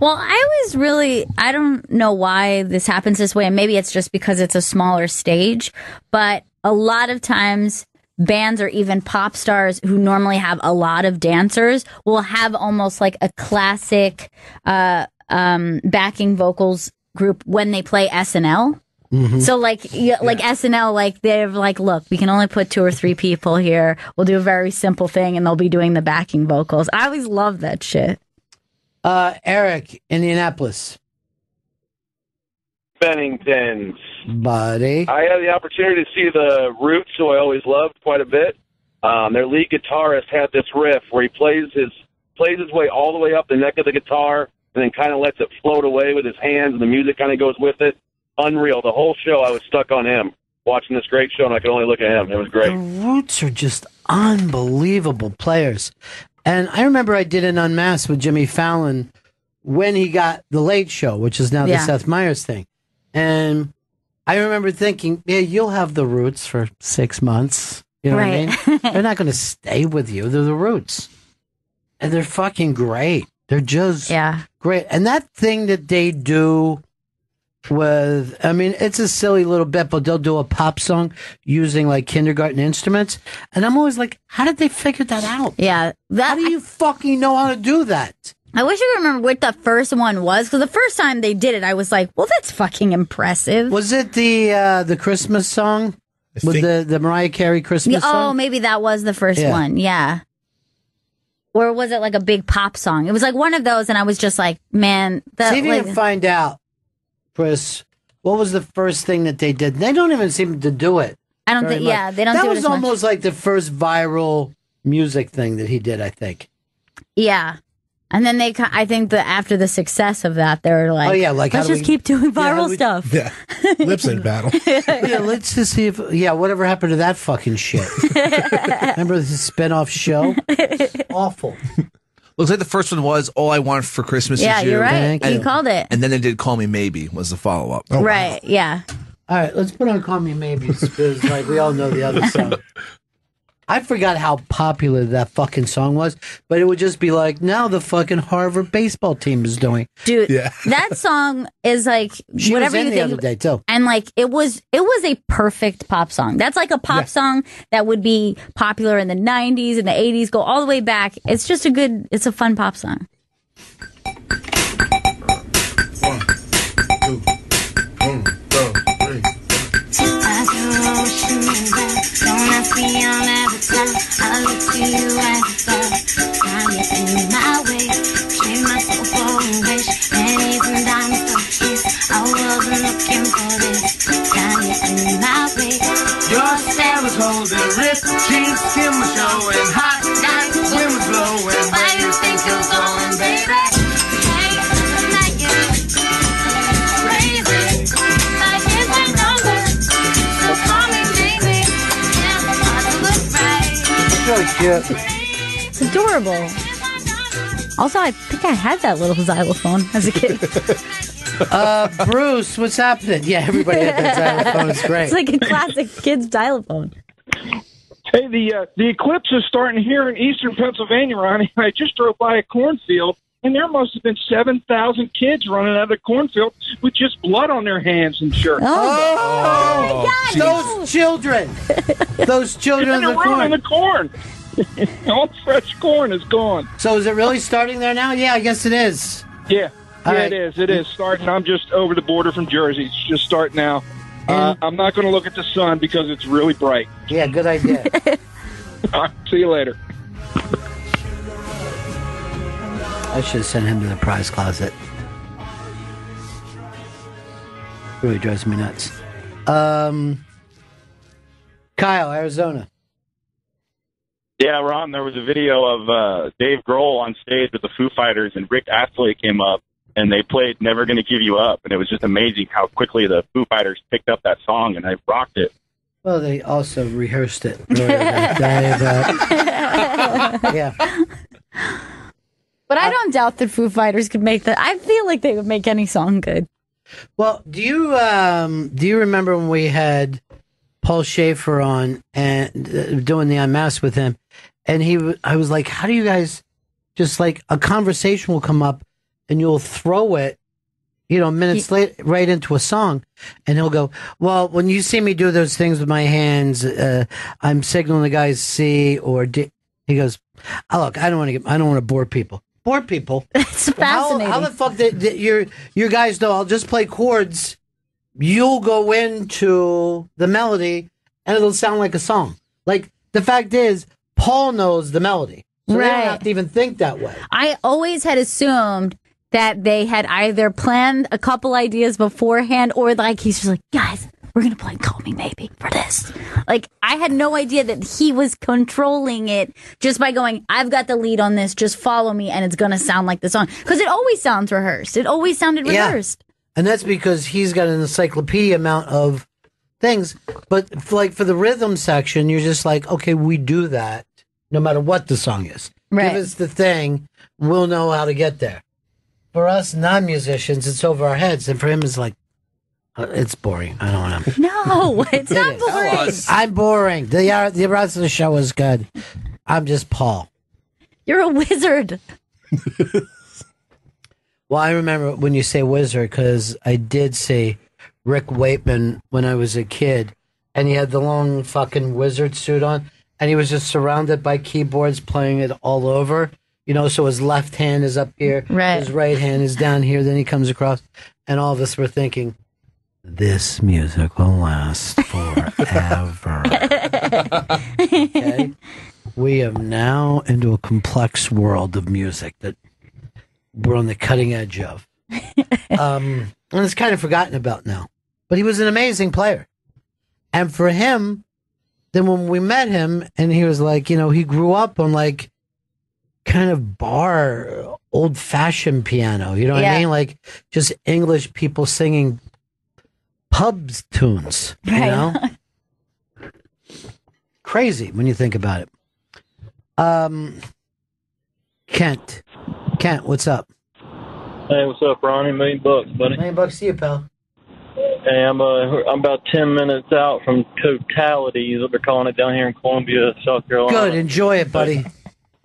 Well, I don't know why this happens this way, and maybe it's just because it's a smaller stage, but a lot of times bands or even pop stars who normally have a lot of dancers will have almost like a classic backing vocals group when they play SNL. Mm-hmm. So like SNL, like they're like, look, we can only put 2 or 3 people here. We'll do a very simple thing, and they'll be doing the backing vocals. I always love that shit. Eric, Indianapolis. Bennington's. Buddy. I had the opportunity to see the Roots, who I always loved quite a bit. Their lead guitarist had this riff where he plays his way all the way up the neck of the guitar and then kind of lets it float away with his hands, and the music kind of goes with it. Unreal. The whole show, I was stuck on him, watching this great show, and I could only look at him. It was great. The Roots are just unbelievable players. And I remember I did an Unmasked with Jimmy Fallon when he got The Late Show, which is now the Seth Meyers thing. And I remember thinking, yeah, you'll have the Roots for 6 months. You know what I mean? They're not going to stay with you. They're the Roots. And they're fucking great. They're just great. And that thing that they do with, I mean, it's a silly little bit, but they'll do a pop song using like kindergarten instruments. And I'm always like, how did they figure that out? Yeah. How do you fucking know how to do that? I wish I could remember what the first one was, because the first time they did it, I was like, well, that's fucking impressive. Was it the Christmas song? With the Mariah Carey Christmas song? Oh, maybe that was the first one. Yeah. Or was it like a big pop song? It was like one of those, and I was just like, man. See if you can find out, Chris, what was the first thing that they did? They don't even seem to do it. I don't think, they don't do it. That was as much. almost like the first viral music thing that he did, I think. Yeah. And then I think that after the success of that, they were like, like let's just keep doing viral stuff. Yeah. Lip sync battle. Let's just see if, whatever happened to that fucking shit. Remember the spin-off show? Awful. Looks like the first one was All I Want for Christmas Is You. Yeah, you're right. You called it. And then they did Call Me Maybe was the follow-up. Oh, right, yeah. All right, let's put on Call Me Maybe, because like we all know the other song. I forgot how popular that fucking song was, but it would just be like, now the fucking Harvard baseball team is doing. Dude, that song is like, she whatever was in you the think. Other day too. And like, it was a perfect pop song. That's like a pop song that would be popular in the 90s and the 80s, go all the way back. It's just it's a fun pop song. 1, 2, 1, 2, 3. Don't ask me on every time I look to you and I'm getting my way. Trade myself for a wish, pennies and diamonds for a kiss. I wasn't looking for this. I'm getting my way. Your stare was holding a wrist, jeans, skin was showing, hot nights, wind was blowing. Where you think you're going, baby? Really cute. It's adorable. Also, I think I had that little xylophone as a kid. Bruce, what's happening? Yeah, everybody had that xylophone. It's great. It's like a classic kid's xylophone. Hey, the eclipse is starting here in eastern Pennsylvania, Ronnie. I just drove by a cornfield, and there must have been 7,000 kids running out of the cornfield with just blood on their hands and shirts. Oh those children. Those children in of the corn. In the corn. All fresh corn is gone. So is it really starting there now? Yeah, I guess it is. Yeah. All right. It is. It is starting. I'm just over the border from Jersey. It's just starting now. I'm not going to look at the sun because it's really bright. Yeah, good idea. All right, see you later. I should have sent him to the prize closet. Really drives me nuts. Kyle, Arizona. Yeah, Ron, there was a video of Dave Grohl on stage with the Foo Fighters, and Rick Astley came up, and they played Never Gonna Give You Up, and it was just amazing how quickly the Foo Fighters picked up that song, and they rocked it. Well, they also rehearsed it earlier that day, yeah. But I don't doubt that Foo Fighters could make that. I feel like they would make any song good. Well, do you remember when we had Paul Schaefer on and doing the Unmasked with him, and I was like, how do you guys just like a conversation will come up and you'll throw it, minutes later right into a song, and he'll go, well, when you see me do those things with my hands, I'm signaling the guys C or D. He goes, oh, look, I don't want to bore people. Bore people. It's fascinating. How the fuck did your guys know? I'll just play chords. You'll go into the melody, and it'll sound like a song. Like the fact is, Paul knows the melody, so they don't have to even think that way. I always had assumed that they had either planned a couple ideas beforehand, or like he's just like, guys, we're gonna play "Call Me Maybe" for this. Like I had no idea that he was controlling it just by going, I've got the lead on this, just follow me, and it's gonna sound like the song. Because it always sounds rehearsed. It always sounded rehearsed. And that's because he's got an encyclopedia amount of things. But for the rhythm section, you're just like, okay, we do that no matter what the song is. Right. Give us the thing, we'll know how to get there. For us non-musicians, it's over our heads. And for him, it's like, it's boring. I don't want to. No, it's not boring. I'm boring. The rest of the show is good. I'm just Paul. You're a wizard. Well, I remember when you say wizard, because I did see Rick Wakeman when I was a kid, and he had the long fucking wizard suit on, and he was just surrounded by keyboards playing it all over. So his left hand is up here, his right hand is down here, then he comes across, and all of us were thinking, this music will last forever. Okay? We are now into a complex world of music that we're on the cutting edge of. And it's kind of forgotten about now. But he was an amazing player. And for him, then when we met him, and he was like, he grew up on like kind of bar, old-fashioned piano. You know what I mean? Like just English people singing pubs tunes, Crazy when you think about it. Kent, what's up? Hey, what's up, Ronnie? $1 million, buddy. $1 million to you, pal. Hey, I'm about 10 minutes out from Totality, is what they're calling it down here in Columbia, South Carolina. Good, enjoy it, buddy.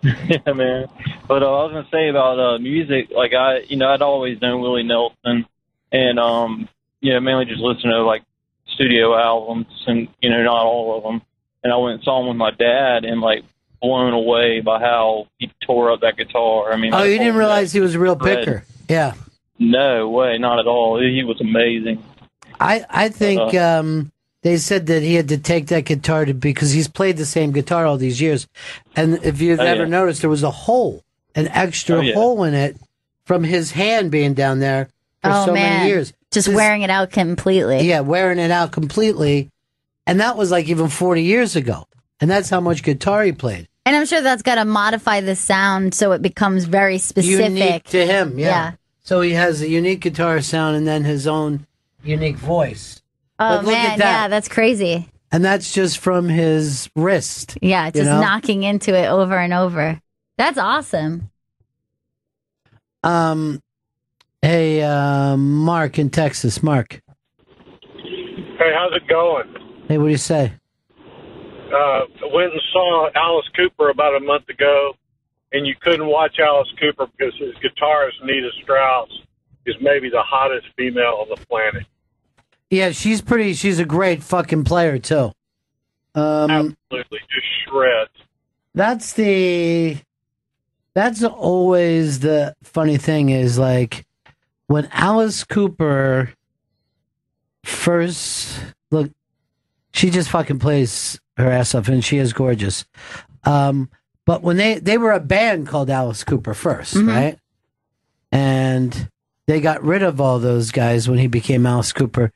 Yeah, man. But I was gonna say about music, like I'd always known Willie Nelson, and mainly just listen to like studio albums, and not all of them. And I went and saw him with my dad, and like blown away by how he tore up that guitar. I mean, you didn't realize he was a real picker? Yeah. No way, not at all. He was amazing. I think they said that he had to take that guitar because he's played the same guitar all these years. And if you've ever noticed, there was a hole, an extra hole in it from his hand being down there for many years. Just wearing it out completely. Yeah, wearing it out completely. And that was like even 40 years ago. And that's how much guitar he played. And I'm sure that's got to modify the sound so it becomes very specific. Unique to him, yeah. So he has a unique guitar sound and then his own unique voice. Oh, but look man, at that. yeah, that's crazy. And that's just from his wrist. Yeah, just knocking into it over and over. That's awesome. Hey, Mark in Texas. Mark. Hey, how's it going? Hey, what do you say? Went and saw Alice Cooper about a month ago, and you couldn't watch Alice Cooper because his guitarist, Nita Strauss, is maybe the hottest female on the planet. Yeah, she's a great fucking player, too. Absolutely, just shreds. That's always the funny thing is, like, when Alice Cooper first look, she just fucking plays her ass off, and she is gorgeous. But when they were a band called Alice Cooper first, right? And they got rid of all those guys when he became Alice Cooper,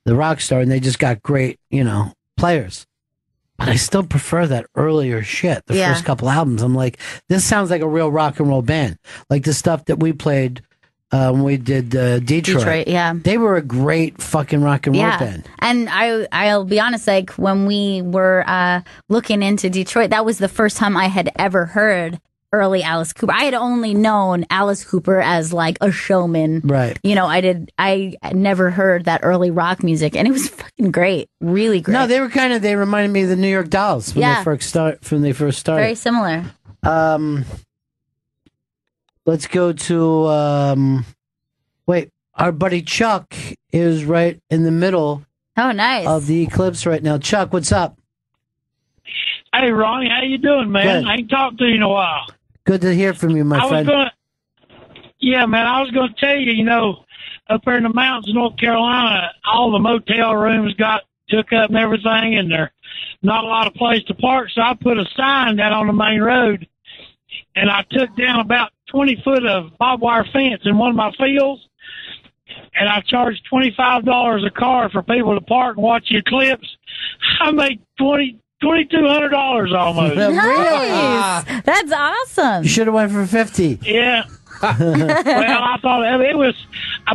the rock star, and they just got great, players. But I still prefer that earlier shit, the first couple albums. I'm like, this sounds like a real rock and roll band. Like the stuff that we played when we did Detroit. Yeah. They were a great fucking rock and roll band. And I'll be honest, like when we were looking into Detroit, that was the first time I had ever heard early Alice Cooper. I had only known Alice Cooper as like a showman. Right. I never heard that early rock music, and it was fucking great. Really great. No, they reminded me of the New York Dolls when they first started. Very similar. Let's go to our buddy Chuck is right in the middle of the eclipse right now. Chuck, what's up? Hey, Ronnie, how you doing, man? Good. I ain't talked to you in a while. Good to hear from you, my friend. I was going to tell you, up there in the mountains of North Carolina, all the motel rooms got took up and everything, and there's not a lot of place to park, so I put a sign down on the main road, and I took down about 20 foot of barbed wire fence in one of my fields, and I charged $25 a car for people to park and watch the eclipse. I made $2,200 almost. Nice. That's awesome. You should have went for 50. Yeah. Well, I thought it was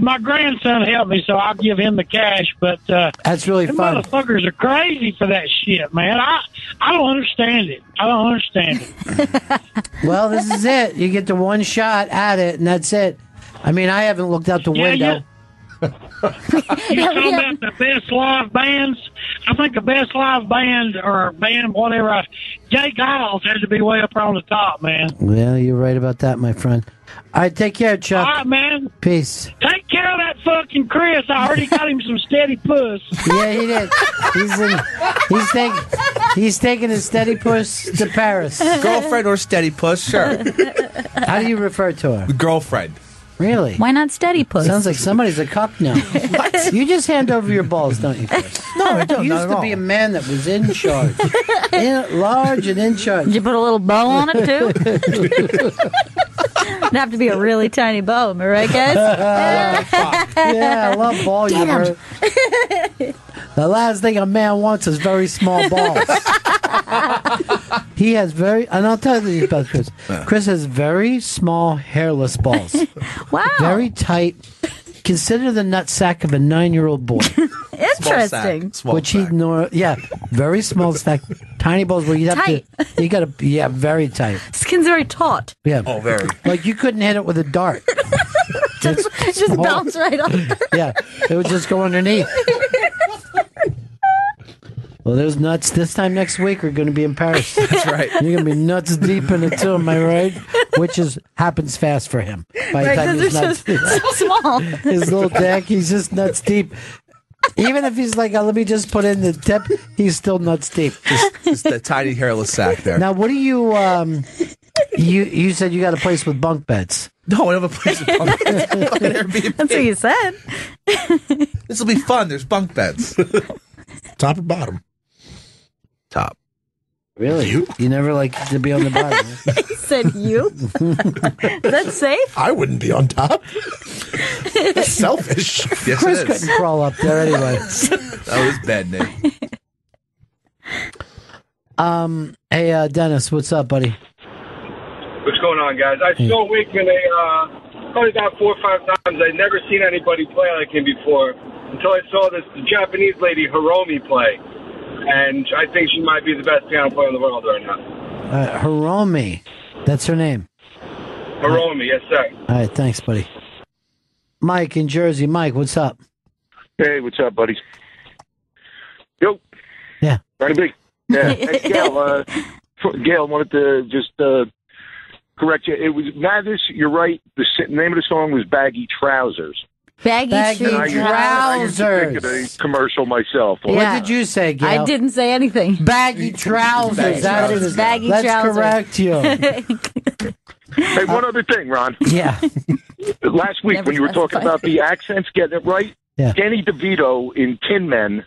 my grandson helped me, so I'll give him the cash. But that's really fun. Motherfuckers are crazy for that shit, man. I don't understand it. Well, this is it. You get the one shot at it, and that's it. I mean, I haven't looked out the window. You're talking about the best live bands. I think the best live band or band, whatever. Jay Giles has to be way up on the top, man. Well, you're right about that, my friend. All right, take care, Chuck. All right, man. Peace. Take care of that fucking Chris. I already got him some steady puss. Yeah, he did. He's taking his steady puss to Paris. Girlfriend or steady puss, sure. How do you refer to her? Girlfriend. Really? Why not steady puss? Sounds like somebody's a cuck now. What? You just hand over your balls, don't you, Chris? No, I don't. You used to be a man that was in charge. Large and in charge. Did you put a little bow on it, too? It'd have to be a really tiny bow, am I right, guys? Yeah, I love ball humor. The last thing a man wants is very small balls. He has and I'll tell you about Chris. Chris has very small, hairless balls. Wow. Very tight. Consider the nut sack of a 9-year-old boy. Interesting. Very small sack, tiny balls where very tight. Skin's very taut. Yeah. Oh, very. Like you couldn't hit it with a dart. just bounce right off. Yeah, it would just go underneath. Well, those nuts this time next week are going to be in Paris. That's right. You're going to be nuts deep in it too, am I right? Which happens fast for him. By the time he's nuts so small. His little dick, he's just nuts deep. Even if he's like, let me just put in the tip, he's still nuts deep. Just the tiny hairless sack there. Now, what do you, you said you got a place with bunk beds. No, I have a place with bunk beds. That's what you said. This will be fun. There's bunk beds. Top or bottom? Top. Really? You never like to be on the bottom? Said you? Is that safe? I wouldn't be on top. That's selfish. Yes, Chris it is. couldn't crawl up there anyway. That was bad, Nick. Hey, Dennis, what's up, buddy? What's going on, guys? I saw Wakeman probably about 4 or 5 times. I'd never seen anybody play like him before until I saw the Japanese lady Hiromi play. And I think she might be the best piano player in the world right now. Hiromi. That's her name. Hiromi, yes, sir. All right, thanks, buddy. Mike in Jersey. Mike, what's up? Hey, what's up, buddy? Yo. Yeah. Ronnie B. Yeah. Hey, Gail, Gail, wanted to just correct you. It was Mathis, you're right. The name of the song was Baggy Trousers. Baggy Trousers. I used to think of the commercial myself. What did you say, Gail? I didn't say anything. Baggy trousers. That is baggy trousers. Let's correct you. Hey, one other thing, Ron. Yeah. Last week when you were talking about the accents, getting it right, Yeah. Danny DeVito in Tin Men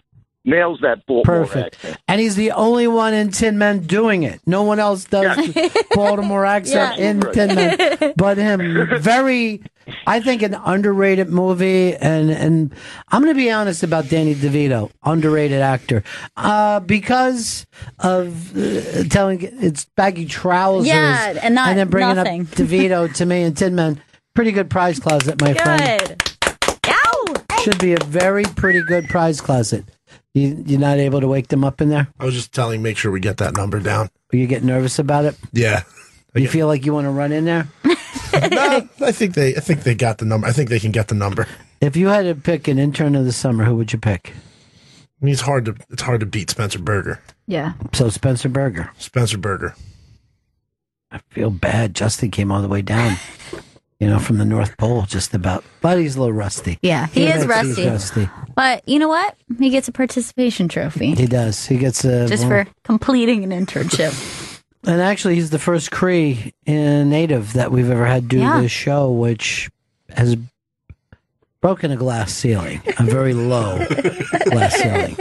nails that Baltimore Perfect. accent. And he's the only one in Tin Men doing it. No one else does the Baltimore accent in Tin Men but him. Very, I think, an underrated movie. And I'm going to be honest about Danny DeVito, underrated actor. Because of telling it's baggy trousers. Yeah, and then bringing nothing. up DeVito to me in Tin Men. Pretty good prize closet, my friend. Good. Ow! Should be a very pretty good prize closet. You're not able to wake them up in there? I was just telling, make sure we get that number down. You get nervous about it? Yeah. You feel like you want to run in there? No, I think they got the number. I think they can get the number. If you had to pick an intern of the summer, who would you pick? I mean, it's hard to beat Spencer Berger. Yeah. So Spencer Berger. Spencer Berger. I feel bad. Justin came all the way down. From the North Pole, just about. But he's a little rusty. Yeah, he is admits he's rusty. But you know what? He gets a participation trophy. He does. He gets a... Just for completing an internship. And actually, he's the first Cree native that we've ever had do this show, which has broken a glass ceiling. A very low glass ceiling.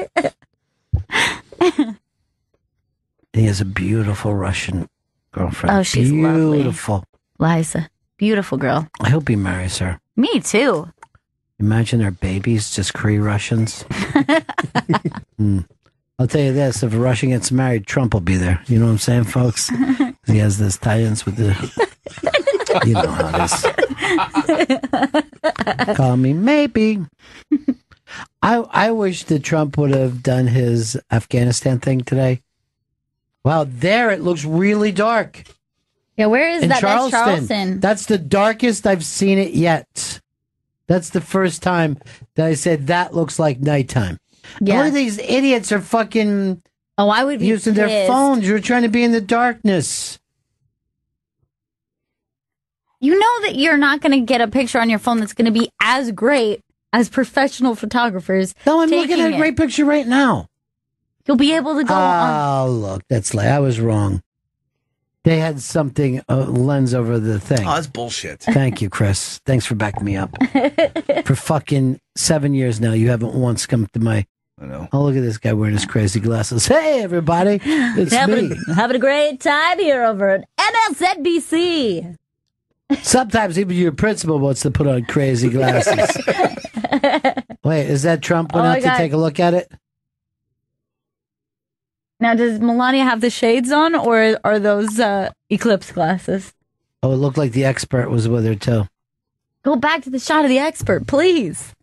He has a beautiful Russian girlfriend. Oh, she's beautiful. Lovely. Liza. Beautiful girl. I hope he marries her. Me too. Imagine their babies just Cree Russians. I'll tell you this, if a Russian gets married, Trump will be there. You know what I'm saying, folks? He has this tie-ins with the... You know how it is. Call me maybe. I wish that Trump would have done his Afghanistan thing today. Wow, there it looks really dark. Yeah, where is In that? Charleston. That's Charleston. That's the darkest I've seen it yet. That's the first time that I said that looks like nighttime. Yeah. All of these idiots are fucking I would be using their pissed. phones. You're trying to be in the darkness. You know that you're not going to get a picture on your phone that's going to be as great as professional photographers. No, I'm looking taking at a great picture right now. You'll be able to go on. Oh, look, that's like I was wrong. They had something, a lens over the thing. Oh, that's bullshit. Thank you, Chris. Thanks for backing me up. For fucking 7 years now, you haven't once come to my... I know. Oh, look at this guy wearing his crazy glasses. Hey, everybody. It's me. Having a great time here over at MSNBC. Sometimes even your principal wants to put on crazy glasses. Wait, is that Trump went out to take a look at it? Now, does Melania have the shades on, or are those eclipse glasses? Oh, it looked like the expert was with her, too. Go back to the shot of the expert, please.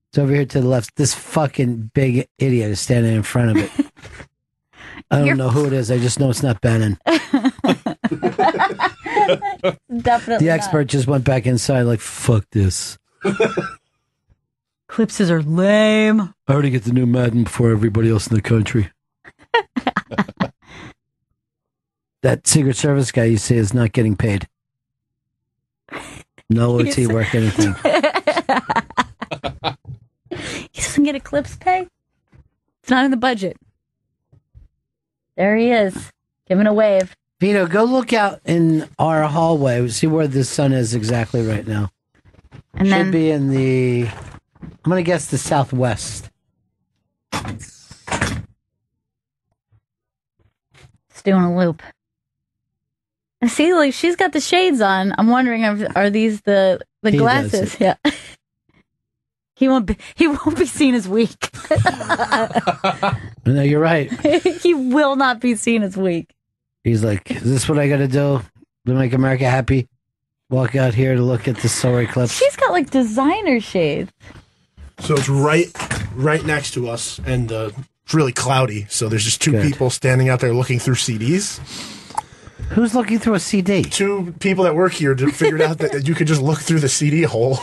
It's over here to the left. This fucking big idiot is standing in front of it. I don't know who it is. I just know it's not Bannon. Definitely The expert just went back inside like, fuck this. Eclipses are lame. I already get the new Madden before everybody else in the country. That Secret Service guy you see is not getting paid. No OT work, anything. He doesn't get eclipse pay? It's not in the budget. There he is, giving a wave. Vito, go look out in our hallway. See where the sun is exactly right now. And Should then be in the, I'm going to guess the southwest. it's doing a loop. I see, like, she's got the shades on. I'm wondering, are these the He glasses? does Yeah. He won't be seen as weak. No, you're right. He will not be seen as weak. He's like, is this what I got to do to make America happy? Walk out here to look at the solar eclipse. She's got like designer shades. So it's right next to us, and it's really cloudy. So there's just two people standing out there looking through CDs. Who's looking through a CD? Two people that work here figured out that you could just look through the CD hole,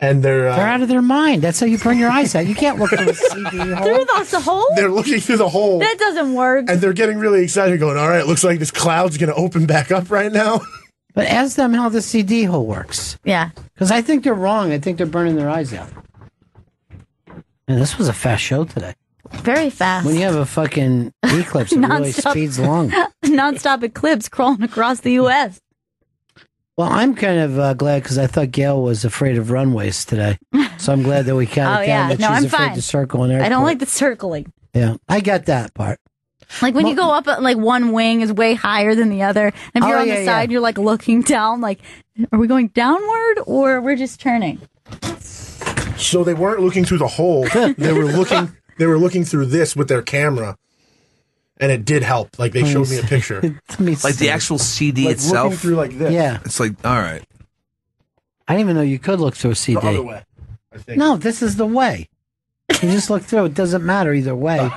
and they're out of their mind. That's how you burn your eyes out. You can't look through a CD hole. Through the hole? They're looking through the hole. That doesn't work. And they're getting really excited, going, all right, looks like this cloud's going to open back up right now. But ask them how the CD hole works. Yeah. Because I think they're wrong. I think they're burning their eyes out. Man, this was a fast show today. Very fast. When you have a fucking eclipse, it really speeds along. Non-stop eclipse crawling across the U.S. Well, I'm kind of glad because I thought Gail was afraid of runways today. So I'm glad that we counted down that she's afraid to circle an airport. I don't like the circling. Yeah, I get that part. Like when you go up, like one wing is way higher than the other. And if you're on the side, you're like looking down, like, are we going downward or we're just turning? So they weren't looking through the hole. They were looking. They were looking through this with their camera, and it did help. Like they showed me a picture, like the actual CD like itself. looking through like this. Yeah. It's like, all right. I didn't even know you could look through a CD. The other way, I think. No, this is the way. You just look through. It doesn't matter either way.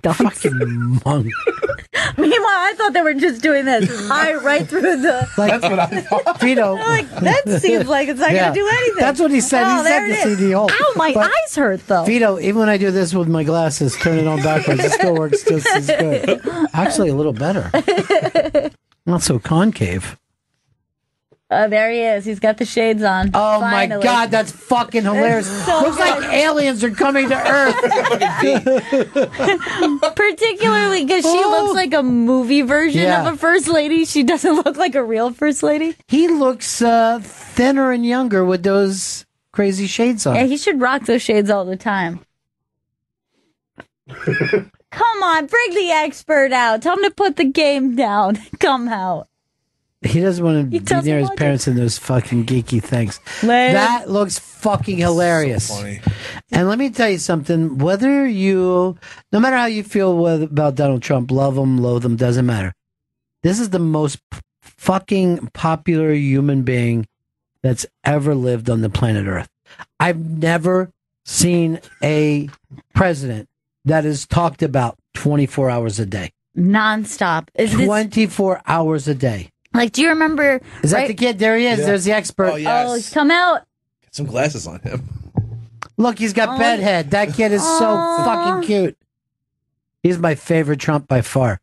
Fucking monk. Meanwhile, I thought they were just doing this right through the. Like, that's what I thought. Vito. Like, that seems like it's not going to do anything. That's what he said. Oh, He there said it the is. CD hole. Ow, my eyes hurt, though. Vito, even when I do this with my glasses, turn it on backwards, it still works just as good. Actually, a little better. Not so concave. There he is. He's got the shades on. Oh, Finally. my God, that's fucking hilarious. So Looks like aliens are coming to Earth. Particularly because she looks like a movie version of a first lady. She doesn't look like a real first lady. He looks thinner and younger with those crazy shades on. Yeah, he should rock those shades all the time. Come on, bring the expert out. Tell him to put the game down. Come out. He doesn't want to be near his parents in those fucking geeky things. That looks fucking hilarious. So funny. And let me tell you something. Whether no matter how you feel about Donald Trump, love him, loathe him, doesn't matter. This is the most fucking popular human being that's ever lived on the planet Earth. I've never seen a president that is talked about 24 hours a day. Nonstop. 24 hours a day. Like, do you remember? Is that the kid? There he is. Yeah. There's the expert. Oh, yes. Oh, he's come out. Get some glasses on him. Look, he's got bedhead. That kid is so fucking cute. He's my favorite Trump by far.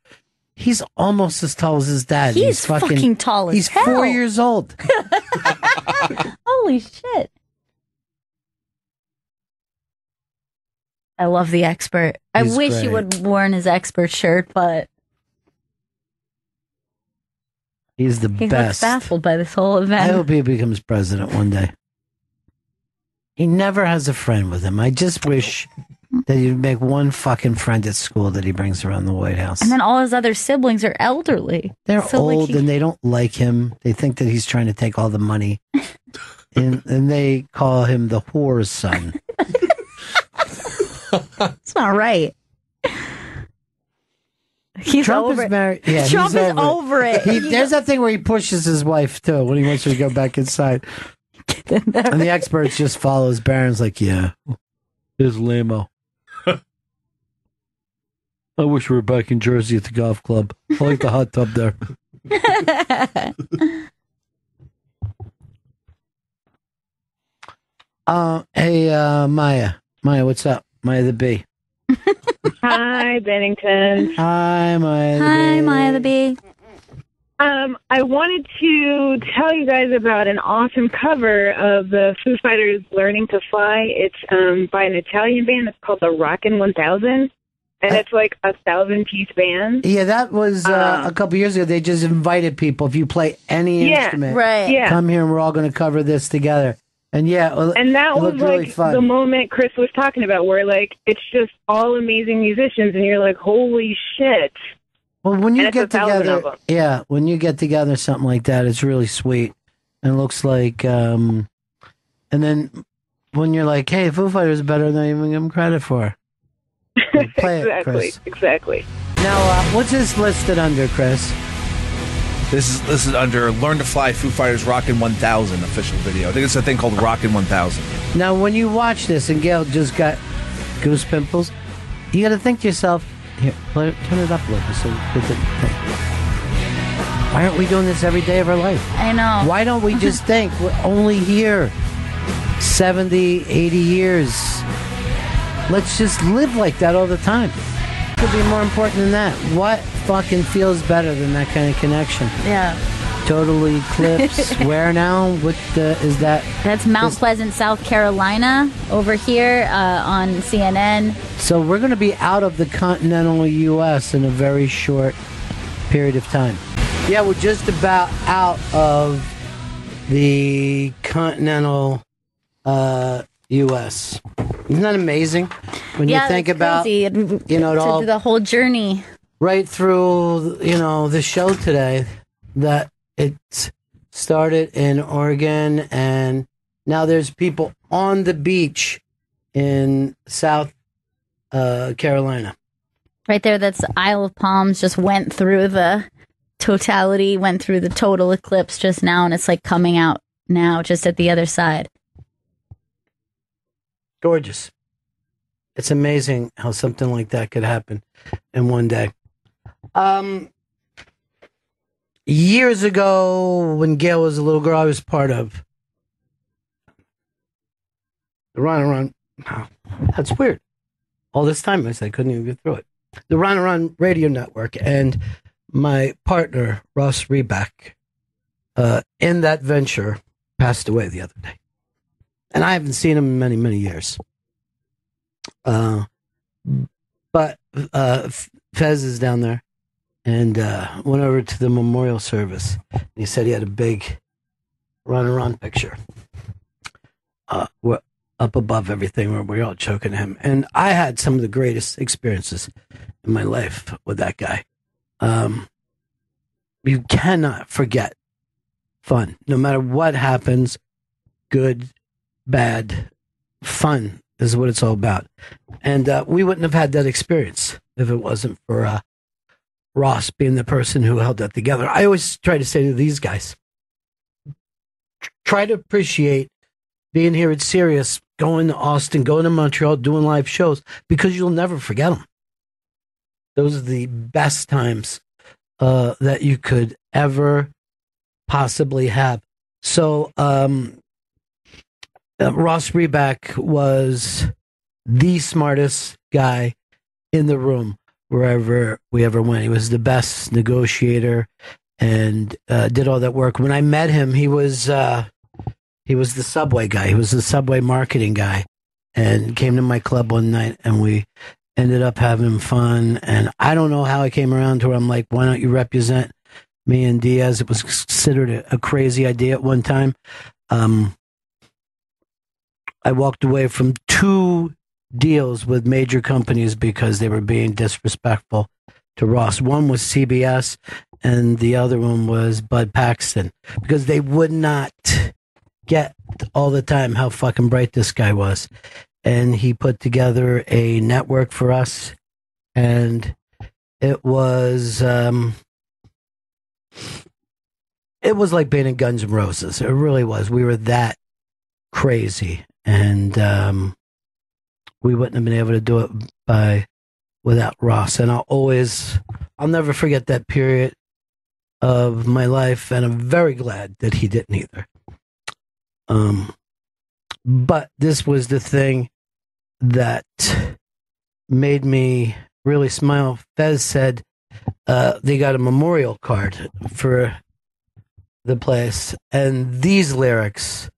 He's almost as tall as his dad. He's fucking tall as He's hell. 4 years old. Holy shit. I love the expert. I He's wish he great. would have worn his expert shirt, but He's the he looks best. baffled by this whole I event. hope he becomes president one day. He never has a friend with him. I just wish that he'd make one fucking friend at school that he brings around the White House. And then all his other siblings are elderly. They're So, like, old and they don't like him. They think that he's trying to take all the money. and they call him the whore's son. It's not right. He's Trump over is it. married. Yeah, Trump he's is over it. There's that thing where he pushes his wife too when he wants her to go back inside. And the experts just follows Barron's like, yeah, it's lame-o. I wish we were back in Jersey at the golf club. I like the hot tub there. Hey, Maya. Maya, what's up? Maya the Bee. Hi, Bennington. Hi, Maya the Bee. Hi, Maya the Bee. I wanted to tell you guys about an awesome cover of the Foo Fighters' "Learning to Fly." It's by an Italian band. It's called the Rockin' 1000, and it's like a 1,000-piece band. Yeah, that was a couple years ago. They just invited people. If you play any instrument, come here and we're all going to cover this together. And and that it was looked really like fun. the moment Chris was talking about, where like it's just all amazing musicians, and you're like, holy shit. Well, when you And get it's 1,000 of together, them. when you get together something like that, it's really sweet. And it looks like, and then when you're like, hey, Foo Fighters is better than I even give them credit for. Well, play it, Chris. Exactly. Now, what's this listed under, Chris? This is under Learn to Fly Foo Fighters Rockin' 1000 official video. I think it's a thing called Rockin' 1000. Now, when you watch this, and Gail just got goose pimples, you got to think to yourself, here, turn it up a little so why aren't we doing this every day of our life? I know. Why don't we just think we're only here 70, 80 years? Let's just live like that all the time. Could be more important than that. What fucking feels better than that kind of connection? Yeah. Total Eclipse. Where now? What is that? That's Mount Pleasant, South Carolina, over here on CNN. So we're going to be out of the continental U.S. in a very short period of time. Yeah, we're just about out of the continental U.S. Isn't that amazing? When you think about, crazy. you know, it all, the whole journey. Right through, you know, the show today, that it started in Oregon, and now there's people on the beach in South Carolina. Right there, that's Isle of Palms, just went through the totality, went through the total eclipse just now, and it's like coming out now, just at the other side. Gorgeous. It's amazing how something like that could happen in one day. Years ago, when Gail was a little girl, I was part of the Ron and Ron. Oh, that's weird. All this time, I couldn't even get through it. The Ron and Ron radio network, and my partner, Ross Reback, in that venture, passed away the other day. And I haven't seen him in many, many years. But Fez is down there, and went over to the memorial service. And he said he had a big Ron and Ron picture up above everything, where we're all choking him. And I had some of the greatest experiences in my life with that guy. You cannot forget fun. No matter what happens, good, bad, fun is what it's all about. And we wouldn't have had that experience if it wasn't for Ross being the person who held that together. I always try to say to these guys, try to appreciate being here at Sirius, going to Austin, going to Montreal, doing live shows, because you'll never forget them. Those are the best times that you could ever possibly have. So Ross Reback was the smartest guy in the room wherever we ever went. He was the best negotiator and did all that work. When I met him, he was the Subway guy. He was the Subway marketing guy, and came to my club one night, and we ended up having fun. And I don't know how I came around to where I'm like, why don't you represent me and Diaz? It was considered a crazy idea at one time. I walked away from 2 deals with major companies because they were being disrespectful to Ross. One was CBS, and the other one was Bud Paxton, because they would not get all the time how fucking bright this guy was. And he put together a network for us, and it was like being in Guns N' Roses. It really was. We were that crazy, and we wouldn't have been able to do it without Ross. And I'll never forget that period of my life, and I'm very glad that he didn't either. But this was the thing that made me really smile. Fez said they got a memorial card for the place, and these lyrics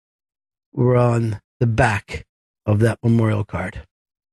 were on the back of that memorial card.